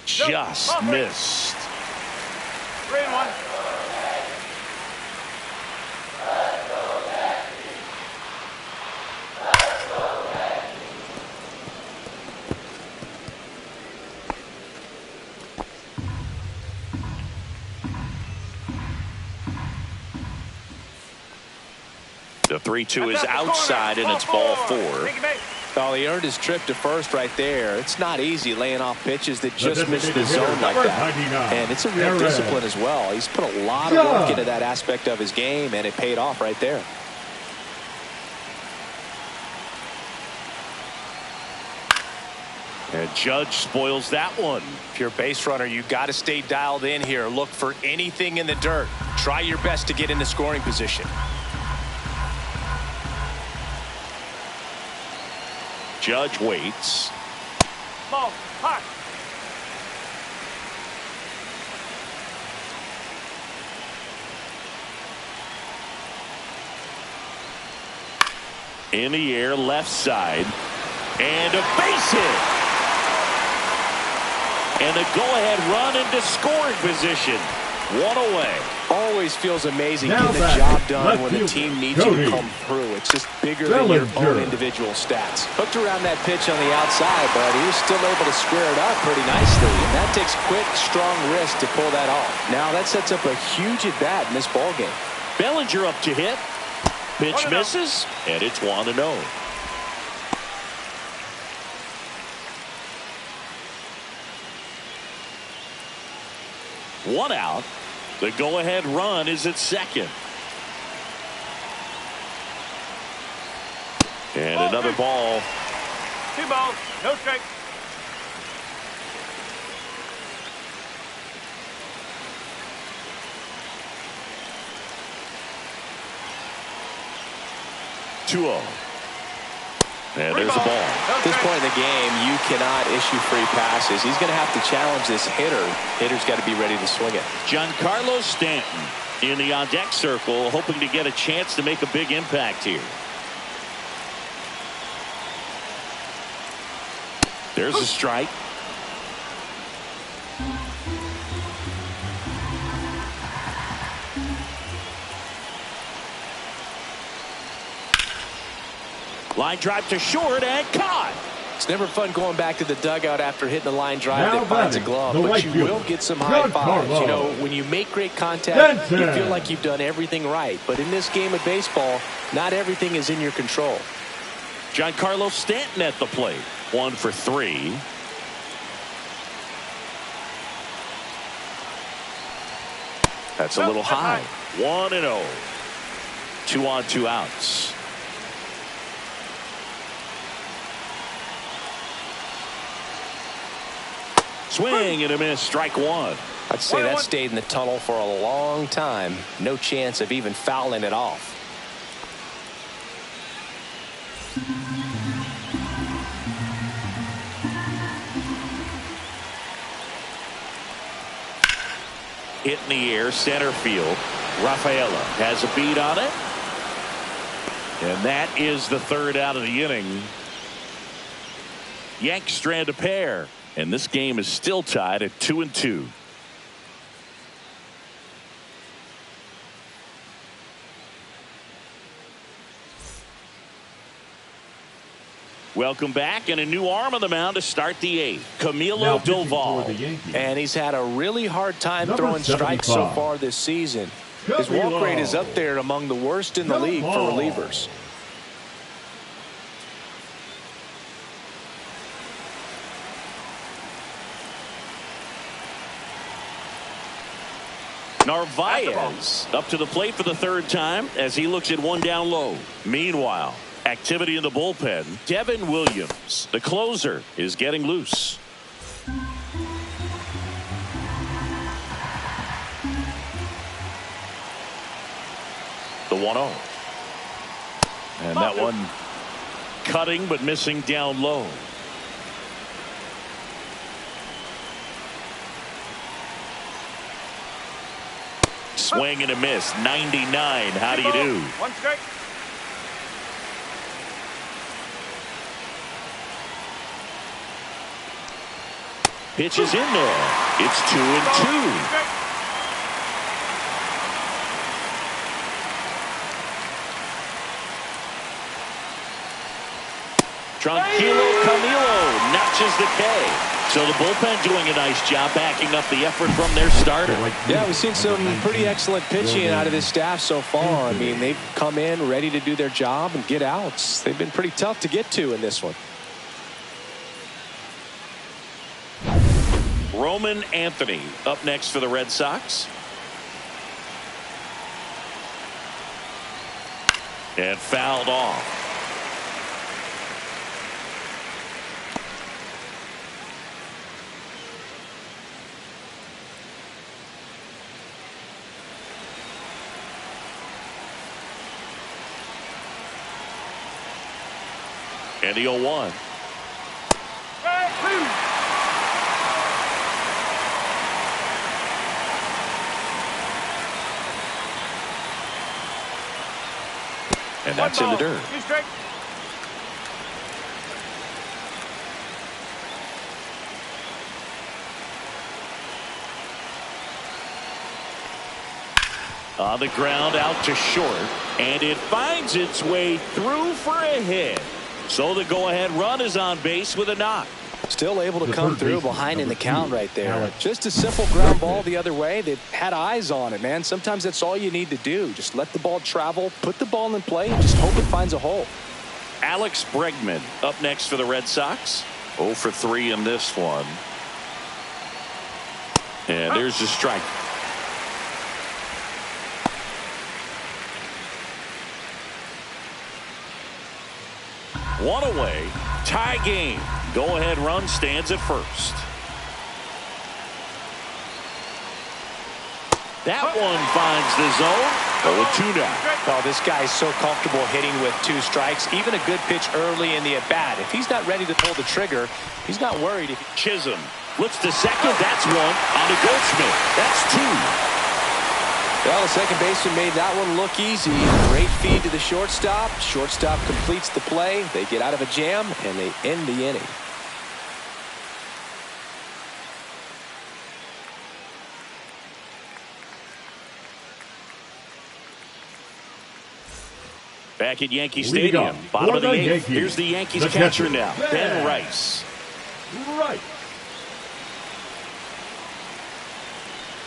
Just missed. 3-1. The 3-2 is outside, and it's ball 4. Oh, he earned his trip to first right there. It's not easy laying off pitches that just miss the zone like that. And it's a real discipline as well. He's put a lot of work into that aspect of his game, and it paid off right there. And Judge spoils that one. If you're a base runner, you got to stay dialed in here. Look for anything in the dirt. Try your best to get into scoring position. Judge waits. Ball, hot. In the air, left side. And a base hit. And a go-ahead run into scoring position. 1 away. Always feels amazing getting the job done when the team needs you to come through. It's just bigger than your own individual stats. Hooked around that pitch on the outside, but he was still able to square it up pretty nicely. And that takes quick, strong wrist to pull that off. Now that sets up a huge at-bat in this ballgame. Bellinger up to hit. Pitch misses, and it's 1-0. One out. The go-ahead run is at second. And another ball. 2 balls, no strike. And there's a ball. At this point in the game, you cannot issue free passes. He's going to have to challenge this hitter. Hitter's got to be ready to swing it. Giancarlo Stanton in the on-deck circle, hoping to get a chance to make a big impact here. There's a strike. Line drive to short and caught. It's never fun going back to the dugout after hitting a line drive that finds a glove, but you will get some high fives. You know, when you make great contact, you feel like you've done everything right. But in this game of baseball, not everything is in your control. Giancarlo Stanton at the plate. 1 for 3. That's a little high. 1-0. 2 on, 2 outs. Swing and a miss, strike 1. I'd say that stayed in the tunnel for a long time. No chance of even fouling it off. Hit in the air, center field. Rafaela has a beat on it. And that is the 3rd out of the inning. Yanks strand a pair. And this game is still tied at 2-2. Welcome back, and a new arm on the mound to start the 8th. Camilo Doval. And he's had a really hard time throwing strikes so far this season. His walk rate is up there among the worst in the league for relievers. Narvaez up to the plate for the third time as he looks at one down low. Meanwhile, activity in the bullpen. Devin Williams, the closer, is getting loose. The 1-0. And that one cutting but missing down low. Swing and a miss. 99. How do you do? One strike. Pitch is in there. It's 2-2. Tranquilo Camilo notches the K. So the bullpen doing a nice job backing up the effort from their starter. Yeah, we've seen some pretty excellent pitching out of this staff so far. I mean, they've come in ready to do their job and get outs. They've been pretty tough to get to in this one. Roman Anthony up next for the Red Sox. And fouled off. And the 0-1. And that's in the dirt. On the ground out to short. And it finds its way through for a hit. So the go-ahead run is on base with a knock. Still able to come through behind in the count right there. Just a simple ground ball the other way. They've had eyes on it, man. Sometimes that's all you need to do. Just let the ball travel, put the ball in play, and just hope it finds a hole. Alex Bregman up next for the Red Sox. 0 for 3 in this one. And there's the strike. One away, tie game. Go-ahead run stands at first. That one finds the zone. 0-2 now. Oh, this guy's so comfortable hitting with 2 strikes. Even a good pitch early in the at-bat. If he's not ready to pull the trigger, he's not worried. Chisholm flips to second. That's one. On to Goldschmidt. That's 2. Well, the second baseman made that one look easy. Great feed to the shortstop. Shortstop completes the play. They get out of a jam, and they end the inning. Back at Yankee Stadium, bottom of the 8th. Here's the Yankees catcher now, Ben Rice.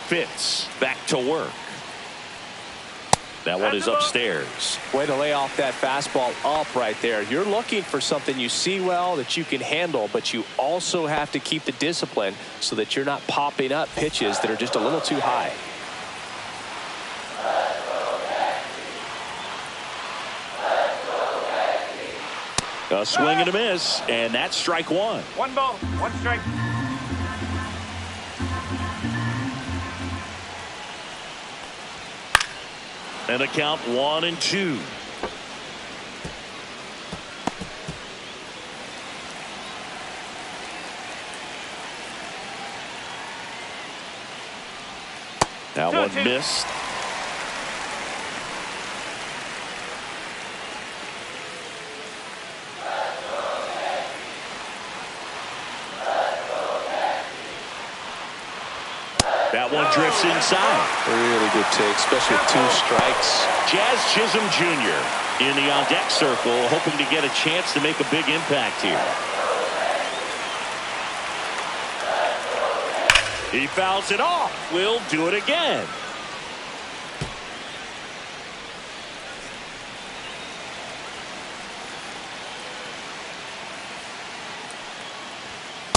Fitz back to work. That one is upstairs. Way to lay off that fastball up right there. You're looking for something you see well that you can handle, but you also have to keep the discipline so that you're not popping up pitches that are just a little too high. A swing and a miss, and that's strike 1. 1 ball, 1 strike. And the count 1-2. That one missed. That one drifts inside. Really good take, especially with 2 strikes. Jazz Chisholm Jr. in the on-deck circle, hoping to get a chance to make a big impact here. He fouls it off. Will do it again.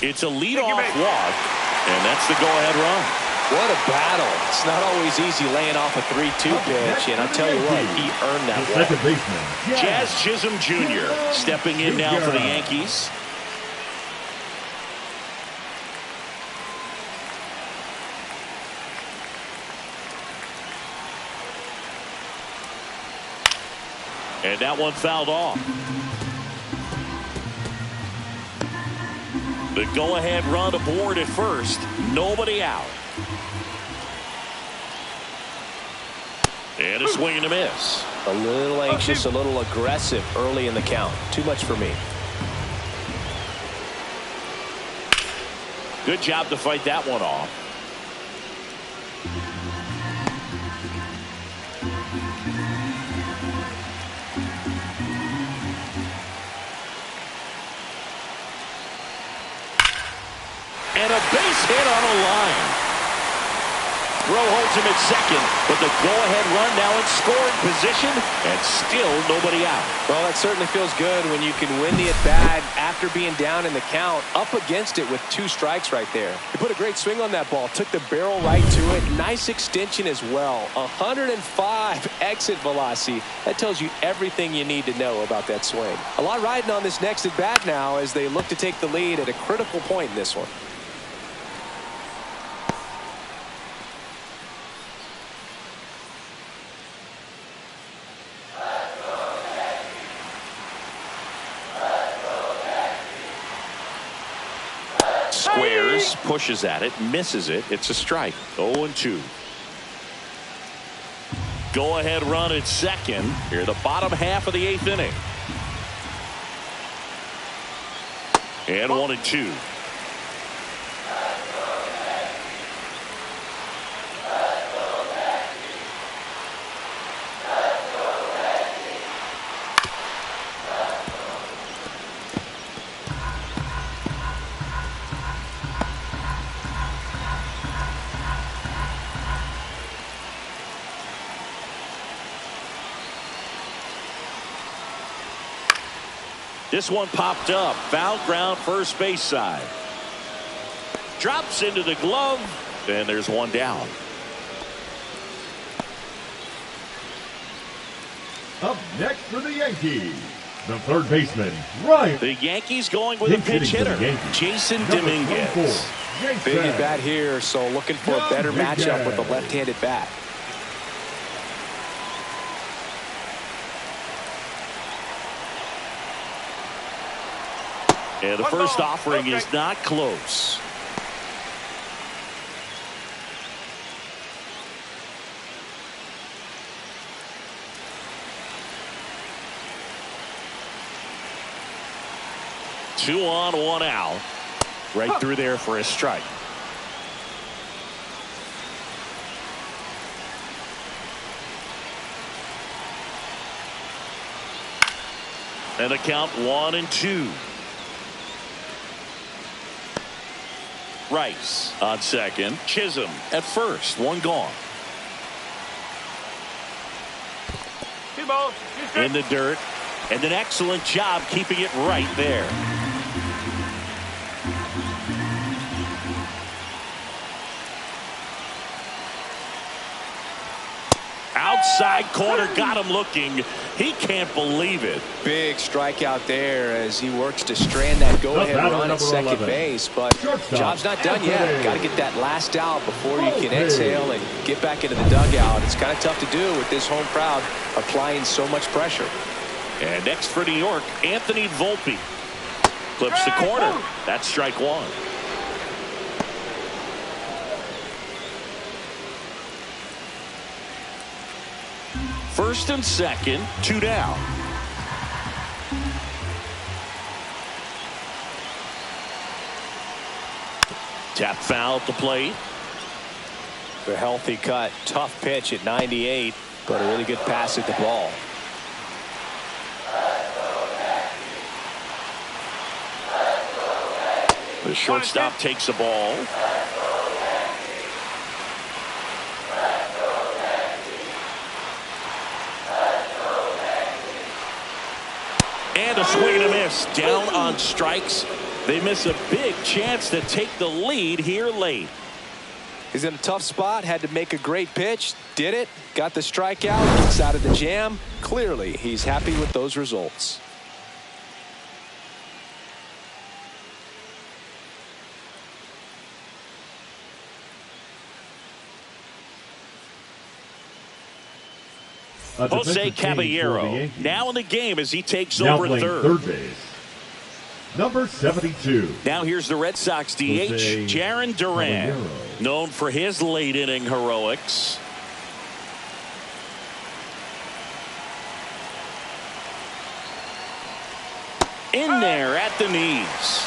It's a leadoff walk, and that's the go-ahead run. What a battle. It's not always easy laying off a 3-2 pitch, and I tell you what, he earned that one. Second baseman, Jazz Chisholm Jr. stepping in now for the Yankees. And that one fouled off. The go-ahead run aboard at first. Nobody out. And a swing and a miss. A little anxious, a little aggressive early in the count. Too much for me. Good job to fight that one off. And a base hit on a line. Throw holds him at second, but the go-ahead run now in scoring position, and still nobody out. Well, that certainly feels good when you can win the at-bat after being down in the count, up against it with 2 strikes right there. He put a great swing on that ball, took the barrel right to it. Nice extension as well. 105 exit velocity. That tells you everything you need to know about that swing. A lot riding on this next at-bat now as they look to take the lead at a critical point in this one. Squares, pushes at it, misses it. It's a strike. 0-2. Go ahead run at second. Here the bottom half of the 8th inning. And 1-2. This one popped up. Foul ground, first base side. Drops into the glove. And there's one down. Up next for the Yankees, the third baseman, Ryan. The Yankees going with a pinch hitter, Jason Dominguez. Big at bat here, so looking for a better matchup with a left-handed bat. And the first offering is not close. Two on, one out. Right through there for a strike. And the count 1-2. Rice on second. Chisholm at first. One gone. 2 balls, 2 strikes. In the dirt. And an excellent job keeping it right there. Outside corner, got him looking. He can't believe it. Big strikeout there as he works to strand that go-ahead run at second base. But job's not done yet. Got to get that last out before you can exhale and get back into the dugout. It's kind of tough to do with this home crowd applying so much pressure. And next for New York, Anthony Volpe. Clips the corner. That's strike one. First and second, 2 down. Tap foul at the plate. The healthy cut. Tough pitch at 98, but a really good pass at the ball. The shortstop takes the ball. And a swing and a miss. Down on strikes. They miss a big chance to take the lead here late. He's in a tough spot, had to make a great pitch, did it, got the strikeout, gets out of the jam. Clearly, he's happy with those results. Jose Caballero now in the game as he takes over third. Third base, number 72. Now here's the Red Sox DH, Jarren Duran, known for his late inning heroics. In there at the knees.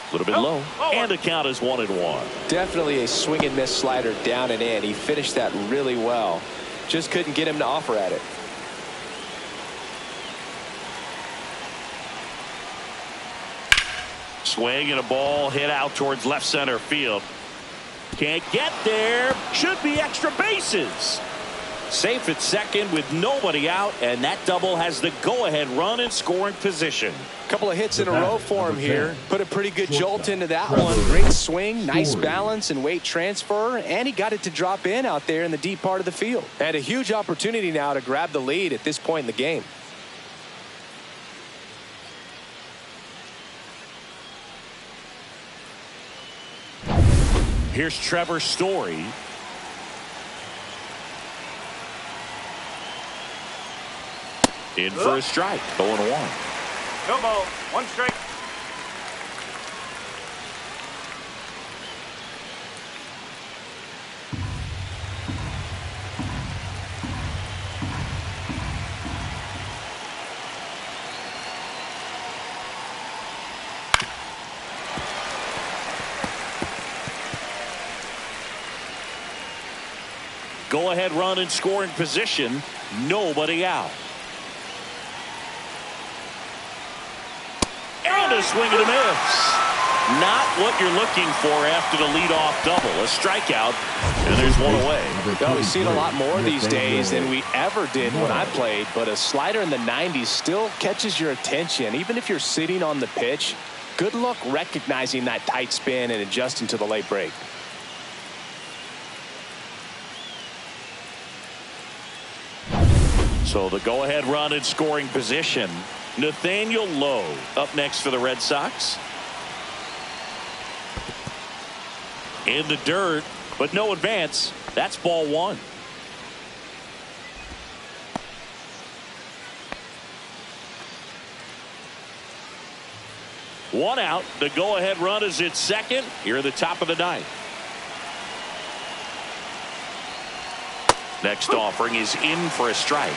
A little bit low, and the count is 1-1. Definitely a swing and miss slider down and in. He finished that really well. Just couldn't get him to offer at it. Swing and a ball hit out towards left center field. Can't get there. Should be extra bases. Safe at second with nobody out, and that double has the go-ahead run in scoring position. Couple of hits in a row for him here. Put a pretty good jolt into that one. Great swing, nice balance and weight transfer, and he got it to drop in out there in the deep part of the field. And a huge opportunity now to grab the lead at this point in the game. Here's Trevor Story. In for a strike, 0-1. No ball, 1 strike. Go-ahead run in scoring position, nobody out. And a swing and a miss. Not what you're looking for after the leadoff double. A strikeout, and there's one away. Well, we've seen a lot more these days than we ever did when I played, but a slider in the 90s still catches your attention. Even if you're sitting on the pitch, good luck recognizing that tight spin and adjusting to the late break. So the go-ahead run in scoring position. Nathaniel Lowe up next for the Red Sox. In the dirt, but no advance. That's ball 1. One out. The go-ahead run is at second. Here at the top of the 9th. Next offering is in for a strike.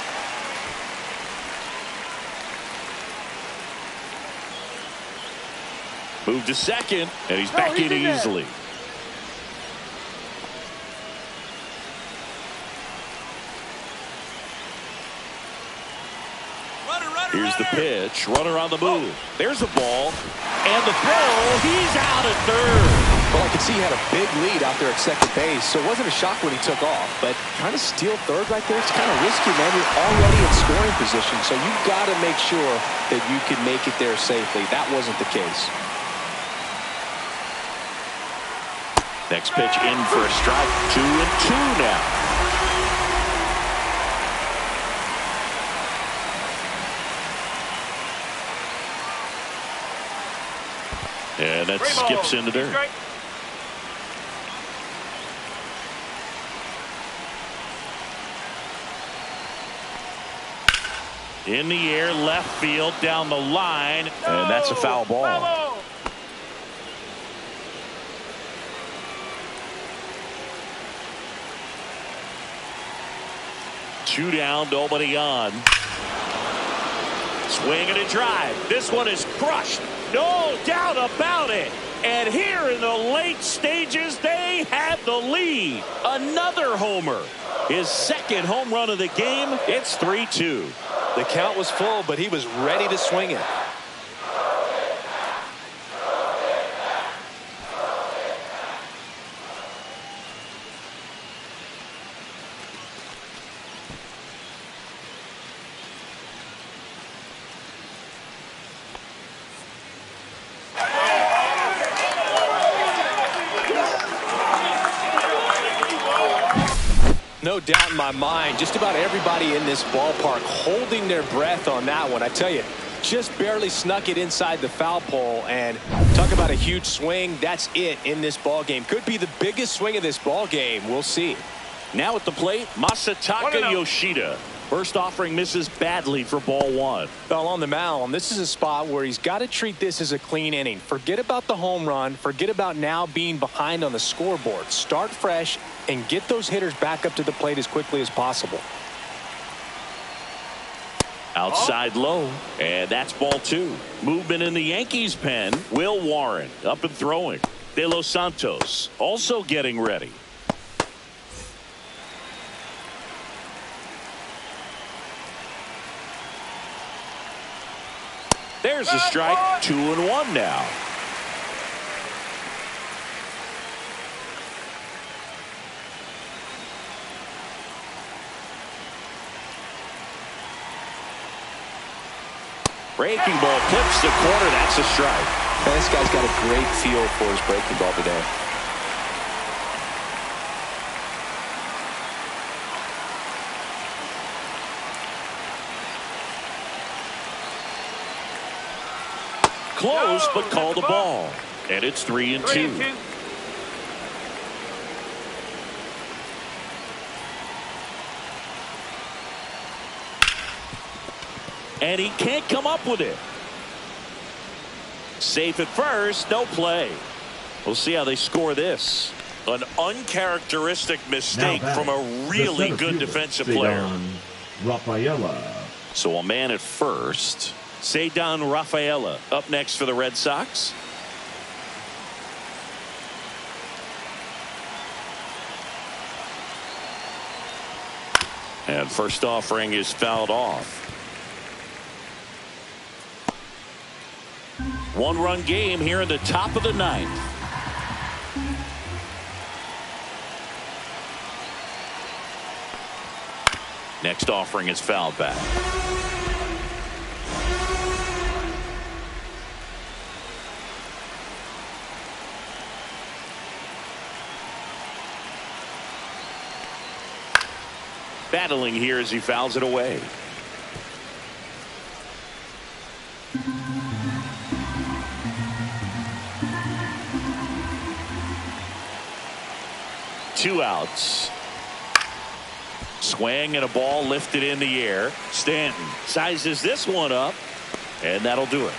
Move to second, and he's back in easily. Here's the pitch. Runner on the move. There's a ball. And the throw. He's out at third. Well, I could see he had a big lead out there at second base, so it wasn't a shock when he took off. But trying to steal third right there, it's kind of risky, man. You're already in scoring position, so you've got to make sure that you can make it there safely. That wasn't the case. Next pitch in for a strike. 2-2 now. And that skips into dirt. In the air, left field, down the line, and that's a foul ball. Two down, nobody on. Swing and a drive. This one is crushed. No doubt about it. And here in the late stages, they have the lead. Another homer. His second home run of the game. It's 3-2. The count was full, but he was ready to swing it. No doubt in my mind, just about everybody in this ballpark holding their breath on that one. I tell you, just barely snuck it inside the foul pole, and talk about a huge swing. That's it in this ball game. Could be the biggest swing of this ball game. We'll see. Now at the plate, Masataka Yoshida. First offering misses badly for ball one. Well, on the mound, this is a spot where he's got to treat this as a clean inning. Forget about the home run. Forget about now being behind on the scoreboard. Start fresh and get those hitters back up to the plate as quickly as possible. Outside low, and that's ball two. Movement in the Yankees pen. Will Warren up and throwing. De Los Santos also getting ready. There's a strike. 2-1 now. Breaking ball clips the corner. That's a strike. This guy's got a great feel for his breaking ball today. Close, but called a ball. And it's 3-2. And he can't come up with it. Safe at first, no play. We'll see how they score this. An uncharacteristic mistake from a really good defensive player. Rafaela. So a man at first. Ceddanne Rafaela up next for the Red Sox. And first offering is fouled off. One-run game here in the top of the ninth. Next offering is fouled back. Battling here as he fouls it away. Two outs. Swing and a ball lifted in the air. Stanton sizes this one up, and that'll do it.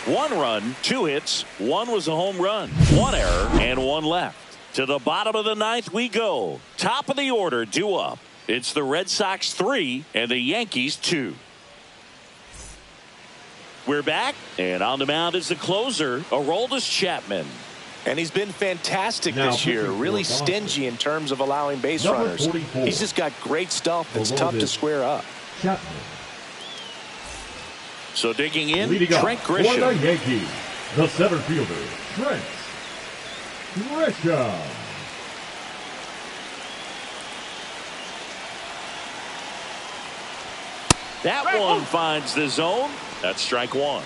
One run, two hits. One was a home run. One error and one left. To the bottom of the ninth we go. Top of the order due up. It's the Red Sox 3 and the Yankees 2. We're back, and on the mound is the closer, Aroldis Chapman. And he's been fantastic this year. Really stingy in terms of allowing base Number runners. 44. He's just got great stuff that's tough to square up. Chapman. So digging in, Leading up Trent for the Grisham. Yankees, the center fielder, Trent Grisham. That one finds the zone. That's strike one.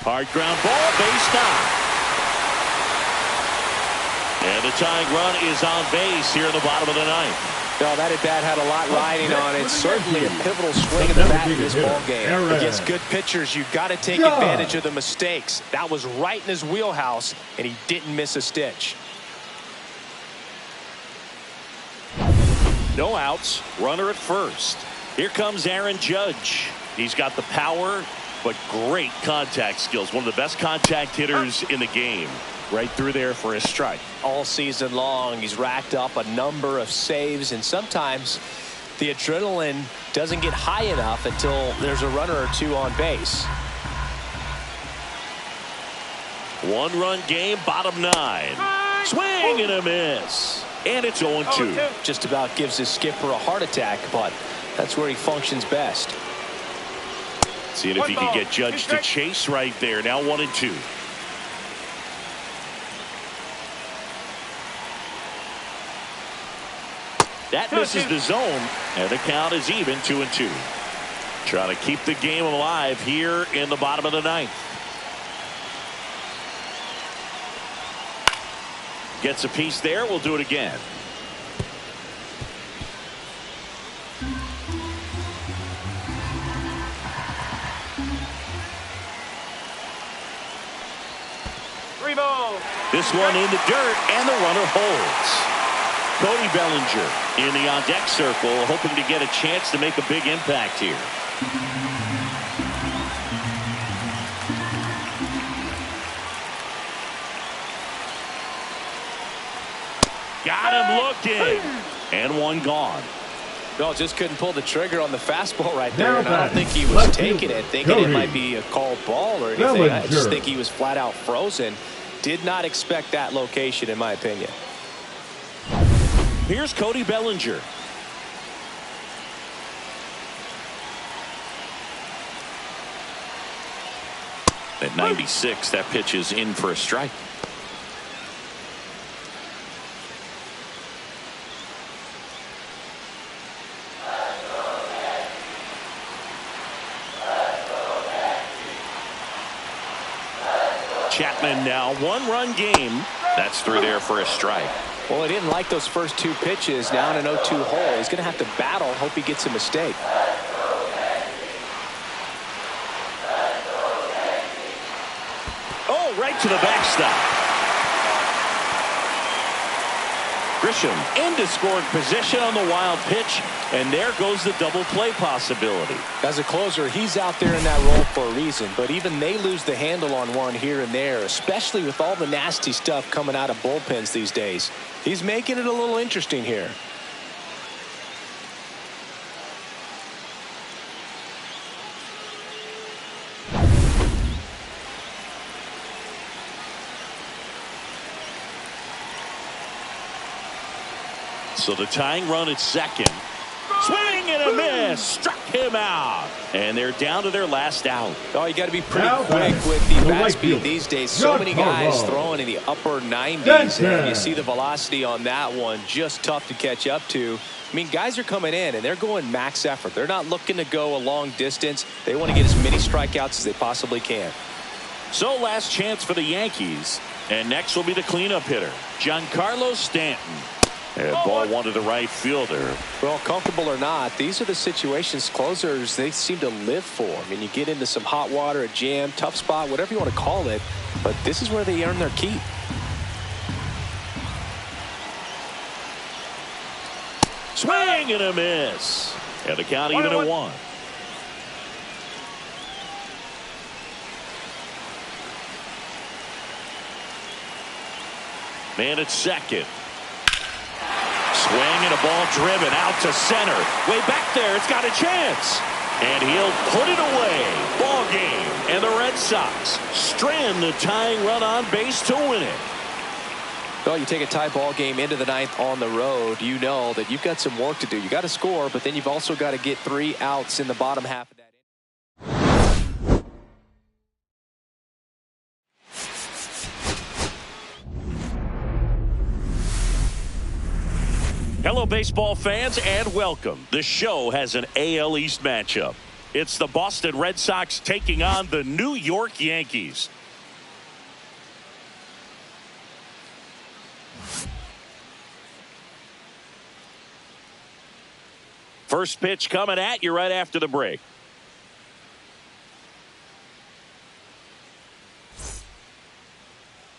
Hard ground ball, base knock. And the tying run is on base here in the bottom of the ninth. Well, that at-bat had a lot riding on it. Certainly a pivotal swing of the bat in this ball game. Against good pitchers, you've got to take advantage of the mistakes. That was right in his wheelhouse, and he didn't miss a stitch. No outs, runner at first. Here comes Aaron Judge. He's got the power, but great contact skills. One of the best contact hitters in the game. Right through there for a strike. All season long, he's racked up a number of saves, and sometimes the adrenaline doesn't get high enough until there's a runner or two on base. One-run game, bottom nine. Swing and a miss. And it's 0-2. Just about gives his skipper a heart attack, but that's where he functions best. Seeing if he can get Judge to chase right there. Now 1-2. That misses the zone, and the count is even 2-2. Trying to keep the game alive here in the bottom of the ninth. Gets a piece there. We'll do it again. This one in the dirt, and the runner holds. Cody Bellinger in the on-deck circle, hoping to get a chance to make a big impact here. Got him looking, and one gone. No, just couldn't pull the trigger on the fastball right there. And I don't think he was taking it, thinking it might be a called ball or anything. I just think he was flat out frozen. Did not expect that location, in my opinion. Here's Cody Bellinger. At 96, that pitch is in for a strike. Chapman now, one-run game. That's through there for a strike. Well, he didn't like those first two pitches. Now in an 0-2 hole, he's going to have to battle. Hope he gets a mistake. Oh, right to the backstop. Grisham into scoring position on the wild pitch, and there goes the double play possibility. As a closer, he's out there in that role for a reason, but even they lose the handle on one here and there, especially with all the nasty stuff coming out of bullpens these days. He's making it a little interesting here. So the tying run at second. Swing and a miss. Struck him out. And they're down to their last out. Oh, you got to be pretty quick with the bat speed these days. So many guys throwing in the upper 90s. And you see the velocity on that one. Just tough to catch up to. I mean, guys are coming in and they're going max effort. They're not looking to go a long distance. They want to get as many strikeouts as they possibly can. So last chance for the Yankees. And next will be the cleanup hitter, Giancarlo Stanton. And ball one to the right fielder. Well, comfortable or not, these are the situations closers they seem to live for. I mean, you get into some hot water, a jam, tough spot, whatever you want to call it, but this is where they earn their keep. Swing and a miss. And the count even at 1. Man at second. Swing and a ball driven out to center. Way back there. It's got a chance. And he'll put it away. Ball game. And the Red Sox strand the tying run on base to win it. Well, you take a tie ball game into the ninth on the road. You know that you've got some work to do. You got to score, but then you've also got to get 3 outs in the bottom half of that. Hello, baseball fans, and welcome. The show has an AL East matchup. It's the Boston Red Sox taking on the New York Yankees. First pitch coming at you right after the break.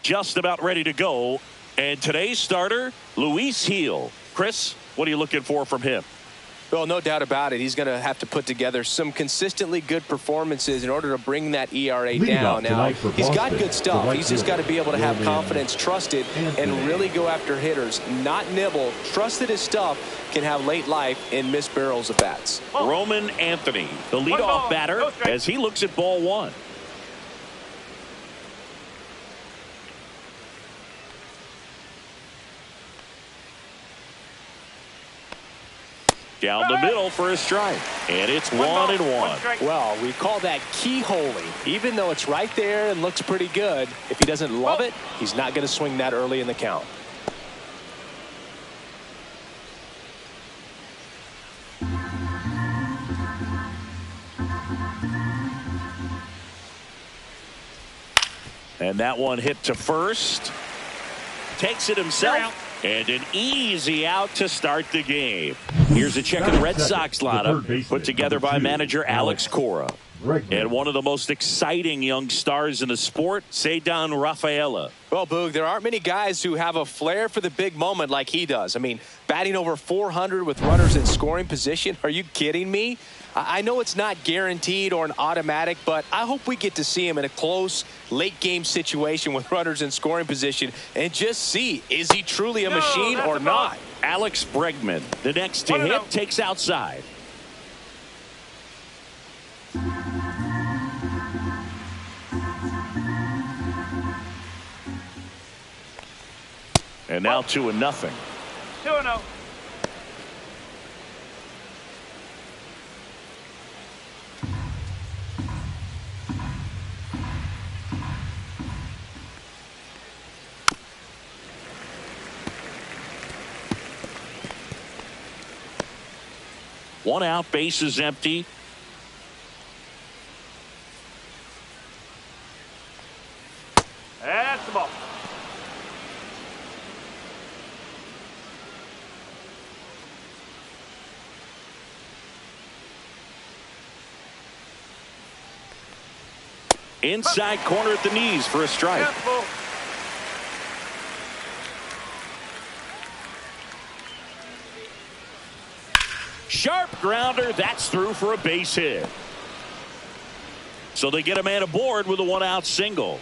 Just about ready to go. And today's starter, Luis Gil. Chris, what are you looking for from him? Well, no doubt about it. He's going to have to put together some consistently good performances in order to bring that ERA down. Now, he's got good stuff. He's just got to be able to have confidence, trust it, and really go after hitters. Not nibble. Trust that his stuff can have late life and miss barrels of bats. Roman Anthony, the leadoff batter, as he looks at ball 1. Down the middle for a strike. And it's 1-1. Well, we call that keyholing. Even though it's right there and looks pretty good, if he doesn't love it, he's not going to swing that early in the count. And that one hit to first. Takes it himself. And an easy out to start the game. Here's a check of the Red Sox lineup put together by manager Alex Cora. And one of the most exciting young stars in the sport, Ceddanne Rafaela. Well, Boog, there aren't many guys who have a flair for the big moment like he does. I mean, batting over 400 with runners in scoring position. Are you kidding me? I know it's not guaranteed or an automatic, but I hope we get to see him in a close, late-game situation with runners in scoring position and just see, is he truly a machine or not? Alex Bregman, the next to hit, takes outside. And now 2-0. 2-0. One out, base is empty. That's the ball. Inside corner at the knees for a strike. Sharp grounder. That's through for a base hit. So they get a man aboard with a one-out single.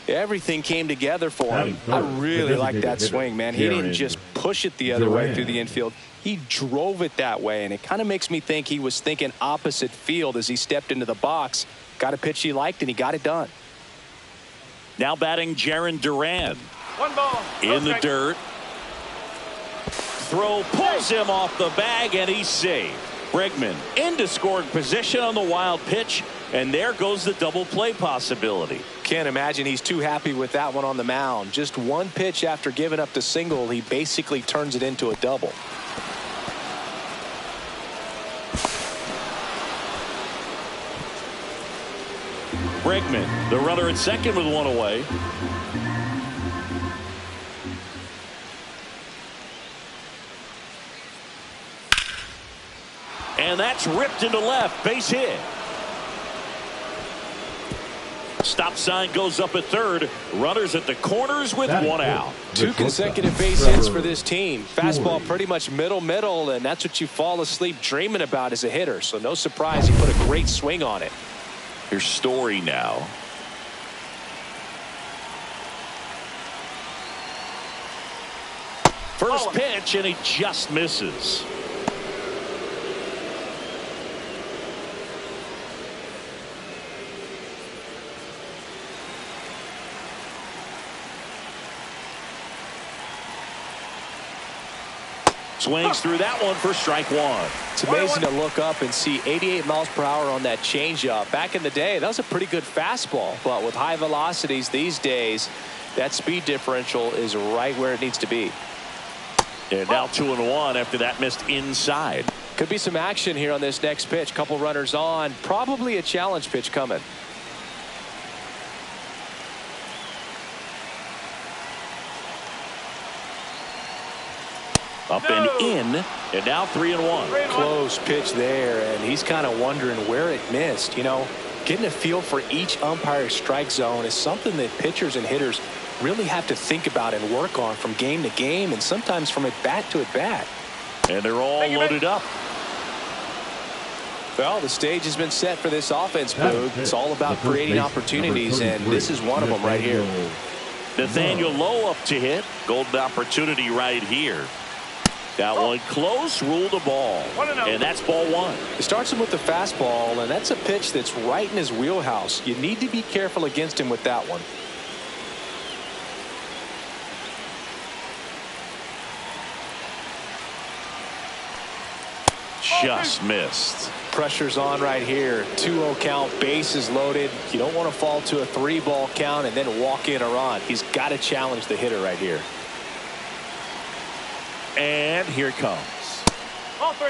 Everything came together for him. I really like that swing, man. He didn't just push it the other way through the infield. He drove it that way, and it kind of makes me think he was thinking opposite field as he stepped into the box. Got a pitch he liked, and he got it done. Now batting Jarren Duran. One ball. In the dirt. Throw pulls him off the bag, and he's saved. Bregman into scoring position on the wild pitch, and there goes the double play possibility. Can't imagine he's too happy with that one on the mound. Just one pitch after giving up the single, he basically turns it into a double. Bregman, the runner at second with one away. And that's ripped into left. Base hit. Stop sign goes up at third. Runners at the corners with one out. Two consecutive base hits for this team. Fastball pretty much middle, and that's what you fall asleep dreaming about as a hitter. So no surprise he put a great swing on it. Here's Story now. First pitch, and he just misses. Swings through that one for strike one. It's amazing to look up and see 88 miles per hour on that changeup. Back in the day, that was a pretty good fastball. But with high velocities these days, that speed differential is right where it needs to be. And now 2-1 after that missed inside. Could be some action here on this next pitch. Couple runners on. Probably a challenge pitch coming. Up and in, and now 3-1. Close pitch there, and he's kind of wondering where it missed. You know, getting a feel for each umpire's strike zone is something that pitchers and hitters really have to think about and work on from game to game, and sometimes from at bat to at bat. And they're all loaded up. Well, the stage has been set for this offense, Boog. It's all about creating opportunities, and this is one of them right here. Nathaniel Lowe up to hit. Golden opportunity right here. That one close, ruled a ball. And that's ball one. It starts him with the fastball, and that's a pitch that's right in his wheelhouse. You need to be careful against him with that one. Just missed. Pressure's on right here. 2-0 count, bases loaded. You don't want to fall to a 3-ball count and then walk in a run. He's got to challenge the hitter right here. And here it comes. Ball three.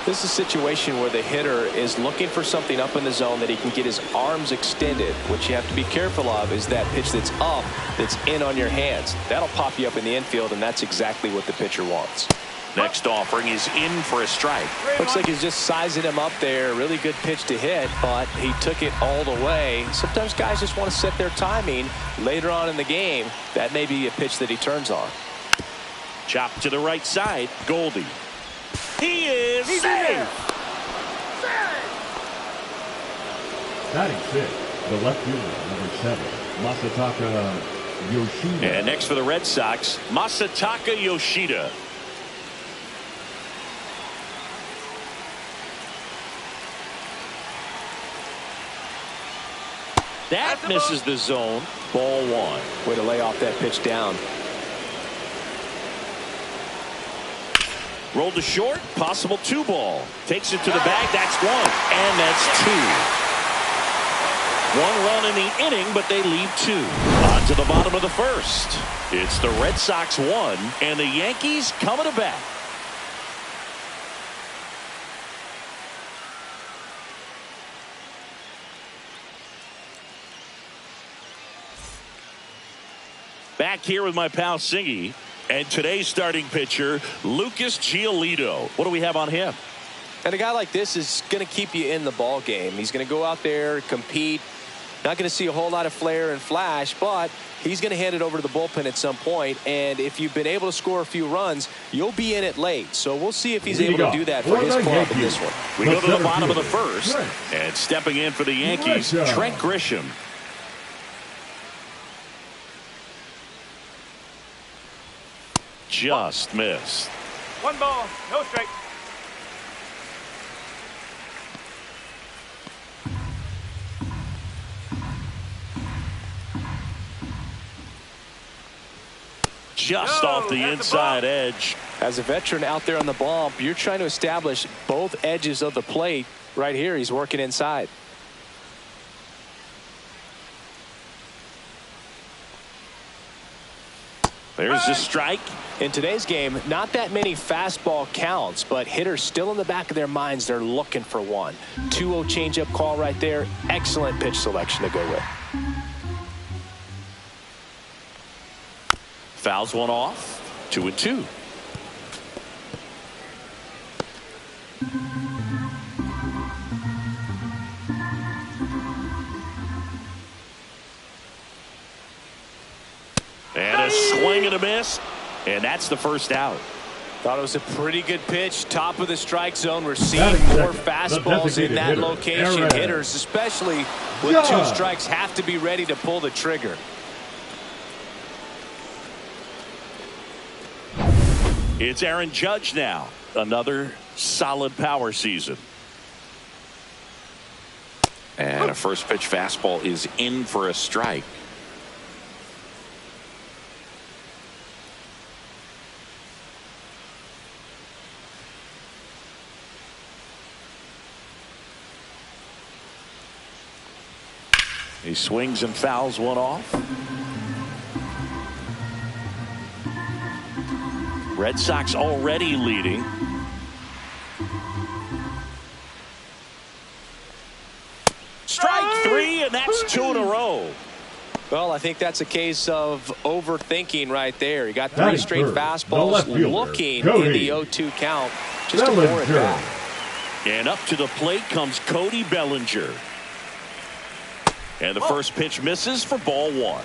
This is a situation where the hitter is looking for something up in the zone that he can get his arms extended. What you have to be careful of is that pitch that's up, that's in on your hands. That'll pop you up in the infield, and that's exactly what the pitcher wants. Next offering is in for a strike. Looks like he's just sizing him up there. Really good pitch to hit, but he took it all the way. Sometimes guys just want to set their timing later on in the game. That may be a pitch that he turns on. Chop to the right side. Goldie. He is safe. Batting fifth, the left fielder, number 7, Masataka Yoshida. And next for the Red Sox, Masataka Yoshida. That misses the zone. Ball 1. Way to lay off that pitch down. Rolled to short. Possible 2-ball. Takes it to the bag. That's 1. And that's 2. 1 run in the inning, but they leave 2. On to the bottom of the first. It's the Red Sox 1 and the Yankees coming to bat. Back here with my pal Singy, and today's starting pitcher, Lucas Giolito. What do we have on him? And a guy like this is going to keep you in the ball game. He's going to go out there, compete. Not going to see a whole lot of flair and flash, but he's going to hand it over to the bullpen at some point. And if you've been able to score a few runs, you'll be in it late. So we'll see if he's able to do that for his club in this one. We go to the bottom of the first, and stepping in for the Yankees, Trent Grisham. Just missed. 1 ball, no strike. Just off the inside edge. As a veteran out there on the bump, you're trying to establish both edges of the plate. Right here, he's working inside. There's a strike. In today's game, not that many fastball counts, but hitters still in the back of their minds, they're looking for one. 2-0 changeup call right there. Excellent pitch selection to go with. Fouls one off. 2-2. And a swing and a miss. And that's the first out. Thought it was a pretty good pitch. Top of the strike zone. We're seeing more fastballs in that location. Hitters, especially with 2 strikes, have to be ready to pull the trigger. It's Aaron Judge now. Another solid power season. And a first pitch fastball is in for a strike. He swings and fouls one off. Red Sox already leading. Strike 3, and that's 2 in a row. Well, I think that's a case of overthinking right there. He got 3 straight fastballs looking in the 0-2 count. Just a more at bat. And up to the plate comes Cody Bellinger. And the first pitch misses for ball 1.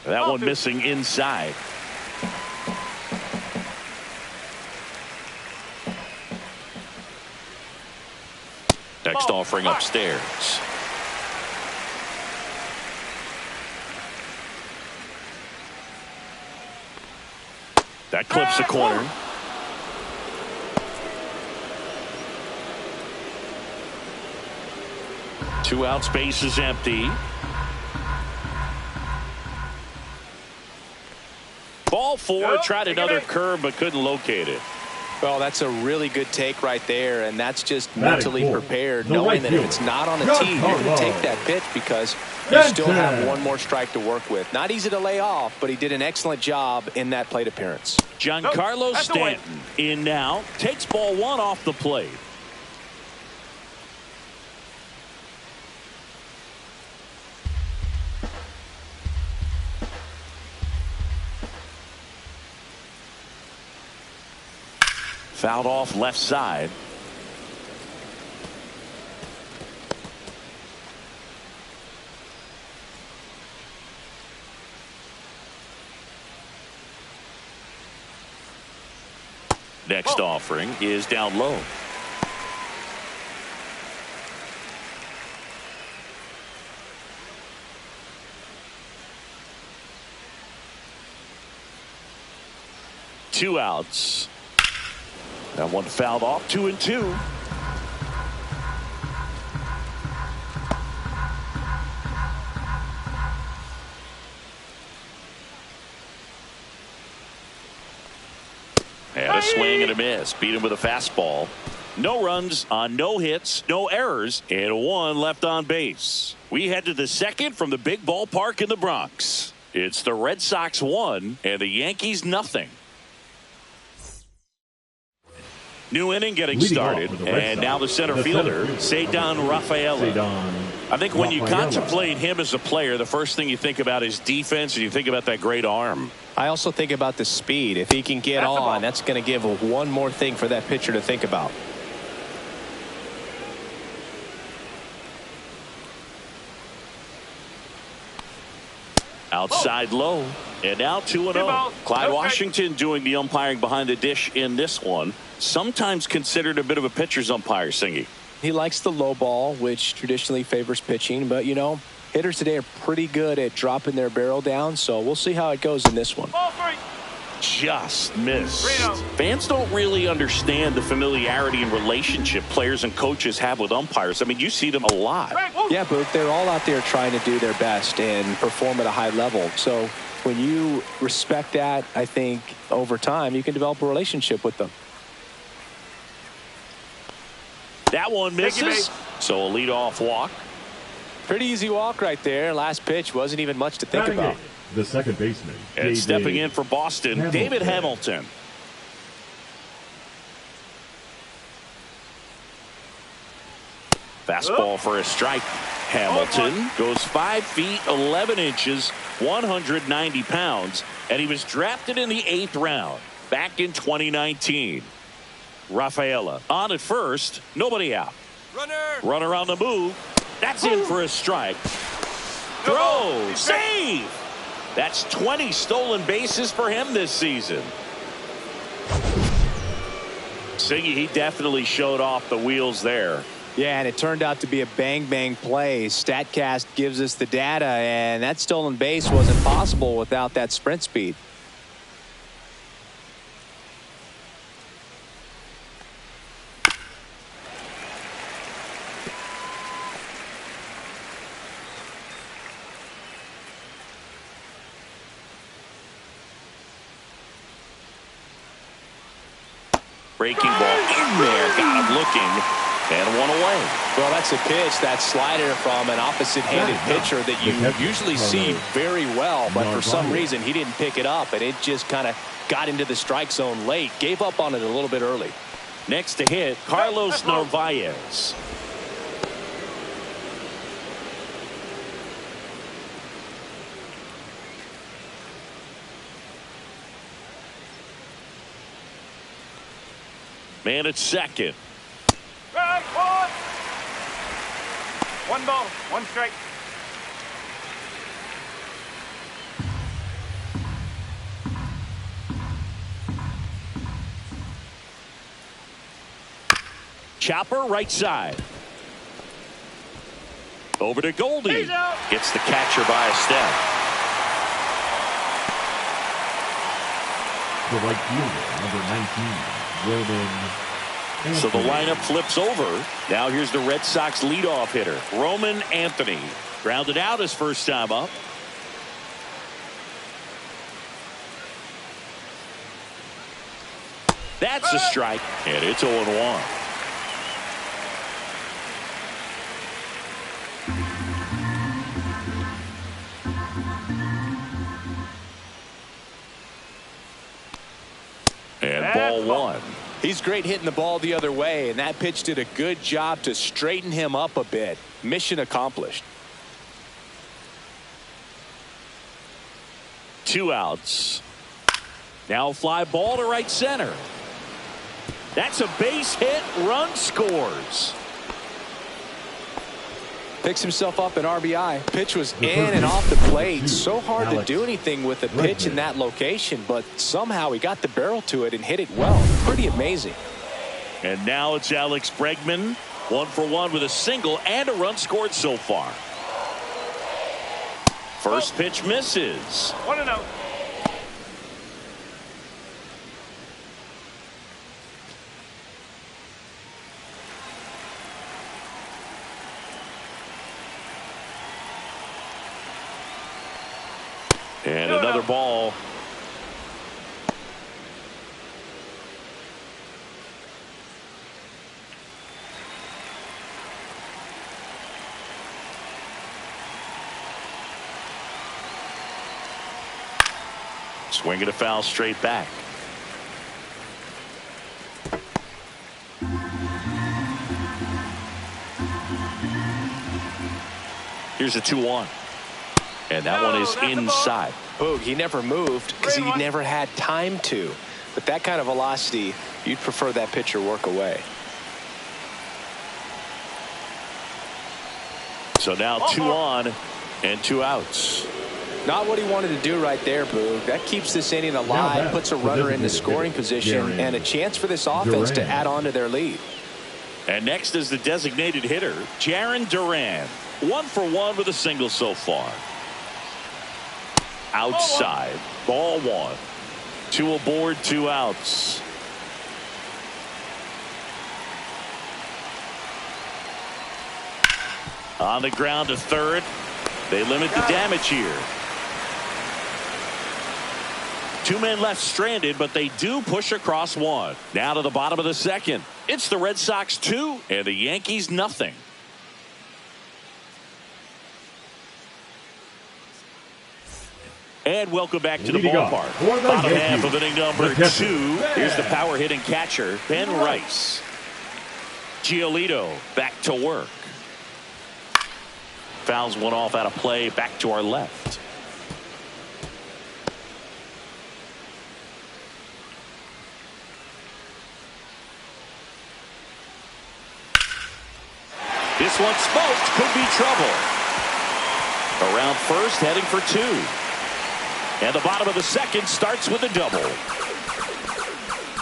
That one missing inside. Next offering upstairs. That clips the corner. Two out, space is empty. Ball 4, tried another curve but couldn't locate it. Well, that's a really good take right there, and that's just Batting mentally fourth, prepared, the knowing right that if fielder, it's not on the Giancarlo tee, you're going to take that pitch because you still have one more strike to work with. Not easy to lay off, but he did an excellent job in that plate appearance. Giancarlo That's the way. Stanton in now. Takes ball one off the plate. Fouled off left side. Next offering is down low. Two outs. That one fouled off. 2-2. And a swing and a miss. Beat him with a fastball. No runs on no hits, no errors, and one left on base. We head to the second from the big ballpark in the Bronx. It's the Red Sox 1 and the Yankees nothing. New inning getting Leading started, off with the Red and Sox, now the center fielder, Cedar Rafaela. I think when you contemplate him as a player, the first thing you think about is defense, and you think about that great arm. I also think about the speed. If he can get on, that's going to give one more thing for that pitcher to think about. Outside low, and now 2-0. Clyde Washington doing the umpiring behind the dish in this one. Sometimes considered a bit of a pitcher's umpire, Singy. He likes the low ball, which traditionally favors pitching, but you know, hitters today are pretty good at dropping their barrel down, so we'll see how it goes in this one. Ball three. Just missed. 3-0. Fans don't really understand the familiarity and relationship players and coaches have with umpires. I mean, you see them a lot. Yeah, but they're all out there trying to do their best and perform at a high level. So when you respect that, I think over time you can develop a relationship with them. That one misses. So a leadoff walk. Pretty easy walk right there. Last pitch wasn't even much to think about. The second baseman. And stepping in for Boston, David Hamilton. Fastball for a strike. Hamilton goes 5 feet 11 inches, 190 pounds, and he was drafted in the 8th round back in 2019. Rafaela on at first, nobody out. Runner on the move. That's in for a strike. Throw, save. That's 20 stolen bases for him this season. Singy, he definitely showed off the wheels there. Yeah, and it turned out to be a bang-bang play. StatCast gives us the data, and that stolen base wasn't possible without that sprint speed. Breaking ball in there, got him looking, and one away. Well, that's a pitch, that slider from an opposite-handed pitcher that you usually see very well, but for some reason he didn't pick it up, and it just kind of got into the strike zone late, gave up on it a little bit early. Next to hit, Carlos Narvaez. Man at second. One ball, one strike. Chopper right side. Over to Goldie. Gets the catcher by a step. The right fielder, number 19. So the lineup flips over. Now here's the Red Sox leadoff hitter, Roman Anthony. Grounded out his first time up. That's That's a strike, and it's 0-1. And ball one. He's great hitting the ball the other way, and that pitch did a good job to straighten him up a bit. Mission accomplished. 2 outs. Now fly ball to right center. That's a base hit. Run scores. Picks himself up an RBI. Pitch was in and off the plate. So hard to do anything with a pitch in that location, but somehow he got the barrel to it and hit it well. Pretty amazing. And now it's Alex Bregman, 1 for 1 with a single and a run scored so far. First pitch misses. 1-0. And another ball. Swinging a foul straight back. Here's a 2-1. And that one is inside. Boog, he never moved because he never had time to. But that kind of velocity, you'd prefer that pitcher work away. So now 2 on and 2 outs. Not what he wanted to do right there, Boog. That keeps this inning alive, puts a runner in the scoring position, and a chance for this offense to add on to their lead. And next is the designated hitter, Jarren Duran. 1 for 1 with a single so far. Outside. Ball 1. 2 aboard, 2 outs. On the ground to third. They limit the damage here. 2 men left stranded, but they do push across 1. Now to the bottom of the second. It's the Red Sox 2 and the Yankees nothing. And welcome back to the ballpark. Bottom half of inning number 2. Here's the power hitting catcher, Ben Rice. Giolito back to work. Fouls one off out of play, back to our left. This one smoked, could be trouble. Around first, heading for 2. And the bottom of the second starts with a double.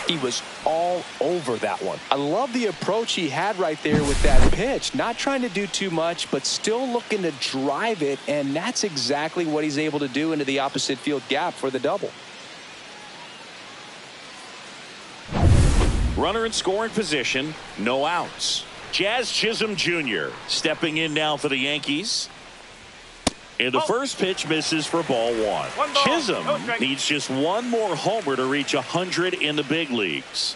He was all over that one. I love the approach he had right there with that pitch. Not trying to do too much, but still looking to drive it, and that's exactly what he's able to do into the opposite field gap for the double. Runner in scoring position, no outs. Jazz Chisholm Jr. stepping in now for the Yankees. And the first pitch misses for ball 1. Chisholm needs just 1 more homer to reach 100 in the big leagues.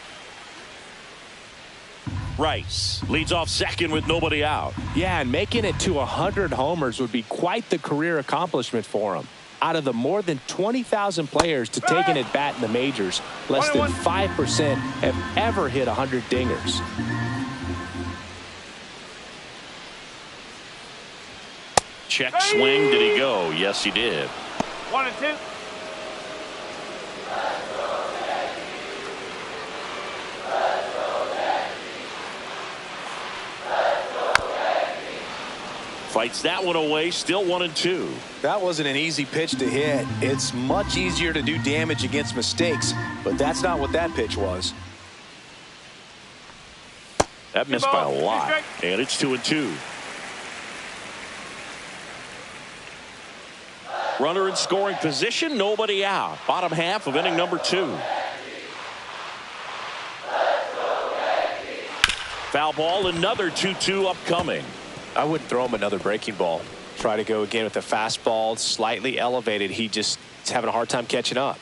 Rice leads off second with nobody out. Yeah, and making it to 100 homers would be quite the career accomplishment for him. Out of the more than 20,000 players to take an at-bat in the majors, less than 5% have ever hit 100 dingers. Check swing. Did he go? Yes, he did. 1-2. Fights that one away. Still 1-2. That wasn't an easy pitch to hit. It's much easier to do damage against mistakes, but that's not what that pitch was. That missed by a lot. And it's 2-2. Runner in scoring position, nobody out. Bottom half of inning number 2. Foul ball, another 2-2 upcoming. I wouldn't throw him another breaking ball. Try to go again with the fastball, slightly elevated. He just is having a hard time catching up.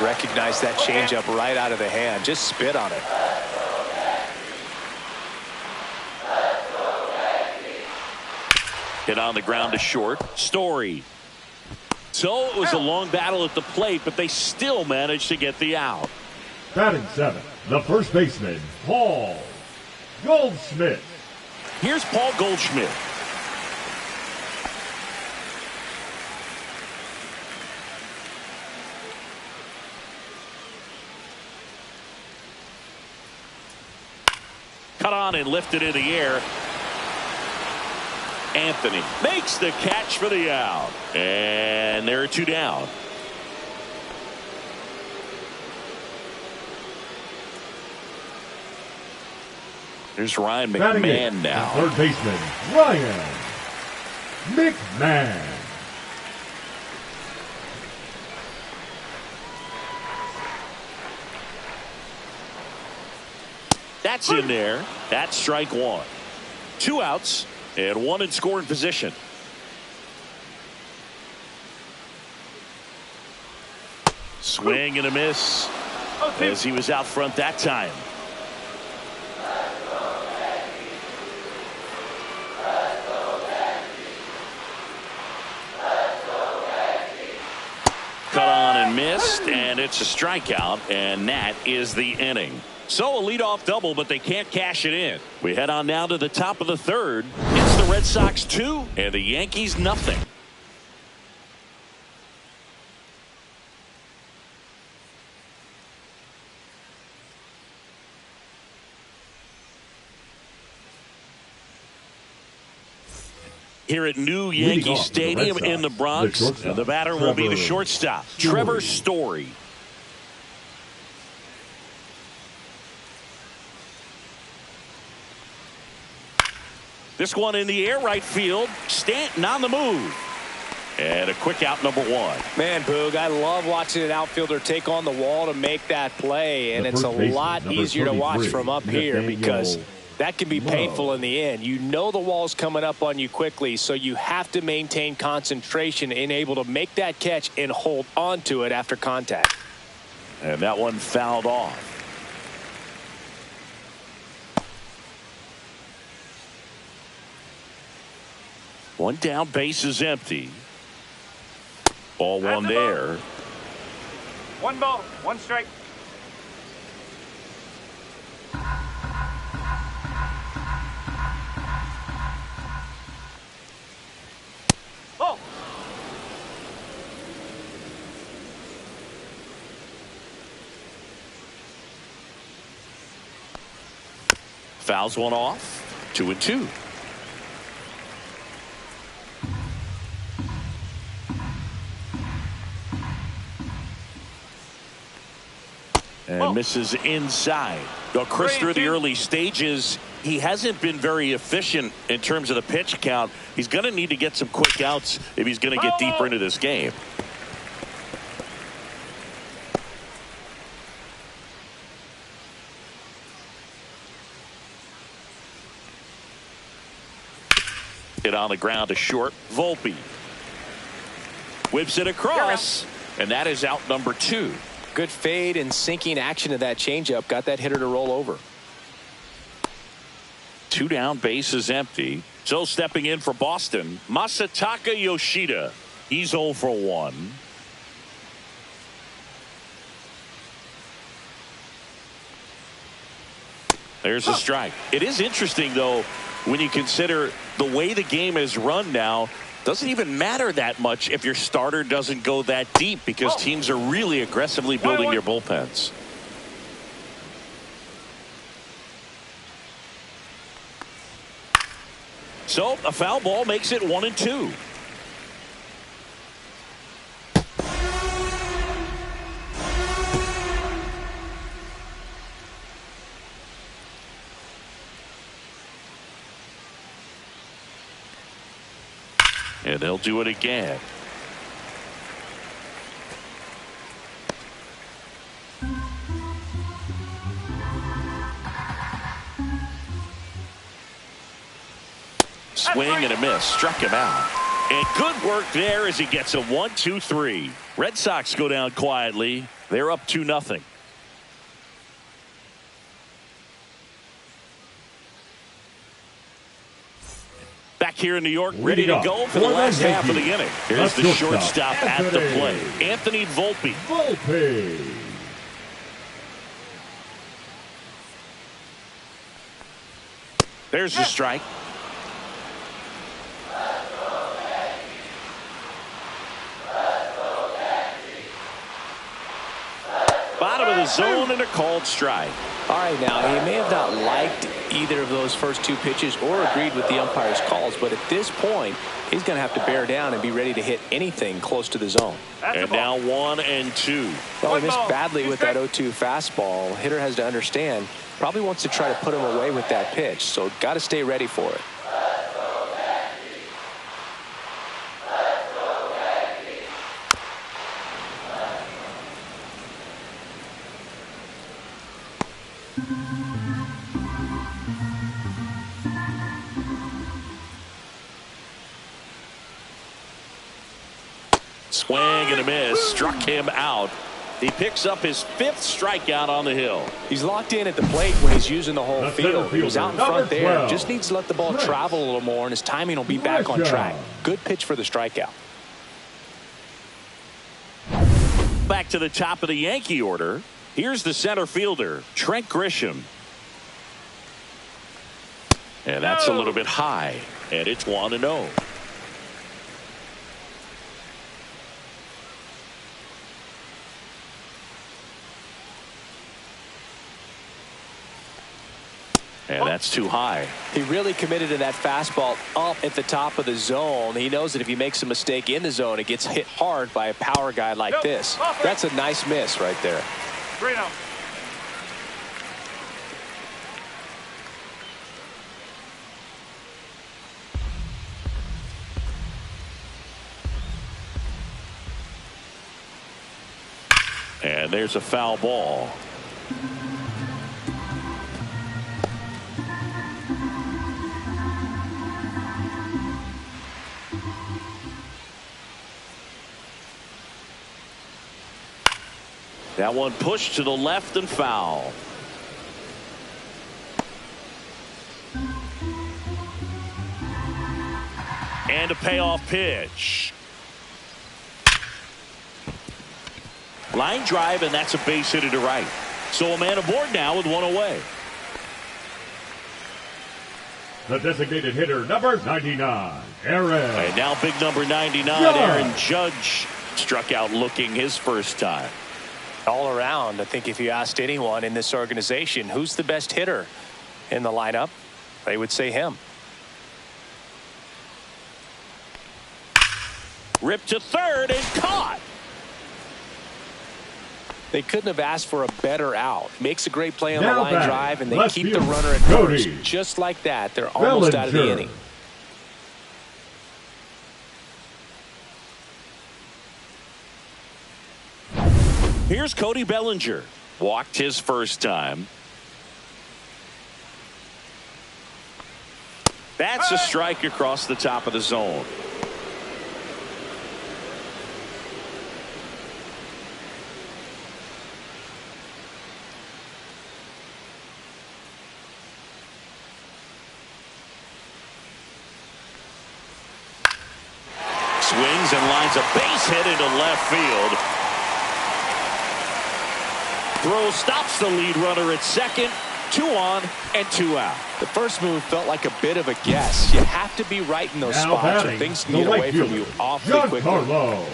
Recognize that changeup right out of the hand. Just spit on it. Hit on the ground to short. Story. So it was a long battle at the plate, but they still managed to get the out. Batting seventh, the first baseman, Paul Goldschmidt. Here's Paul Goldschmidt. Cut on and lifted in the air. Anthony makes the catch for the out. And there are two down. Here's Ryan McMahon now. Third baseman, Ryan McMahon. That's in there. That's strike one. Two outs and one in scoring position. Swing and a miss as he was out front that time. Cut on and missed, and it's a strikeout, and that is the inning. So a leadoff double, but they can't cash it in. We head on now to the top of the third. It's the Red Sox 2 and the Yankees nothing. Here at new Yankee Stadium in the Bronx, and the batter will be the shortstop, Trevor Story. This one in the air, right field. Stanton on the move. And a quick out, number one. Man, Boog, I love watching an outfielder take on the wall to make that play, and it's a lot easier to watch from up here because that can be painful in the end. You know the wall's coming up on you quickly, so you have to maintain concentration and able to make that catch and hold on to it after contact. And that one fouled off. One down, base is empty. Ball one there. One ball, one strike. Oh. Fouls one off. 2-2. And misses inside. Now, Chris, through the early stages, he hasn't been very efficient in terms of the pitch count. He's going to need to get some quick outs if he's going to get deeper into this game. Hit on the ground to short. Volpe whips it across, and that is out number two. Good fade and sinking action of that changeup. Got that hitter to roll over. Two down, base is empty. So stepping in for Boston, Masataka Yoshida. He's 0 for 1. There's a strike. It is interesting, though, when you consider the way the game is run now. Doesn't even matter that much if your starter doesn't go that deep because teams are really aggressively building their bullpens. So a foul ball makes it 1-2. And they'll do it again. Swing and a miss. Struck him out. And good work there as he gets a 1-2-3. Red Sox go down quietly. They're up 2-0. Back here in New York, ready to go for the last half of the inning. Here's the shortstop at the plate, Anthony Volpe. There's the strike. Bottom of the zone and a called strike. All right, now, he may have not liked either of those first two pitches or agreed with the umpire's calls, but at this point, he's going to have to bear down and be ready to hit anything close to the zone. And now 1-2. Well, he missed badly with that 0-2 fastball. Hitter has to understand, probably wants to try to put him away with that pitch, so got to stay ready for it. Swing and a miss, struck him out. He picks up his 5th strikeout on the hill. He's locked in at the plate when he's using the whole field. He was out in front there. Just needs to let the ball travel a little more, and his timing will be back on track. Good pitch for the strikeout. Back to the top of the Yankee order. Here's the center fielder, Trent Grisham. And that's a little bit high, and it's 1-0. And that's too high. He really committed to that fastball up at the top of the zone. He knows that if he makes a mistake in the zone, it gets hit hard by a power guy like this. That's a nice miss right there. 3-0. And there's a foul ball. That one pushed to the left and foul. And a payoff pitch. Line drive, and that's a base hit to right. So a man aboard now with one away. The designated hitter, number 99, Aaron. And now big number 99, Aaron Judge, struck out looking his first time. All around, I think if you asked anyone in this organization who's the best hitter in the lineup, they would say him. Ripped to third and caught. They couldn't have asked for a better out. Makes a great play on the Now line back, drive, and they left keep the field, runner at Cody first. Just like that, they're almost out of the Bellinger. inning. Here's Cody Bellinger. Walked his first time. That's a strike across the top of the zone. Swings and lines a base hit into left field. Throw stops the lead runner at second. 2 on and 2 out. The first move felt like a bit of a guess. You have to be right in those Now spots, or batting, things can the get away right from fielder, you awfully quickly. Giancarlo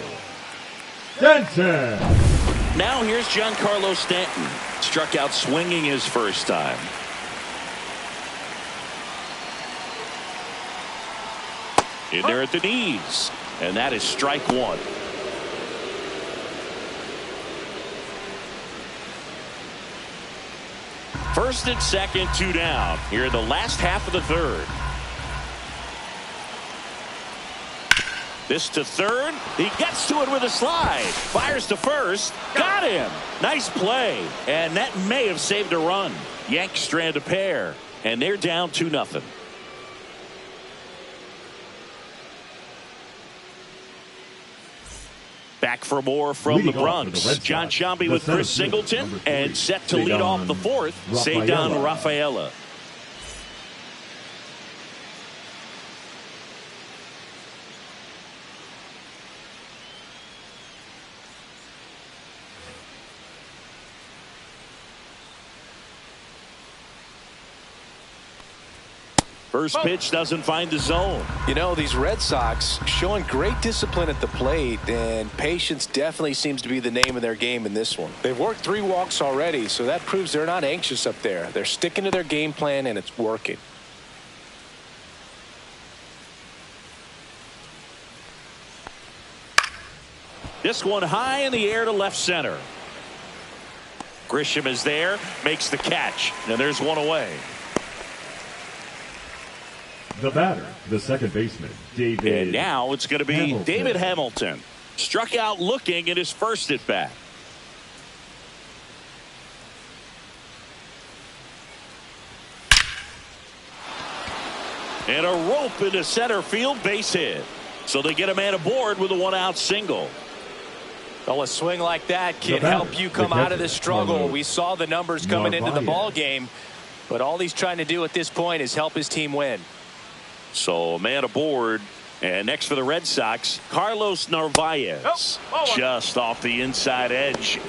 Stanton. Now here's Giancarlo Stanton. Struck out swinging his first time. In there at the knees. And that is strike 1. First and second, 2 down. Here in the last half of the third. This to third. He gets to it with a slide. Fires to first. Got him. Nice play. And that may have saved a run. Yanks strand a pair. And they're down 2-0. Back Back for more from the Leading off for the Bronx. Red Sox, John Sciambi the with center Chris fielder, Singleton, number 3, and set to lead off the fourth, Cedar Rafaela. First pitch doesn't find the zone. You know, these Red Sox showing great discipline at the plate, and patience definitely seems to be the name of their game in this one. They've worked 3 walks already, so that proves they're not anxious up there. They're sticking to their game plan, and it's working. This one high in the air to left center. Grisham is there, makes the catch, and there's one away. The batter, the second baseman, David. And now it's going to be Hamilton. David Hamilton. Struck out looking at his first at bat. And a rope into center field, base hit. So they get a man aboard with a 1-out single. Well, a swing like that can batter, help you come the out of catcher, this struggle. Carlos We saw the numbers coming into the Narvaez. ball game, but all he's trying to do at this point is help his team win. So a man aboard. And next for the Red Sox, Carlos Narvaez. Just off the inside edge.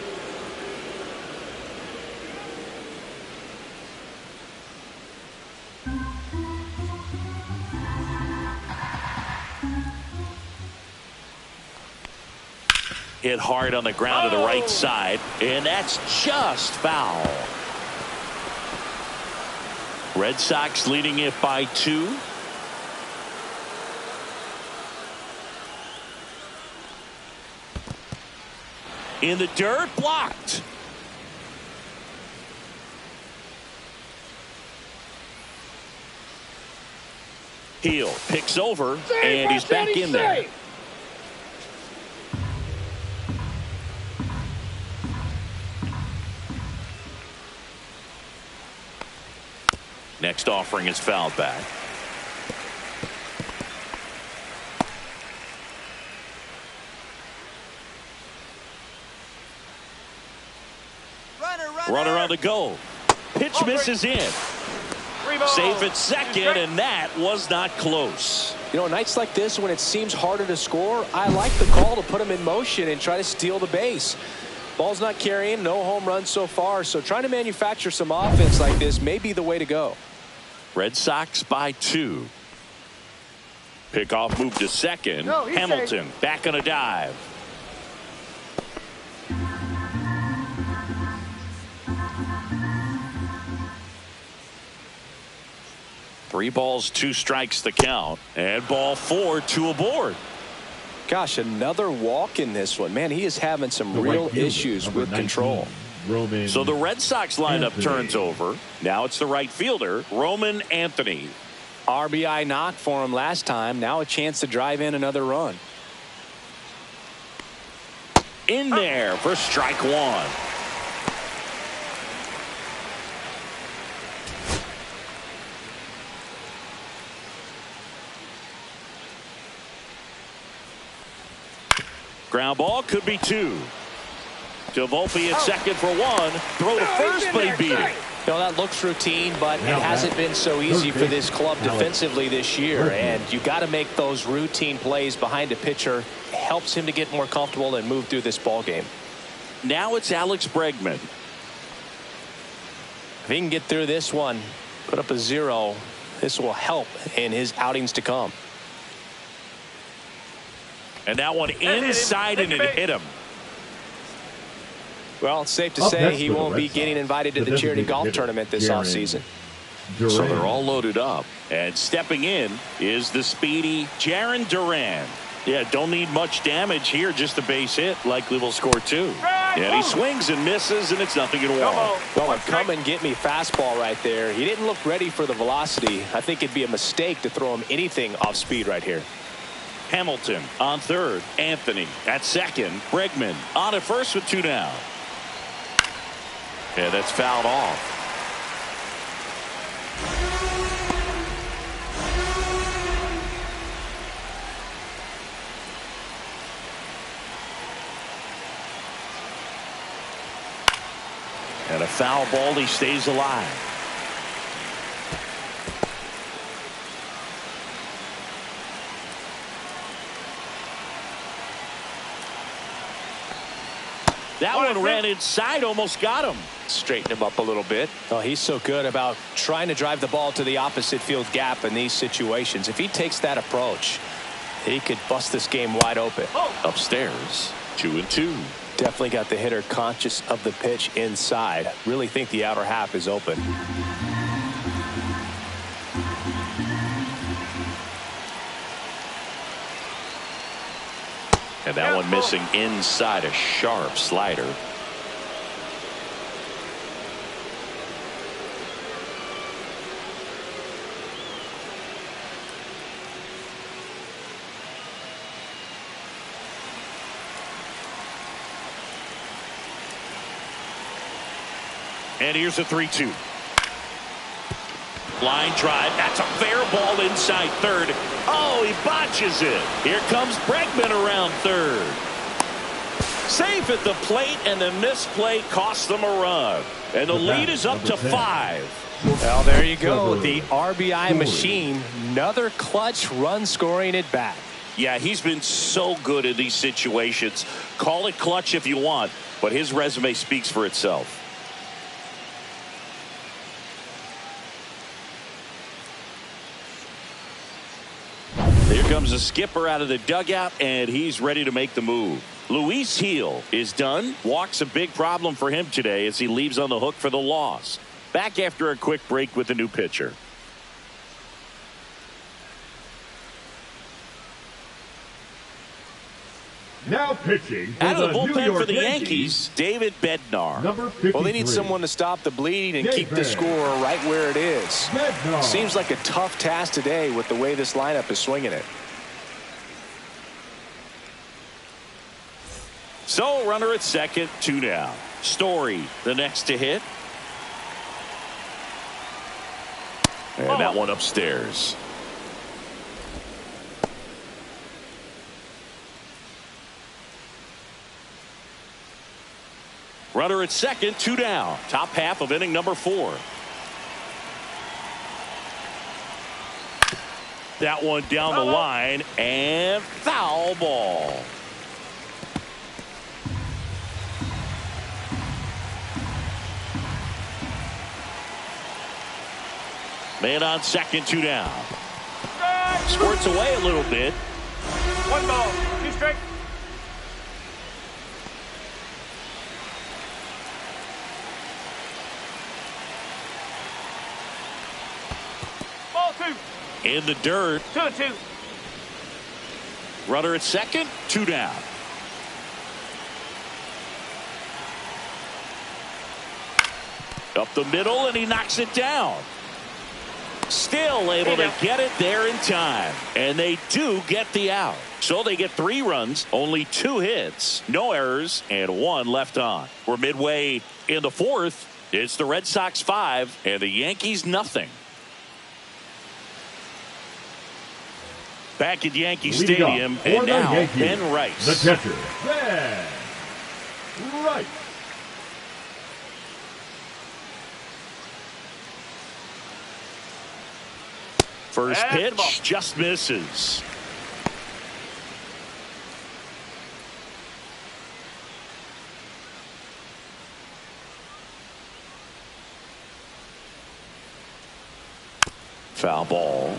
Hit hard on the ground to the right side, and that's just foul. Red Sox leading it by 2. In the dirt, blocked. Heel picks over, and he's back in there. Next offering is fouled back. Runner on the go. Pitch misses in. Safe at second, and that was not close. You know, nights like this when it seems harder to score, I like the call to put him in motion and try to steal the base. Ball's not carrying, no home runs so far, so trying to manufacture some offense like this may be the way to go. Red Sox by 2. Pickoff move to second. Hamilton back on a dive. Three balls, 2 strikes the count. And ball 4, 2 aboard. Gosh, another walk in this one. Man, he is having some The real right fielder, issues number with 19, control. Roman So the Red Sox lineup Anthony. turns over. Now it's the right fielder, Roman Anthony. RBI knock for him last time. Now a chance to drive in another run. In there for strike 1. Ground ball could be 2. To Volpe at second for 1. Throw to first, but he beat it. You know, that looks routine, but Now it hasn't been so easy for this club Alex defensively this year. Murphy. And you got to make those routine plays behind a pitcher. It helps him to get more comfortable and move through this ball game. Now it's Alex Bregman. If he can get through this one, put up a 0, this will help in his outings to come. And that one inside, and it hit him. Well, it's safe to Up say next he for the won't Red be getting Sox, invited to the the charity designated golf hitter, tournament this Darren offseason. Duran. So they're all loaded up. And stepping in is the speedy Jarren Duran. Yeah, don't need much damage here, just a base hit. Likely will score 2. And he swings and misses, and it's nothing at all. Well, a come and get me fastball right there. He didn't look ready for the velocity. I think it'd be a mistake to throw him anything off speed right here. Hamilton on third. Anthony at second. Bregman on at first with 2 down. Yeah, that's fouled off. foul ball. He stays alive. That one ran inside, almost got him. Straighten him up a little bit. Oh, he's so good about trying to drive the ball to the opposite field gap in these situations. If he takes that approach, he could bust this game wide open. Upstairs, 2-2. Definitely got the hitter conscious of the pitch inside. Really think the outer half is open. And that one missing inside, a sharp slider. And here's a 3-2. Line drive. That's a fair ball inside third. Oh, he botches it. Here comes Bregman around third. Safe at the plate, and the misplay costs them a run. And the lead is up to 5. Well, there you go. The RBI machine. Another clutch run scoring at bat. Yeah, he's been so good in these situations. Call it clutch if you want, but his resume speaks for itself. Here comes the skipper out of the dugout, and he's ready to make the move. Luis Gil is done. Walk's a big problem for him today as he leaves on the hook for the loss. Back after a quick break with the new pitcher. Now pitching for Out of the New bullpen York for the Yankees, Yankees, David Bednar. number 53. Well, they need someone to stop the bleeding and keep the score right where it is. Bednar. Seems like a tough task today with the way this lineup is swinging it. So, runner at second, 2 down. Story, the next to hit. And that one upstairs. Runner at second, 2 down. Top half of inning number 4. That one down the line, and foul ball. Man on second, 2 down. Squirts away a little bit. 1 ball, 2 strike. Ball 2. In the dirt. 2-2. Runner at second, 2 down. Up the middle, and he knocks it down. Still able to get it there in time. And they do get the out. So they get 3 runs, only 2 hits, no errors, and 1 left on. We're midway in the 4th. It's the Red Sox 5 and the Yankees nothing. Back at Yankee Stadium, and now Yankees, Ben Rice. The catcher, Ben Rice. First pitch just misses. Foul ball.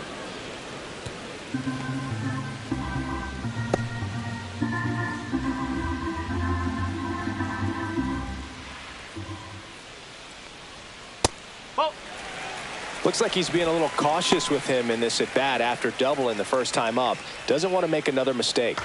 Looks like he's being a little cautious with him in this at bat after double in the first time up. Doesn't want to make another mistake.